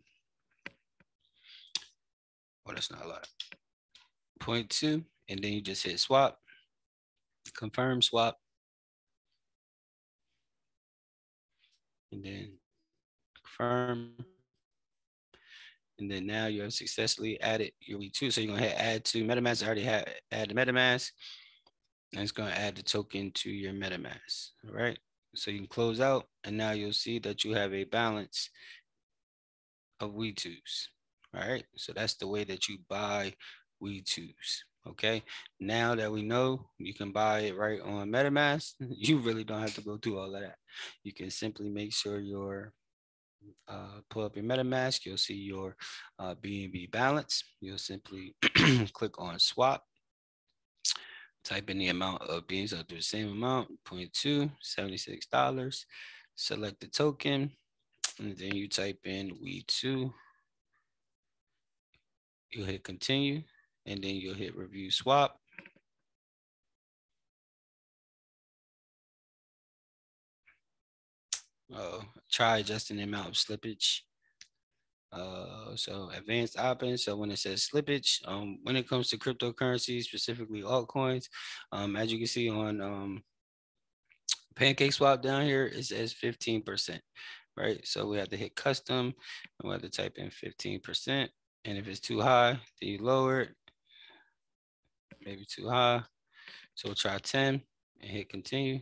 S19: Oh, that's not a lot. 0.2, and then you just hit swap, confirm swap, and then confirm. And then now you have successfully added your WeeTwo. So you're going to hit add to MetaMask. I already had add the MetaMask. And it's going to add the token to your MetaMask. All right. So you can close out. And now you'll see that you have a balance of WeeTwos. All right. So that's the way that you buy WeeTwos. Okay. Now that we know you can buy it right on MetaMask, you really don't have to go through all of that. You can simply make sure your pull up your MetaMask, you'll see your BNB balance. You'll simply click on swap, type in the amount of BNB, so do the same amount, 0.2, $76. Select the token, and then you type in WeeTwo. You'll hit continue, and then you'll hit review swap. Try adjusting the amount of slippage. So advanced options. So when it says slippage, when it comes to cryptocurrencies, specifically altcoins, as you can see on Pancake Swap down here, it says 15%, right? So we have to hit custom, and we have to type in 15%. And if it's too high, then you lower it. Maybe too high. So we'll try 10 and hit continue.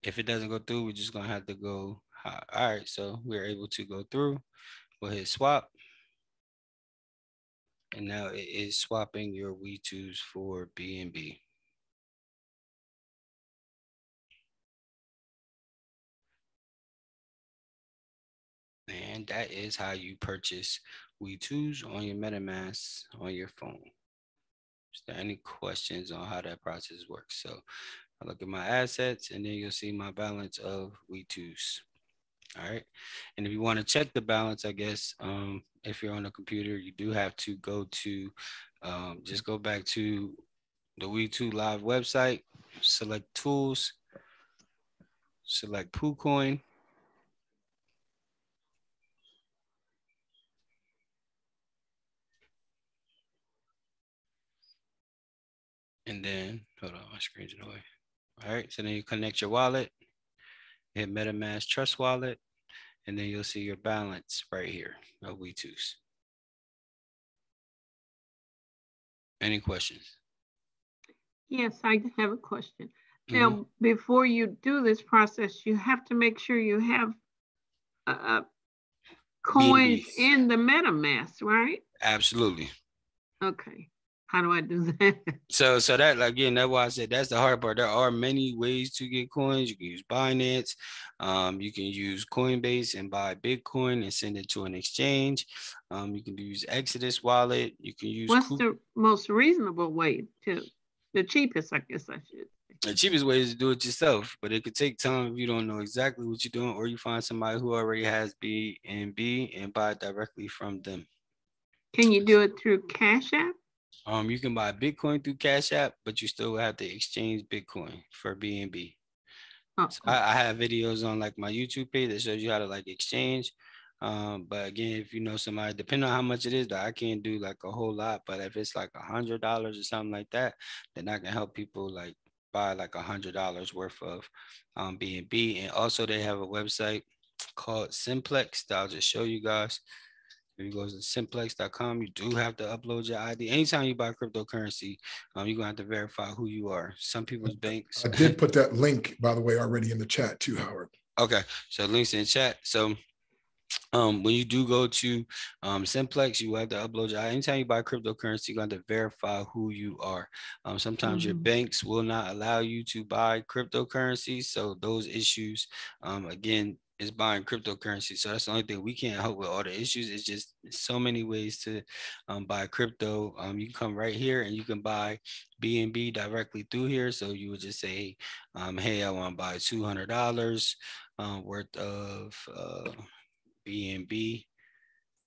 S19: If it doesn't go through, we're just gonna have to go high. All right, so we're able to go through. We'll hit swap. And now it is swapping your WeeTwos for BNB. And that is how you purchase WeeTwos on your MetaMask on your phone. Is there any questions on how that process works? So I look at my assets, and then you'll see my balance of WeeTwos. All right. And if you want to check the balance, I guess, if you're on a computer, you do have to go to, just go back to the WeeTwo Live website, select tools, select PooCoin. And then, hold on, my screen's in the way. All right, so then you connect your wallet, hit MetaMask Trust Wallet, and then you'll see your balance right here of WeeTwos. Any questions?
S4: Yes, I have a question. Now, before you do this process, you have to make sure you have coins BNBs in the MetaMask, right?
S19: Absolutely.
S4: Okay. How do I do that?
S19: So that, again, that's why I said that's the hard part. There are many ways to get coins. You can use Binance. You can use Coinbase and buy Bitcoin and send it to an exchange. You can use Exodus wallet. You can use.
S4: What's the most reasonable way to, the cheapest, I guess I should say?
S19: The cheapest way is to do it yourself, but it could take time if you don't know exactly what you're doing, or you find somebody who already has BNB and buy it directly from them.
S4: Can you do it through Cash App?
S19: You can buy Bitcoin through Cash App, but you still have to exchange Bitcoin for BNB. So I have videos on like my YouTube page that shows you how to like exchange. But again, if you know somebody, depending on how much it is, that I can't do like a whole lot. But if it's like $100 or something like that, then I can help people like buy like $100 worth of BNB. And also they have a website called Simplex that I'll just show you guys. If you go to simplex.com, you do have to upload your ID. Anytime you buy cryptocurrency, you're going to have to verify who you are. Some people's banks.
S9: I did put that link, by the way, already in the chat too, Howard.
S19: Okay, so links in the chat. So when you do go to Simplex, you have to upload your ID. Anytime you buy cryptocurrency, you're going to verify who you are. Sometimes your banks will not allow you to buy cryptocurrency. So those issues, again, is buying cryptocurrency. So that's the only thing we can't help with all the issues. It's just so many ways to buy crypto. You can come right here and you can buy BNB directly through here. So you would just say, hey, I want to buy $200 worth of BNB.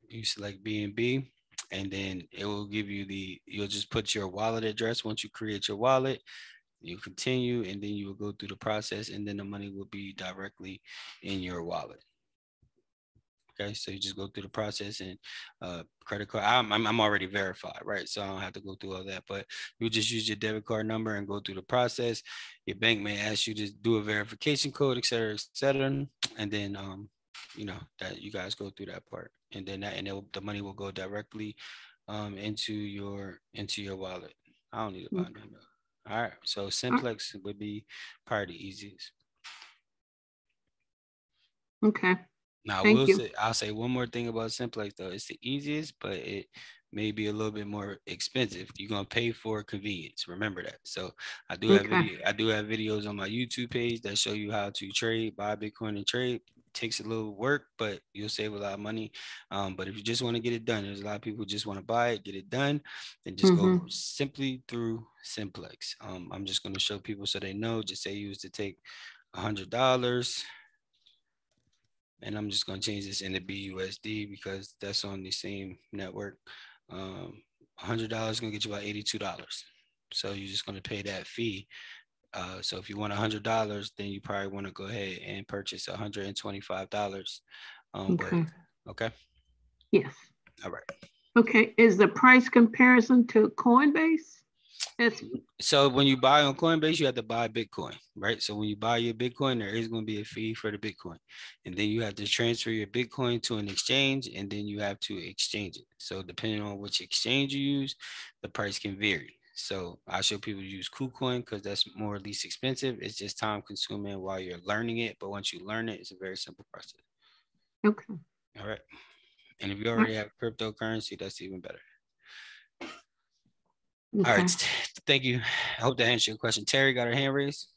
S19: You select BNB, and then it will give you you'll just put your wallet address. Once you create your wallet, you continue, and then you will go through the process, and then the money will be directly in your wallet. Okay, so you just go through the process, and credit card. I'm already verified, right? So I don't have to go through all that, but you just use your debit card number and go through the process. Your bank may ask you to do a verification code, et cetera, and then you know that you guys go through that part, and then the money will go directly into your wallet. I don't need to buy nothing. All right, so Simplex would be probably the easiest.
S4: Okay.
S19: Now I'll say one more thing about Simplex though. It's the easiest, but it may be a little bit more expensive. You're gonna pay for convenience. Remember that. So I do have videos on my YouTube page that show you how to trade, buy Bitcoin and trade. It takes a little work, but you'll save a lot of money. But if you just want to get it done, there's a lot of people who just want to buy it, get it done, and just go simply through Simplex. I'm just gonna show people so they know. Just say you used to take $100. And I'm just going to change this into BUSD because that's on the same network. $100 is going to get you about $82. So you're just going to pay that fee. So if you want $100, then you probably want to go ahead and purchase $125. Okay.
S4: Yes.
S19: All right.
S4: Okay. Is the price comparison to Coinbase?
S19: So when you buy on Coinbase, you have to buy Bitcoin, right? So when you buy your Bitcoin, there is going to be a fee for the Bitcoin. And then you have to transfer your Bitcoin to an exchange, and then you have to exchange it. So depending on which exchange you use, the price can vary. So I show people to use KuCoin because that's more or least expensive. It's just time consuming while you're learning it. But once you learn it, it's a very simple process.
S4: Okay.
S19: All right. And if you already have cryptocurrency, that's even better. Okay. All right, thank you. I hope that answered your question. Terry got her hand raised,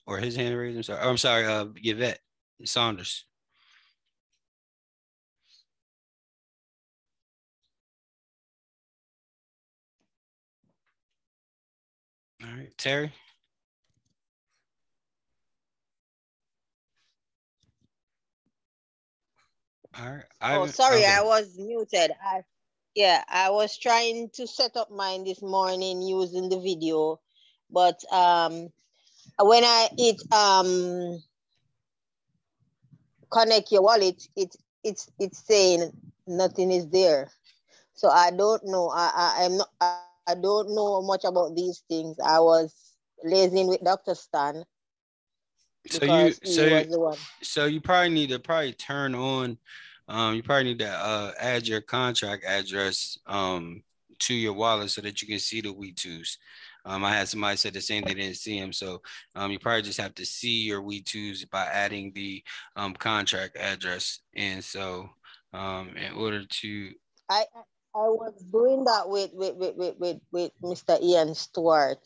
S19: or his hand raised. I'm sorry, Yvette Saunders. All right, Terry. All right.
S18: Sorry, I was muted. I was trying to set up mine this morning using the video, but when I connect your wallet, it's saying nothing is there. So I don't know. I don't know much about these things. I was liaising with Dr. Stan.
S19: So you probably need to turn on. You probably need to add your contract address to your wallet so that you can see the WeeTwos. I had somebody said the same, they didn't see them. So you probably just have to see your WeeTwos by adding the contract address. And so in order to
S18: I was doing that with Mr. Ian Stewart.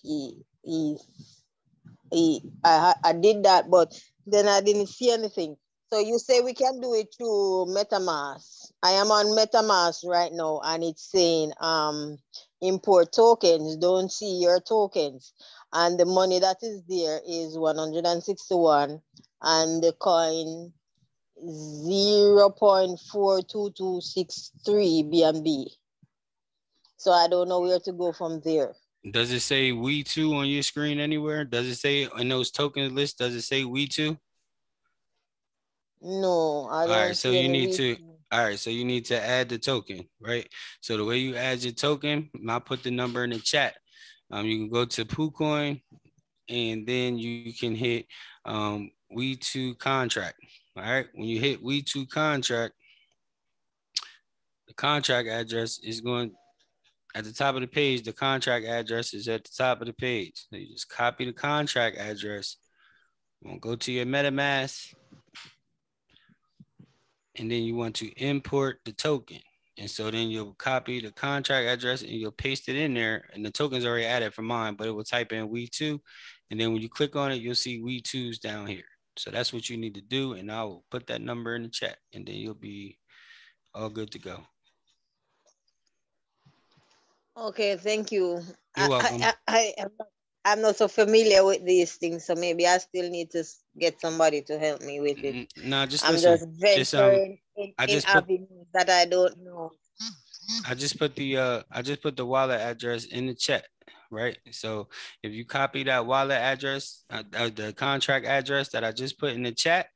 S18: I did that, but then I didn't see anything. So you say we can do it through MetaMask. I am on MetaMask right now, and it's saying import tokens. Don't see your tokens. and the money that is there is 161, and the coin 0.42263 BNB. So I don't know where to go from there.
S19: Does it say WeeTwo on your screen anywhere? Does it say in those tokens list? Does it say WeeTwo?
S18: No, I don't.
S19: All right, so you need to. All right, so you need to add the token, right? So the way you add your token, I'll put the number in the chat. You can go to PooCoin, and then you can hit WeeTwo contract. All right, when you hit WeeTwo contract, the contract address is going at the top of the page. The contract address is at the top of the page. So you just copy the contract address. Go to your MetaMask, and then you want to import the token. And so then you'll copy the contract address and you'll paste it in there. And the token's already added for mine, but it will type in WeeTwo. And then when you click on it, you'll see WeeTwo's down here. So that's what you need to do. And I will put that number in the chat, and then you'll be all good to go.
S18: Okay, thank you.
S19: You're welcome.
S18: I'm not so familiar with these things, so maybe I still need to get somebody to help me with it.
S19: No, just
S18: I'm
S19: listen.
S18: just venturing in avenues that I don't know.
S19: I just put the wallet address in the chat, right? So if you copy that wallet address, the contract address that I just put in the chat,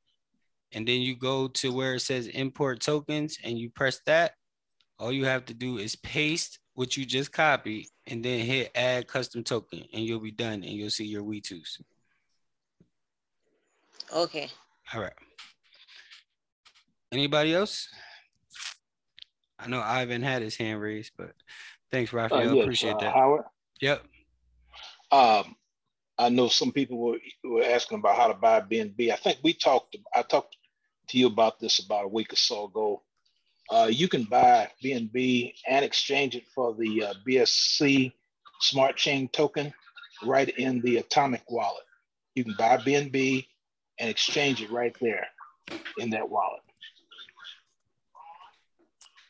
S19: and then you go to where it says import tokens and you press that, all you have to do is paste what you just copied and then hit add custom token, and you'll be done, and you'll see your WeeTwo's.
S18: Okay.
S19: All right. Anybody else? I know Ivan had his hand raised, but thanks, Raphael.
S20: Yes,
S19: appreciate that.
S20: Howard.
S19: Yep.
S20: I know some people were asking about how to buy BNB. I think I talked to you about this about a week or so ago. You can buy BNB and exchange it for the BSC Smart Chain token right in the Atomic wallet. You can buy BNB and exchange it right there in that wallet.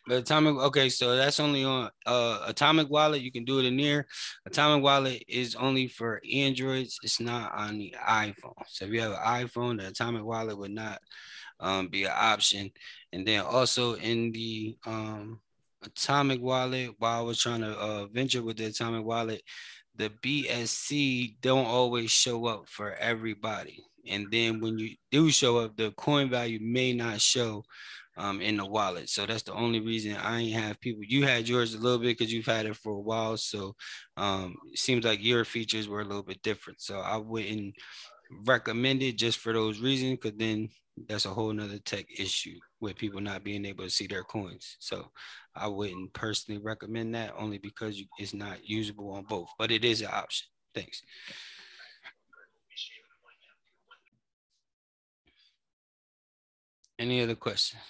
S19: But Atomic, okay, so that's only on Atomic Wallet. You can do it in there. Atomic Wallet is only for Androids. It's not on the iPhone. So if you have an iPhone, the Atomic Wallet would not be an option. And then also in the Atomic Wallet, while I was trying to venture with the Atomic Wallet, the BSC don't always show up for everybody. And then when you do show up, the coin value may not show in the wallet. So that's the only reason I ain't have people. You had yours a little bit because you've had it for a while. So it seems like your features were a little bit different. So I wouldn't recommend it just for those reasons, because then that's a whole nother tech issue with people not being able to see their coins. So I wouldn't personally recommend that, only because it's not usable on both, but it is an option. Thanks. Any other questions?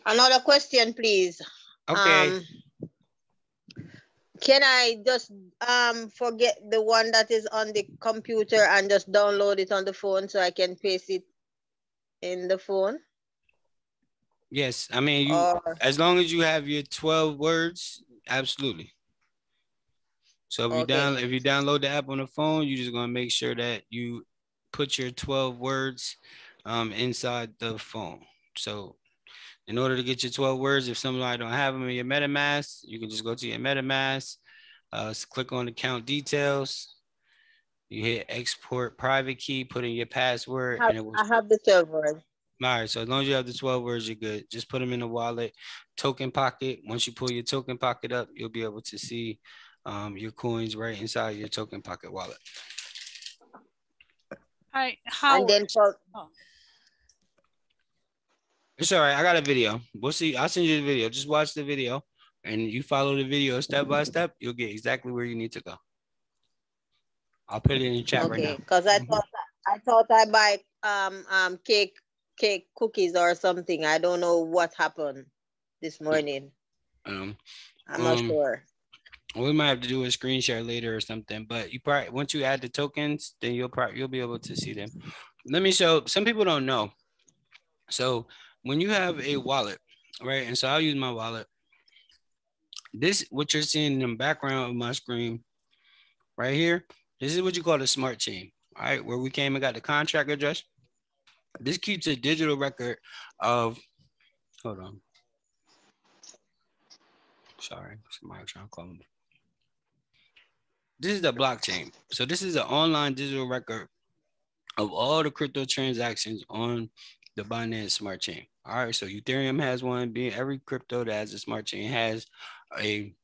S18: Another question, please.
S19: Okay.
S18: Can I just forget the one that is on the computer and just download it on the phone so I can paste it in the phone?
S19: Yes, I mean, as long as you have your 12 words, absolutely. So if you download the app on the phone, you're just gonna make sure that you put your 12 words inside the phone. So in order to get your 12 words, if somebody don't have them in your MetaMask, you can just go to your MetaMask, click on account details. You hit export private key, put in your password.
S18: I have the 12 words.
S19: All right, so as long as you have the 12 words, you're good. Just put them in the wallet, token pocket. Once you pull your token pocket up, you'll be able to see your coins right inside your token pocket wallet.
S15: Hi, Howard.
S18: And then for
S19: It's all right. I got a video. We'll see. I'll send you the video. Just watch the video, and you follow the video step by step. You'll get exactly where you need to go. I'll put it in the chat right now.
S18: Okay, because I thought I buy cake cookies or something. I don't know what happened this morning. I'm not sure.
S19: We might have to do a screen share later or something. But you probably, once you add the tokens, then you'll be able to see them. Let me show. Some people don't know. So when you have a wallet, right? And so I'll use my wallet. This, what you're seeing in the background of my screen, right here, this is what you call the smart chain. All right, where we came and got the contract address. This keeps a digital record of, hold on. Sorry, somebody trying to call me. This is the blockchain. So this is an online digital record of all the crypto transactions on the Binance Smart Chain. All right, so Ethereum has one. Being every crypto that has a smart chain has a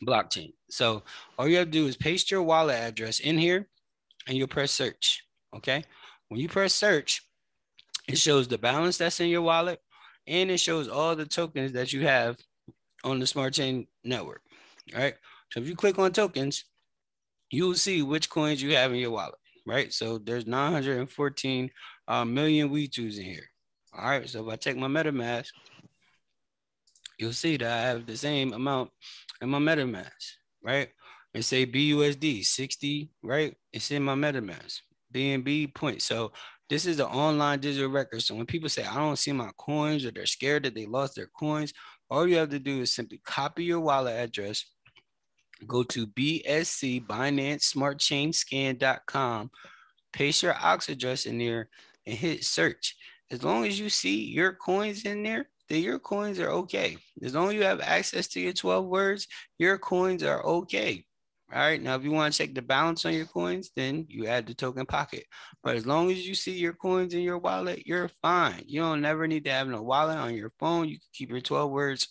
S19: blockchain. So all you have to do is paste your wallet address in here, and you'll press search. Okay, when you press search, it shows the balance that's in your wallet, and it shows all the tokens that you have on the smart chain network. All right, so if you click on tokens, you will see which coins you have in your wallet. Right, so there's 914 million WeeTwos in here. All right, so if I take my MetaMask, you'll see that I have the same amount in my MetaMask, right? And say BUSD 60, right? It's in my MetaMask. BNB points. So this is the online digital record. So when people say, I don't see my coins, or they're scared that they lost their coins, all you have to do is simply copy your wallet address, go to BSC, BinanceSmartChainScan.com, paste your aux address in there, and hit search. As long as you see your coins in there, then your coins are okay. As long as you have access to your 12 words, your coins are okay. All right, now if you want to check the balance on your coins, then you add the token pocket. But as long as you see your coins in your wallet, you're fine. You don't never need to have no wallet on your phone. You can keep your 12 words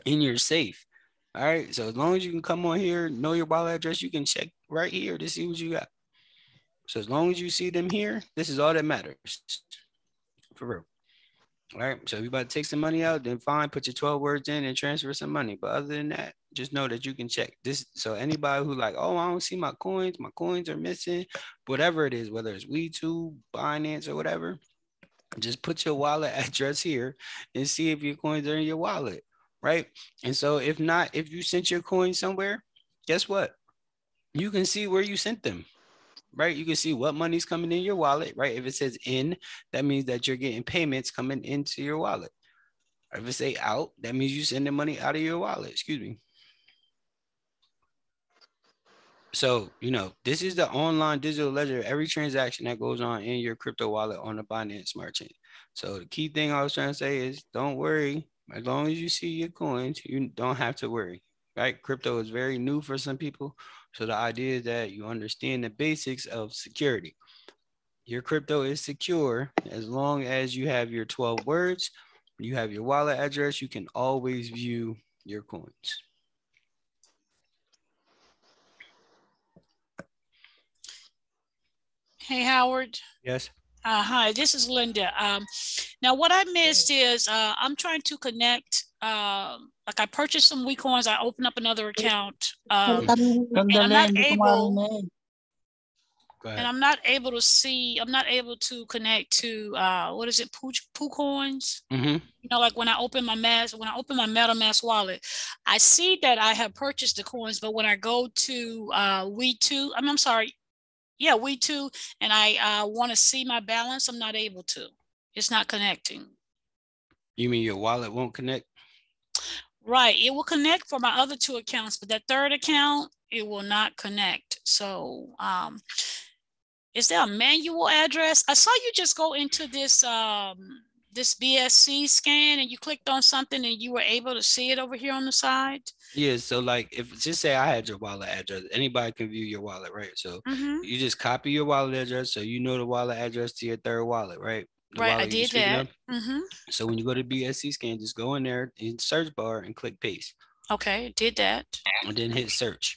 S19: in your safe. All right, so as long as you can come on here, know your wallet address, you can check right here to see what you got. So as long as you see them here, this is all that matters. For real. All right, so if you're about to take some money out, then fine, put your 12 words in and transfer some money. But other than that, just know that you can check this. So anybody who like, oh, I don't see my coins are missing, whatever it is, whether it's WeeTwo, Binance, or whatever, just put your wallet address here and see if your coins are in your wallet, right? And so if not, if you sent your coins somewhere, guess what? You can see where you sent them. Right, you can see what money's coming in your wallet, right? If it says in, that means that you're getting payments coming into your wallet. Or if it say out, that means you sending money out of your wallet, excuse me. So, this is the online digital ledger of every transaction that goes on in your crypto wallet on the Binance Smart Chain. So the key thing I was trying to say is don't worry. As long as you see your coins, you don't have to worry, right? Crypto is very new for some people. So the idea is that you understand the basics of security. Your crypto is secure as long as you have your 12 words, you have your wallet address, you can always view your coins.
S21: Hey, Howard.
S19: Yes.
S21: Hi, this is Linda. Now what I missed is I'm trying to connect, like I purchased some WeCoins, I opened up another account, and I'm not able to see, I'm not able to connect to, what is it, Poo Coins?
S19: Mm-hmm.
S21: Like when I open my MetaMask wallet, I see that I have purchased the coins, but when I go to WeeTwo, I'm sorry, yeah, WeeTwo, and I want to see my balance, I'm not able to. It's not connecting.
S19: You mean your wallet won't connect?
S21: Right, it will connect for my other two accounts, but that third account, it will not connect. So is there a manual address? I saw you just go into this this BSC scan and you clicked on something and you were able to see it over here on the side.
S19: Yeah, so like if just say I had your wallet address, anybody can view your wallet, right? So you just copy your wallet address so you know the wallet address to your third wallet, right? The
S21: right,
S19: wallet
S21: I did that.
S19: So when you go to BSC scan, just go in there in search bar and click paste.
S21: Okay, did that.
S19: And then hit search.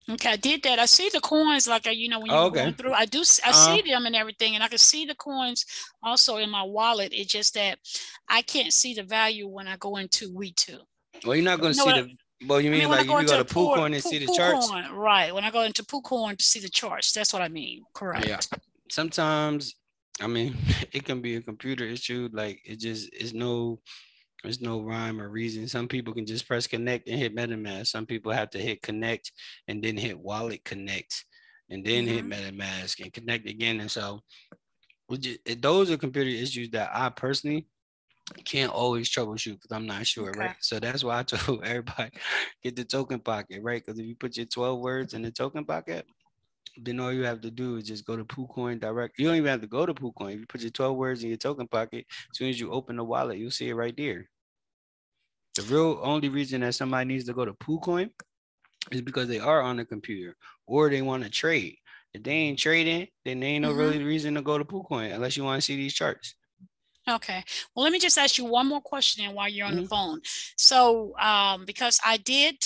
S21: Okay, I did that. I see the coins like when you were going through. I see them and everything, and I can see the coins also in my wallet. It's just that I can't see the value when I go into WeeTwo.
S19: Well, you're not going to see the. Well, you mean like if you go to PooCoin and see the charts?
S21: Right. When I go into PooCoin to see the charts, that's what I mean. Correct.
S19: Yeah. Sometimes, I mean, it can be a computer issue. Like there's no rhyme or reason. Some people can just press connect and hit MetaMask. Some people have to hit connect and then hit wallet connect and then hit MetaMask and connect again. And so those are computer issues that I personally can't always troubleshoot because I'm not sure,
S21: Okay.
S19: right? So that's why I told everybody get the token pocket, right? Because if you put your 12 words in the token pocket, then all you have to do is just go to PooCoin direct. You don't even have to go to PooCoin. If you put your 12 words in your token pocket, as soon as you open the wallet, you'll see it right there. The real only reason that somebody needs to go to PooCoin is because they are on the computer or they want to trade. If they ain't trading, then there ain't no really reason to go to PooCoin unless you want to see these charts.
S21: Okay. Well, let me just ask you one more question while you're on the phone. So, because I did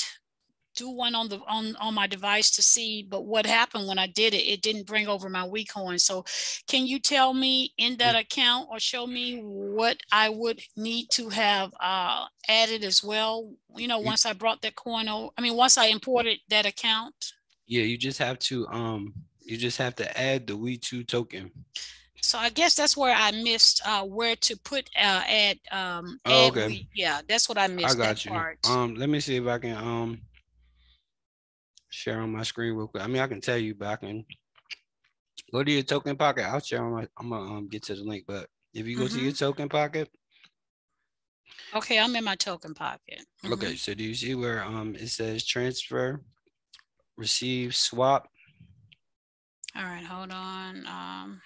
S21: do one on the on my device to see, but what happened when I did it, it didn't bring over my WeCoin. So can you tell me in that account or show me what I would need to have added as well, you know, once I brought that coin over, I mean, once I imported that account?
S19: Yeah, you just have to add the WeeTwo token.
S21: So I guess that's where I missed where to put add
S19: okay.
S21: yeah, that's what I missed.
S19: I got
S21: that
S19: you.
S21: part.
S19: Let me see if I can share on my screen real quick. I mean, I can tell you, but I can go to your token pocket. I'll share on my. I'm gonna get to the link, but if you go to your token pocket.
S21: Okay, I'm in my token pocket.
S19: Okay, so do you see where it says transfer, receive, swap?
S21: All right, hold on.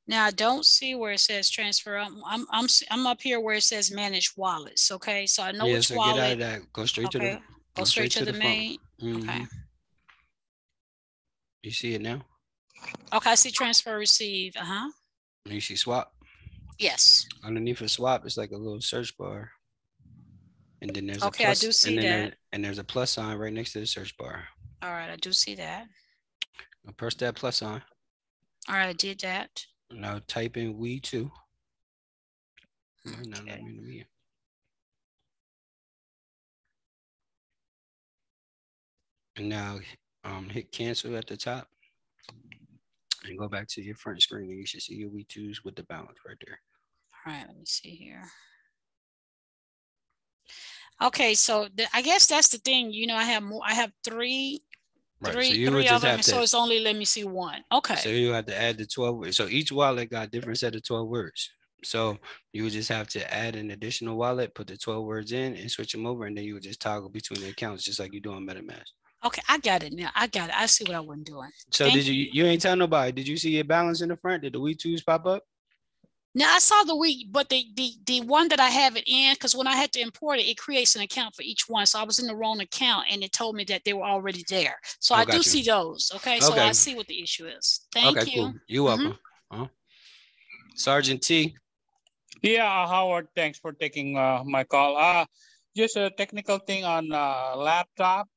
S21: Now I don't see where it says transfer. I'm up here where it says manage wallets. Okay, so I know which wallet.
S19: Get out of that. Go straight to the.
S21: Go straight to the main. Okay.
S19: You see it now?
S21: Okay, I see transfer, receive.
S19: You see swap?
S21: Yes.
S19: Underneath a swap, it's like a little search bar. And then there's a plus.
S21: I do see that.
S19: And there's a plus sign right next to the search bar.
S21: All right, I do see that.
S19: I'll press that plus sign.
S21: All right, I did that.
S19: Now type in WeeTwo. Okay. And now hit cancel at the top and go back to your front screen and you should see your WeeTwos with the balance right there.
S21: All right, let me see here. Okay, so I guess that's the thing. You know, I have three.
S19: Right,
S21: three of them, so it's only let me see one. Okay.
S19: So you have to add the 12 words. So each wallet got a different set of 12 words. So you would just have to add an additional wallet, put the 12 words in and switch them over. And then you would just toggle between the accounts, just like you do on MetaMask.
S21: Okay, I got it now. I got it. I see what I wasn't doing.
S19: So you ain't tell nobody, did you see your balance in the front? Did the WeeTwos pop up?
S21: Now I saw but the one that I have it in, because when I had to import it, it creates an account for each one. So I was in the wrong account and it told me that they were already there. So I do see those. Okay, so I see what the issue is. Thank you.
S19: Cool. You're welcome. Sergeant T.
S3: Yeah, Howard, thanks for taking my call. Just a technical thing on laptop.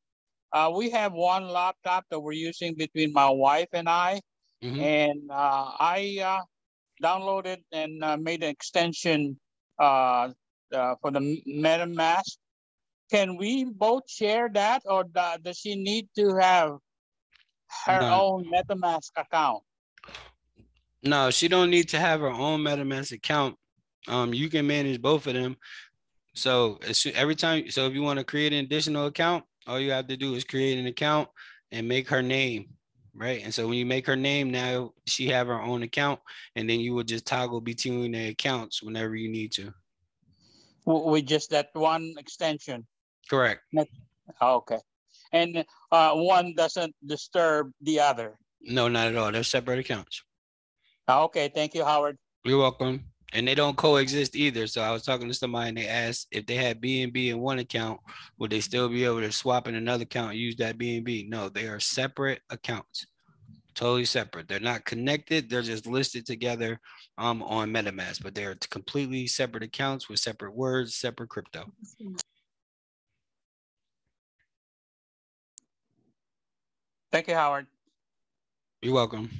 S3: We have one laptop that we're using between my wife and I. And I downloaded and made an extension for the MetaMask. Can we both share that, or does she need to have her own MetaMask account?
S19: No, she don't need to have her own MetaMask account. You can manage both of them. So every time, so if you want to create an additional account, all you have to do is create an account and make her name. Right. And so when you make her name, now she have her own account, and then you will just toggle between the accounts whenever you need to.
S3: With just that one extension.
S19: Correct.
S3: Okay. And one doesn't disturb the other.
S19: No, not at all. They're separate accounts.
S3: Okay. Thank you, Howard.
S19: You're welcome. And they don't coexist either. So I was talking to somebody and they asked if they had BNB in one account, would they still be able to swap in another account and use that BNB? No, they are separate accounts, totally separate. They're not connected. They're just listed together on MetaMask, but they're completely separate accounts with separate words, separate crypto.
S3: Thank you, Howard.
S19: You're welcome.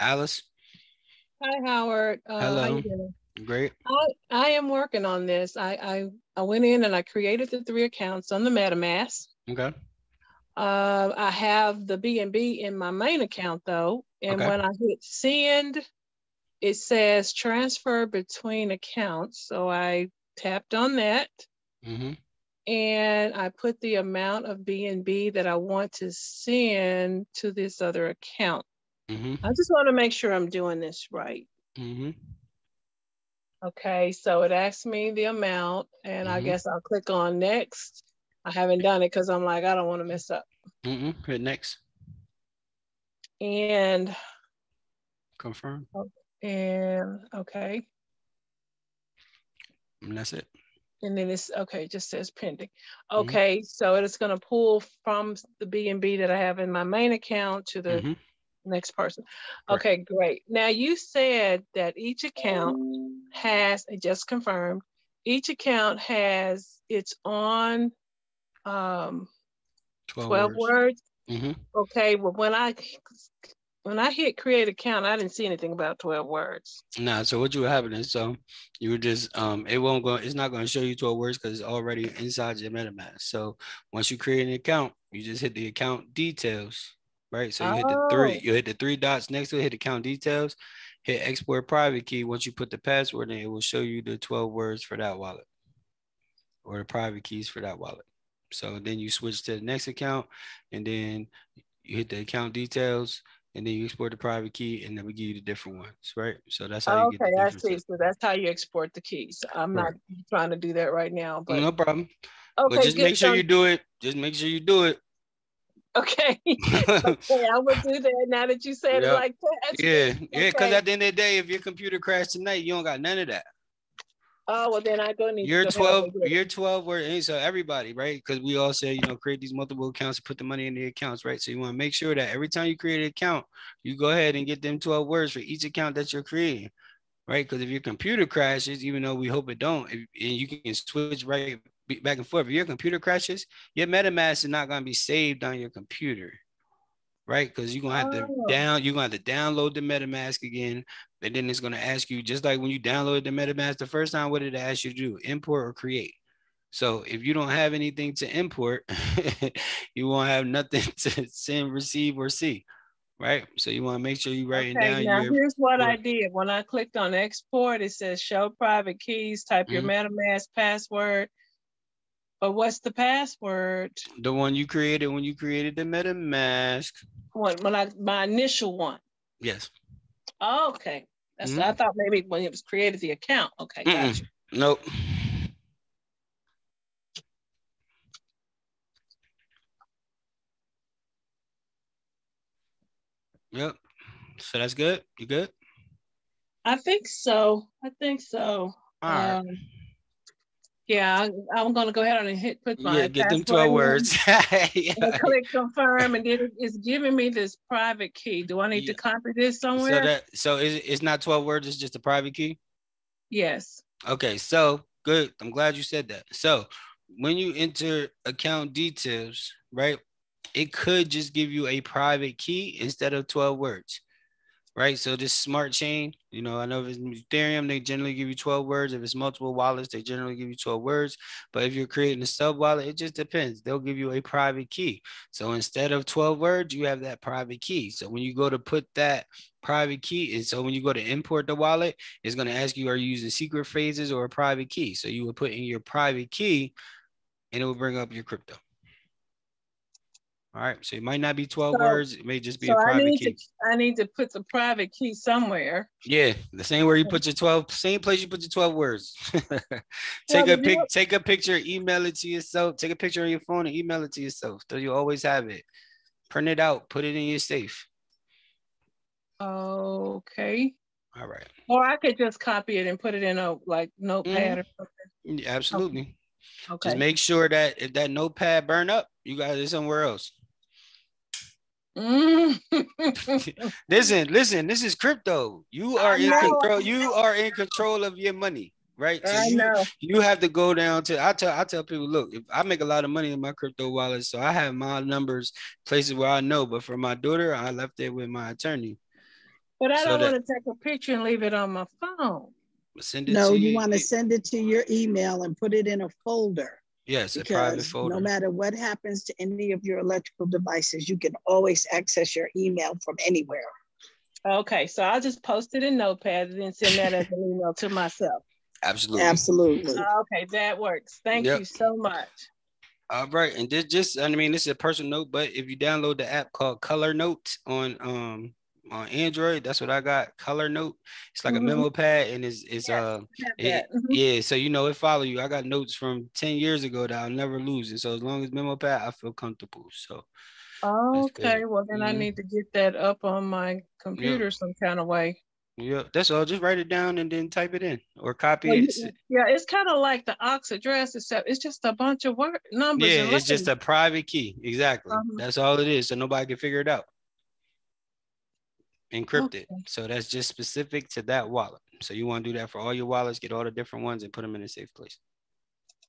S19: Alice.
S22: Hi, Howard.
S19: Hello.
S22: How you doing?
S19: Great.
S22: I am working on this. I went in and I created the 3 accounts on the MetaMask.
S19: Okay.
S22: I have the BNB in my main account though, and when I hit send, it says transfer between accounts. So I tapped on that, and I put the amount of BNB that I want to send to this other account. I just want to make sure I'm doing this right. Okay, so it asks me the amount, and I guess I'll click on next. I haven't done it because I'm like, I don't want to mess up.
S19: Hit next.
S22: And
S19: confirm.
S22: And okay.
S19: And that's it.
S22: And then it's okay, it just says pending. Okay, so it's going to pull from the BNB that I have in my main account to the next person. Okay, great. Now you said that each account has, I just confirmed, each account has its own 12 words. Okay, well when I hit create account, I didn't see anything about 12 words.
S19: Nah, so what you were having is you were just it's not going to show you 12 words because it's already inside your MetaMask. So once you create an account, you just hit the account details, right? So you hit the three dots next to it, hit account details, hit export private key. Once you put the password in, it will show you the 12 words for that wallet or the private keys for that wallet. So then you switch to the next account and then you hit the account details. And then you export the private key, and then we give you the different ones, right? So that's how you get the different.
S22: I see. So that's how you export the keys. I'm not trying to do that right now, but
S19: no problem.
S22: Okay,
S19: but just make sure you do it. Just make sure you do it.
S22: Okay. Okay, I will do that now that you said it like that.
S19: Yeah, because at the end of the day, if your computer crashed tonight, you don't got none of that.
S22: Oh, well, then I go need
S19: you're 12 word, so everybody, right? Because we all say, create these multiple accounts and put the money in the accounts, right? So you want to make sure that every time you create an account, you go ahead and get them 12 words for each account that you're creating, right? Because if your computer crashes, even though we hope it don't, and you can switch right back and forth. If your computer crashes, your MetaMask is not going to be saved on your computer, right? Because you're gonna have to download the MetaMask again, and then it's gonna ask you, just like when you downloaded the MetaMask the first time, what did it ask you to do? Import or create. So if you don't have anything to import, you won't have nothing to send, receive, or see, right? So you want to make sure you write it down.
S22: Now here's what I did. When I clicked on export, it says show private keys, type your MetaMask password. But what's the password?
S19: The one you created when you created the MetaMask.
S22: My initial one.
S19: Yes.
S22: Oh, okay. That's I thought maybe when it was created the account. Okay, gotcha.
S19: Nope. Yep. So that's good. You good?
S22: I think so.
S19: All right.
S22: Yeah, I'm gonna go ahead and put my
S19: get them 12 words.
S22: Click confirm, and then it's giving me this private key. Do I need to copy this somewhere?
S19: So it's not 12 words, it's just a private key?
S22: Yes.
S19: Okay, so good. I'm glad you said that. So when you enter account details, right, it could just give you a private key instead of 12 words. Right, so this smart chain, I know if it's Ethereum, they generally give you 12 words. If it's multiple wallets, they generally give you 12 words. But if you're creating a sub wallet, it just depends. They'll give you a private key. So instead of 12 words, you have that private key. So when you go to put that private key, and so when you go to import the wallet, it's going to ask you, are you using secret phrases or a private key? So you would put in your private key, and it will bring up your crypto. All right, so it might not be 12 words. It may just be a private key.
S22: I need to put the private key somewhere.
S19: Yeah, the same where you put your 12, same place you put your 12 words. Take a picture, email it to yourself. Take a picture on your phone and email it to yourself. So you always have it. Print it out, put it in your safe.
S22: Okay.
S19: All right.
S22: Or I could just copy it and put it in a notepad or something.
S19: Yeah, absolutely.
S22: Okay.
S19: Just make sure that if that notepad burn up, you got it somewhere else. Listen, this is crypto. You are in control. You are in control of your money, right? So you have to go down to, I tell people, look, if I make a lot of money in my crypto wallet, so I have my numbers places where I know, but for my daughter, I left it with my attorney.
S22: But I don't want to take a picture and leave it on my phone.
S12: No, you want to send it to your email and put it in a folder.
S19: Yes, a private folder.
S12: No matter what happens to any of your electrical devices, you can always access your email from anywhere.
S22: Okay, so I'll just post it in Notepad and then send that as an email to myself.
S19: Absolutely.
S12: Absolutely.
S22: Okay, that works. Thank you so much.
S19: All right, and this I mean, this is a personal note, but if you download the app called Color Note on Android, that's what I got. Color Note. It's like a memo pad, and yeah. So it follow you. I got notes from 10 years ago that I'll never lose it. So as long as memo pad, I feel comfortable. So
S22: okay, well then I need to get that up on my computer some kind of way.
S19: Yeah, that's all. Just write it down and then type it in or copy it.
S22: Yeah, it's kind of like the aux address, except it's just a bunch of numbers.
S19: Yeah,
S22: and
S19: it's just a private key. Exactly. That's all it is. So nobody can figure it out. Encrypted. So that's just specific to that wallet. So you want to do that for all your wallets, get all the different ones and put them in a safe place.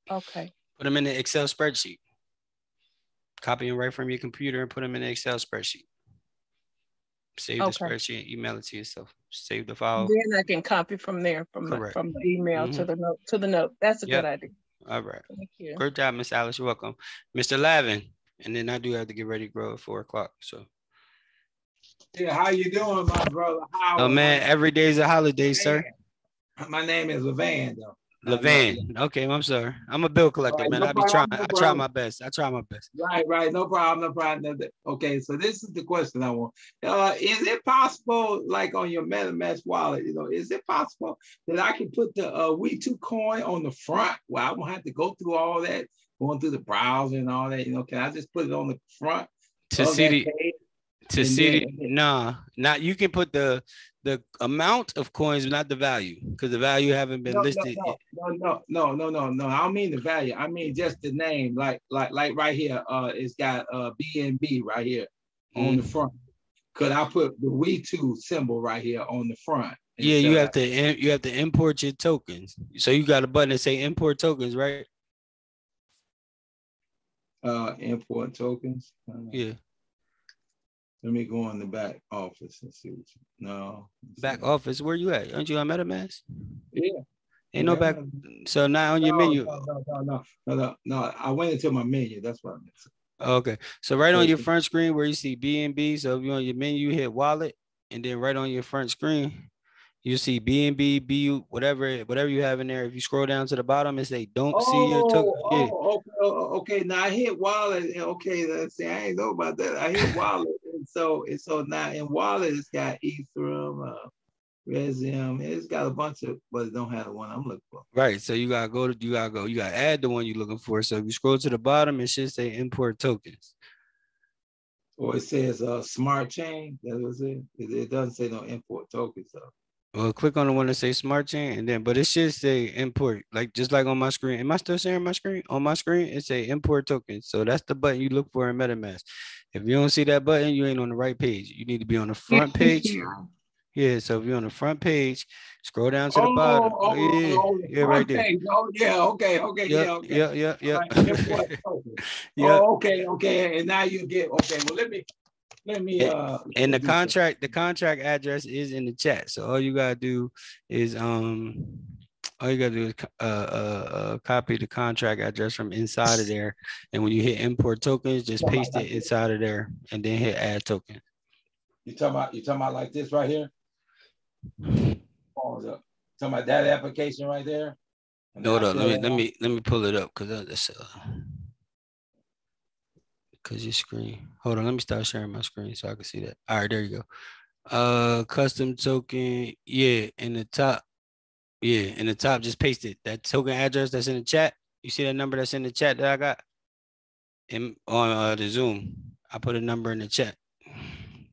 S22: Okay.
S19: Put them in the Excel spreadsheet. Copy and write from your computer and put them in the Excel spreadsheet. Save the spreadsheet and email it to yourself. Save the file.
S22: Then I can copy from there from the email to the note. That's a good idea.
S19: All right.
S22: Thank you.
S19: Great job, Miss Alice. You're welcome. Mr. Lavin. And then I do have to get ready to grow at 4 o'clock. So
S10: yeah, how you doing, my brother?
S19: Oh man, every day is a holiday, sir.
S10: My name is Levan, though.
S19: Levan. Okay, I'm sorry. I'm a bill collector, man. I try my best.
S10: Right. No problem. Okay, so this is the question I want. Is it possible, like on your MetaMask wallet, is it possible that I can put the WeeTwo coin on the front where I won't have to go through all that, going through the browser and all that? Can I just put it on the front
S19: to see not you can put the amount of coins, not the value, because the value haven't been listed.
S10: No. I don't mean the value. I mean just the name. Like right here. It's got BNB right here on the front. Could I put the WeeTwo symbol right here on the front?
S19: Yeah, you have to import your tokens. So you got a button that say import tokens, right?
S10: Import tokens.
S19: Yeah.
S10: Let me go in the back office and see what
S19: back office. Where you at? Aren't you on MetaMask?
S10: Yeah.
S19: Ain't no back. So now on your menu.
S10: No. I went into my menu. That's what I meant.
S19: Okay. So right on your front screen where you see BNB. So if you're on your menu, hit wallet, and then right on your front screen, you see BNB, BU, whatever you have in there. If you scroll down to the bottom, it say don't see your token.
S10: Okay. Now I hit wallet. Okay, let's see. I ain't know about that. I hit wallet, and so now in wallet it's got Ethereum, Resume. It's got a bunch of, but it don't have the one I'm looking for.
S19: Right. So you gotta add the one you're looking for. So if you scroll to the bottom, it should say import tokens.
S10: Or it says smart chain. That was it. It doesn't say no import tokens though.
S19: Well, click on the one that says smart chain, and then, but it should say import, just like on my screen. Am I still sharing my screen? On my screen, it say import tokens. So that's the button you look for in MetaMask. If you don't see that button, you ain't on the right page. You need to be on the front page. Yeah. So if you're on the front page, scroll down to the bottom. Right there.
S10: Page. Okay.
S19: Yeah.
S10: Yeah. Okay. And now you get Well, let me.
S19: And the contract address is in the chat. So all you gotta do is copy the contract address from inside of there. And when you hit import tokens, just paste it inside of there and then hit add token.
S10: You talking about like this right here? Talking about that application right there?
S19: Hold up, let me pull it up because your screen. Hold on, let me start sharing my screen so I can see that. All right, there you go. Custom token. Yeah, in the top. Yeah, in the top, just paste it. That token address that's in the chat. You see that number that's in the chat that I got? On the Zoom. I put a number in the chat.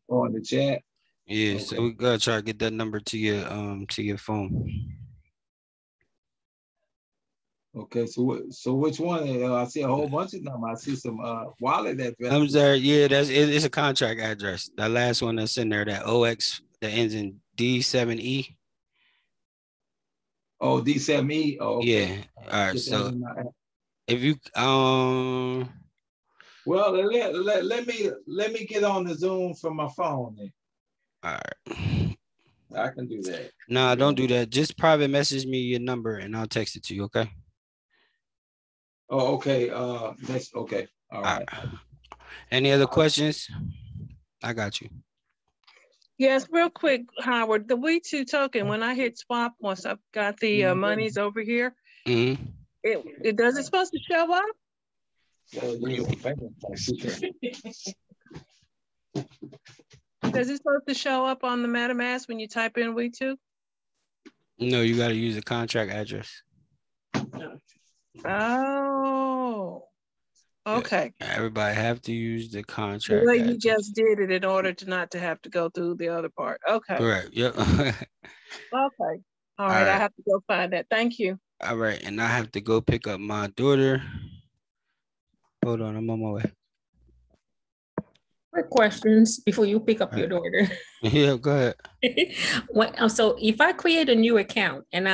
S10: On the chat?
S19: Yeah, okay. So we gotta try to get that number to your phone.
S10: Okay, so which one? I see a whole bunch of them. I see some wallet address.
S19: I'm sorry. Yeah, it's a contract address. That last one that's in there, that OX that ends in D7E.
S10: Oh, D7E. Oh, okay.
S19: Yeah. All right. So if you
S10: well, let me get on the Zoom from my phone then.
S19: All right.
S10: I can do that.
S19: Nah, don't do that. Just private message me your number and I'll text it to you. Okay.
S10: Oh, okay. That's okay. All right.
S19: Any other questions? I got you.
S22: Yes, real quick, Howard. The WeeTwo token, when I hit swap, once I've got the monies over here, it does it supposed to show up? Does it supposed to show up on the MetaMask when you type in WeeTwo?
S19: No, you got to use a contract address.
S22: Oh, okay.
S19: Yeah, everybody have to use the
S22: The
S19: contract
S22: way
S19: address.
S22: you just did it in order to not to have to go through the other part. Okay.
S19: Correct. Yep.
S22: Okay. All right.
S19: right.
S22: I have to go find that. Thank you.
S19: All right. And I have to go pick up my daughter. Hold on. I'm on my way.
S11: Quick questions before you pick up your daughter.
S19: Yeah, go ahead.
S11: So if I create a new account and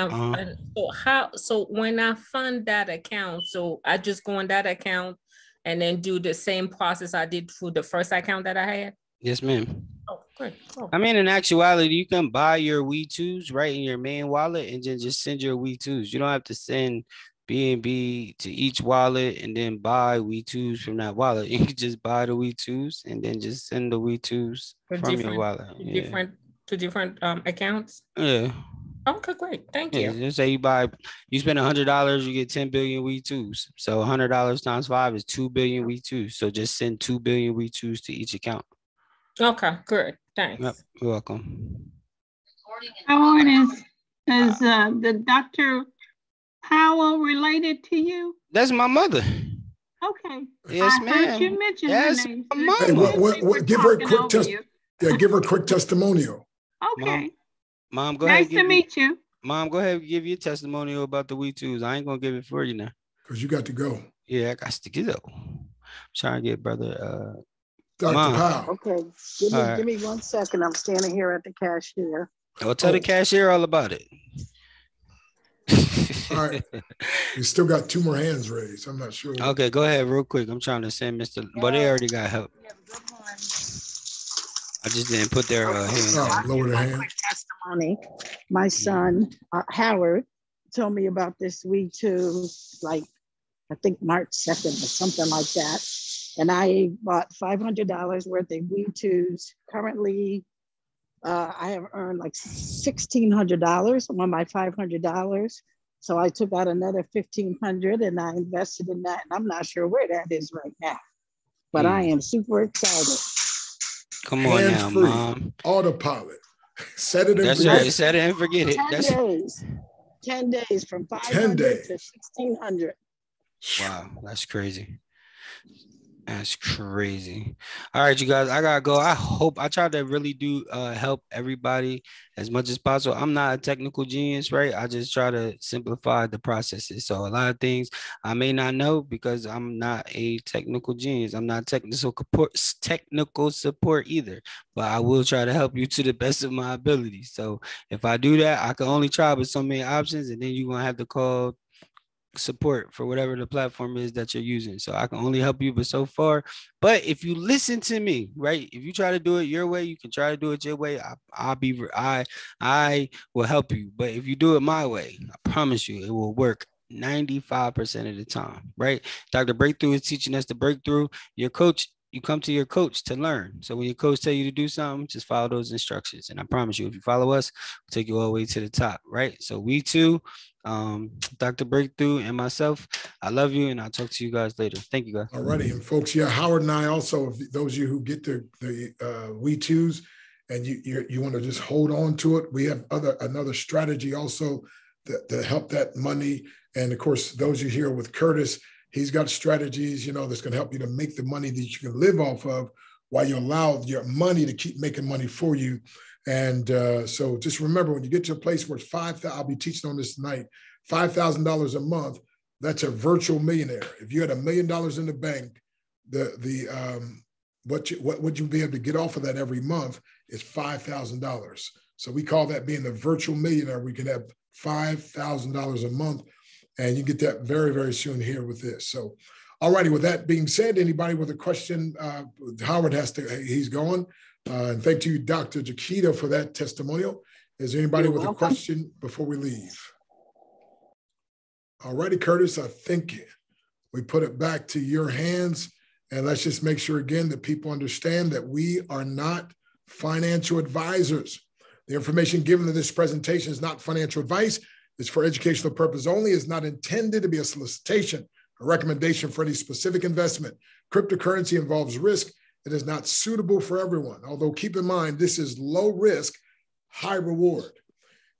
S11: so when I fund that account, so I just go on that account and then do the same process I did for the first account that I had?
S19: Yes, ma'am.
S11: Oh, good. Oh.
S19: I mean, in actuality, you can buy your WeeTwos right in your main wallet and then just send your WeeTwos. You don't have to send BNB to each wallet and then buy WeeTwos from that wallet. You can just buy the WeeTwos and then just send the WeeTwos from your wallet.
S11: To different accounts?
S19: Yeah.
S11: Okay, great. Thank you.
S19: Just say you spend $100, you get 10 billion WeeTwos. So $100 times 5 is 2 billion WeeTwos. So just send 2 billion WeeTwos to each account.
S11: Okay, good. Thanks.
S19: Yep, you're welcome.
S4: Howard, is the Dr. Powell related to you?
S19: That's my mother.
S4: Okay.
S19: Yes,
S4: I
S19: ma'am.
S4: heard you mention
S19: Yes,
S4: her name.
S19: my
S9: Hey,
S19: mama.
S9: give her a quick give her a quick testimonial.
S4: Okay.
S19: Mom, go
S4: nice
S19: ahead.
S4: to meet you.
S19: Mom, go ahead and give your testimonial about the WeeTwos. I ain't gonna give it for you now.
S9: Because you got to go.
S19: Yeah, I got to get up. I'm trying to get brother
S9: Dr. Powell.
S12: Okay, give me 1 second. I'm standing here at the cashier.
S19: Well, tell the cashier all about it.
S9: All right. We still got 2 more hands raised. I'm not sure.
S19: Okay, go ahead real quick. I'm trying to send Mr. But they already got help. I just didn't put their hands down.
S9: Lower their hand.
S12: Testimony. My son, Howard, told me about this WeeTwo, like, I think March 2nd or something like that. And I bought $500 worth of WeeTwos. Currently, I have earned like $1,600 on my $500. So I took out another $1,500 and I invested in that. And I'm not sure where that is right now, but I am super excited.
S19: Come on now, Mom.
S9: Autopilot. Set it and
S19: That's
S9: forget
S19: right. Set it and forget it.
S12: 10 days from 500 to 1,600.
S19: Wow, that's crazy. That's crazy. All right, you guys, I gotta go. I try to really do help everybody as much as possible. I'm not a technical genius, right? I just try to simplify the processes. So a lot of things I may not know because I'm not a technical genius. I'm not technical support either, but I will try to help you to the best of my ability. So if I do that, I can only try with so many options, and then you're gonna have to call support for whatever the platform is that you're using. So I can only help you but so far. But if you listen to me, right, if you try to do it your way, you can try to do it your way. I will help you. But if you do it my way, I promise you it will work 95% of the time, right? Dr. Breakthrough is teaching us to break through. Your coach, you come to your coach to learn. So when your coach tell you to do something, just follow those instructions. And I promise you, if you follow us, we'll take you all the way to the top, right? So WeeTwo, Dr. Breakthrough, and myself, I love you, and I'll talk to you guys later. Thank you, guys.
S9: All righty. And folks, yeah, Howard and I also, if those of you who get the WeeTwos and you want to just hold on to it, we have another strategy also to help that money. And of course, those you hear with Curtis, he's got strategies, that's going to help you to make the money that you can live off of while you allow your money to keep making money for you. And so just remember, when you get to a place where it's I'll be teaching on this tonight, $5,000 a month, that's a virtual millionaire. If you had $1 million in the bank, what would you be able to get off of that every month is $5,000. So we call that being a virtual millionaire. We can have $5,000 a month, and you get that very, very soon here with this. So, all righty, with that being said, anybody with a question, Howard he's going. And thank you, Dr. Jaquita, for that testimonial. Is there anybody with a question before we leave? All righty, Curtis, I think we put it back to your hands. And let's just make sure again that people understand that we are not financial advisors. The information given in this presentation is not financial advice. It's for educational purpose only. It's not intended to be a solicitation A recommendation for any specific investment. Cryptocurrency involves risk. It is not suitable for everyone. Although keep in mind, this is low risk, high reward.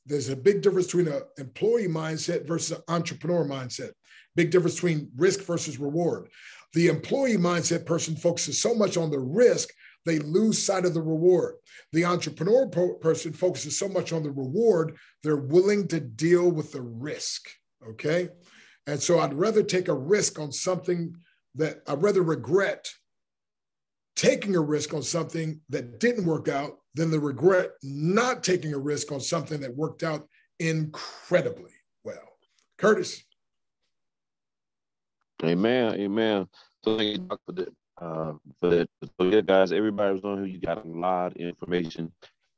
S9: There's a big difference between an employee mindset versus an entrepreneur mindset. Big difference between risk versus reward. The employee mindset person focuses so much on the risk, they lose sight of the reward. The entrepreneur person focuses so much on the reward, they're willing to deal with the risk, okay? And so I'd rather take a risk on something that I'd rather regret taking a risk on something that didn't work out than the regret not taking a risk on something that worked out incredibly well. Curtis.
S8: Amen. Amen. So thank you for that. So yeah, guys, everybody was on here. You got a lot of information.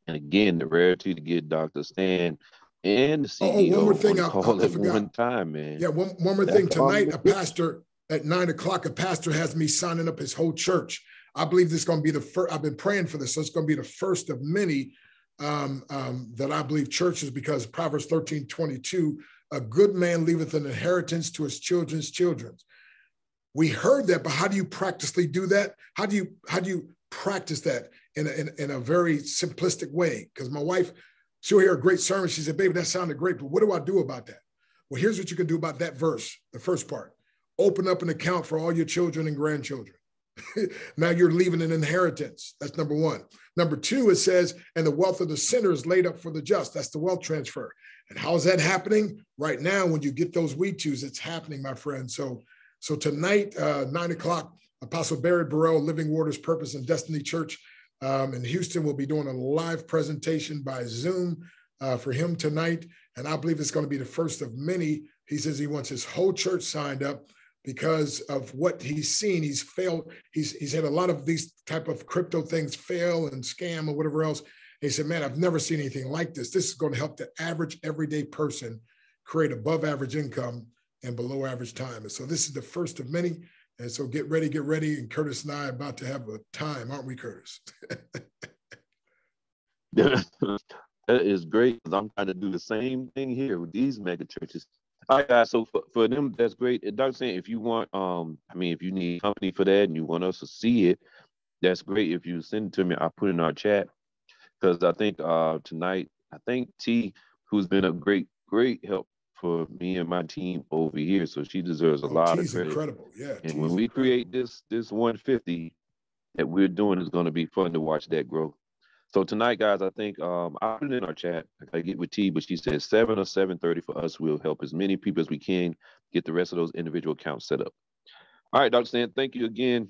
S8: And again, the rarity to get Dr. Stan and the CEO
S9: one more thing
S8: on the call
S9: I
S8: at
S9: forgot.
S8: one time, man.
S9: Yeah, one more thing. Tonight, a pastor at 9 o'clock, a pastor has me signing up his whole church. I believe this is going to be the first. I've been praying for this, so it's going to be the first of many that I believe churches, because Proverbs 13:22, a good man leaveth an inheritance to his children's children. We heard that, but how do you practically do that? How do you practice that in a very simplistic way? Because my wife, she'll hear a great sermon. She said, baby, that sounded great, but what do I do about that? Well, here's what you can do about that verse, the first part. Open up an account for all your children and grandchildren. Now you're leaving an inheritance. That's number one. Number two, it says, and the wealth of the sinner is laid up for the just. That's the wealth transfer. And how is that happening? Right now, when you get those WeeTwos, it's happening, my friend. So tonight, 9 o'clock, Apostle Barry Burrell, Living Waters Purpose and Destiny Church in Houston will be doing a live presentation by Zoom for him tonight. And I believe it's going to be the first of many. He says he wants his whole church signed up because of what he's seen. He's failed. He's had a lot of these type of crypto things fail and scam or whatever else. And he said, man, I've never seen anything like this. This is going to help the average everyday person create above average income and below average time. And so this is the first of many. And so get ready. And Curtis and I are about to have a time, aren't we, Curtis?
S8: That is great, because I'm trying to do the same thing here with these mega churches. All right, guys, so for them, that's great. Dr. Stan, if you want, if you need company for that and you want us to see it, that's great. If you send it to me, I'll put it in our chat, because I think tonight, T, who's been a great help for me and my team over here, so she deserves a lot of credit.
S9: Incredible, yeah.
S8: And when we create this 150 that we're doing, is going to be fun to watch that grow. So tonight, guys, I think I'll put it in our chat. I gotta get with T, but she said 7 or 7:30 for us. We'll help as many people as we can get the rest of those individual accounts set up. All right, Dr. Stan, thank you again.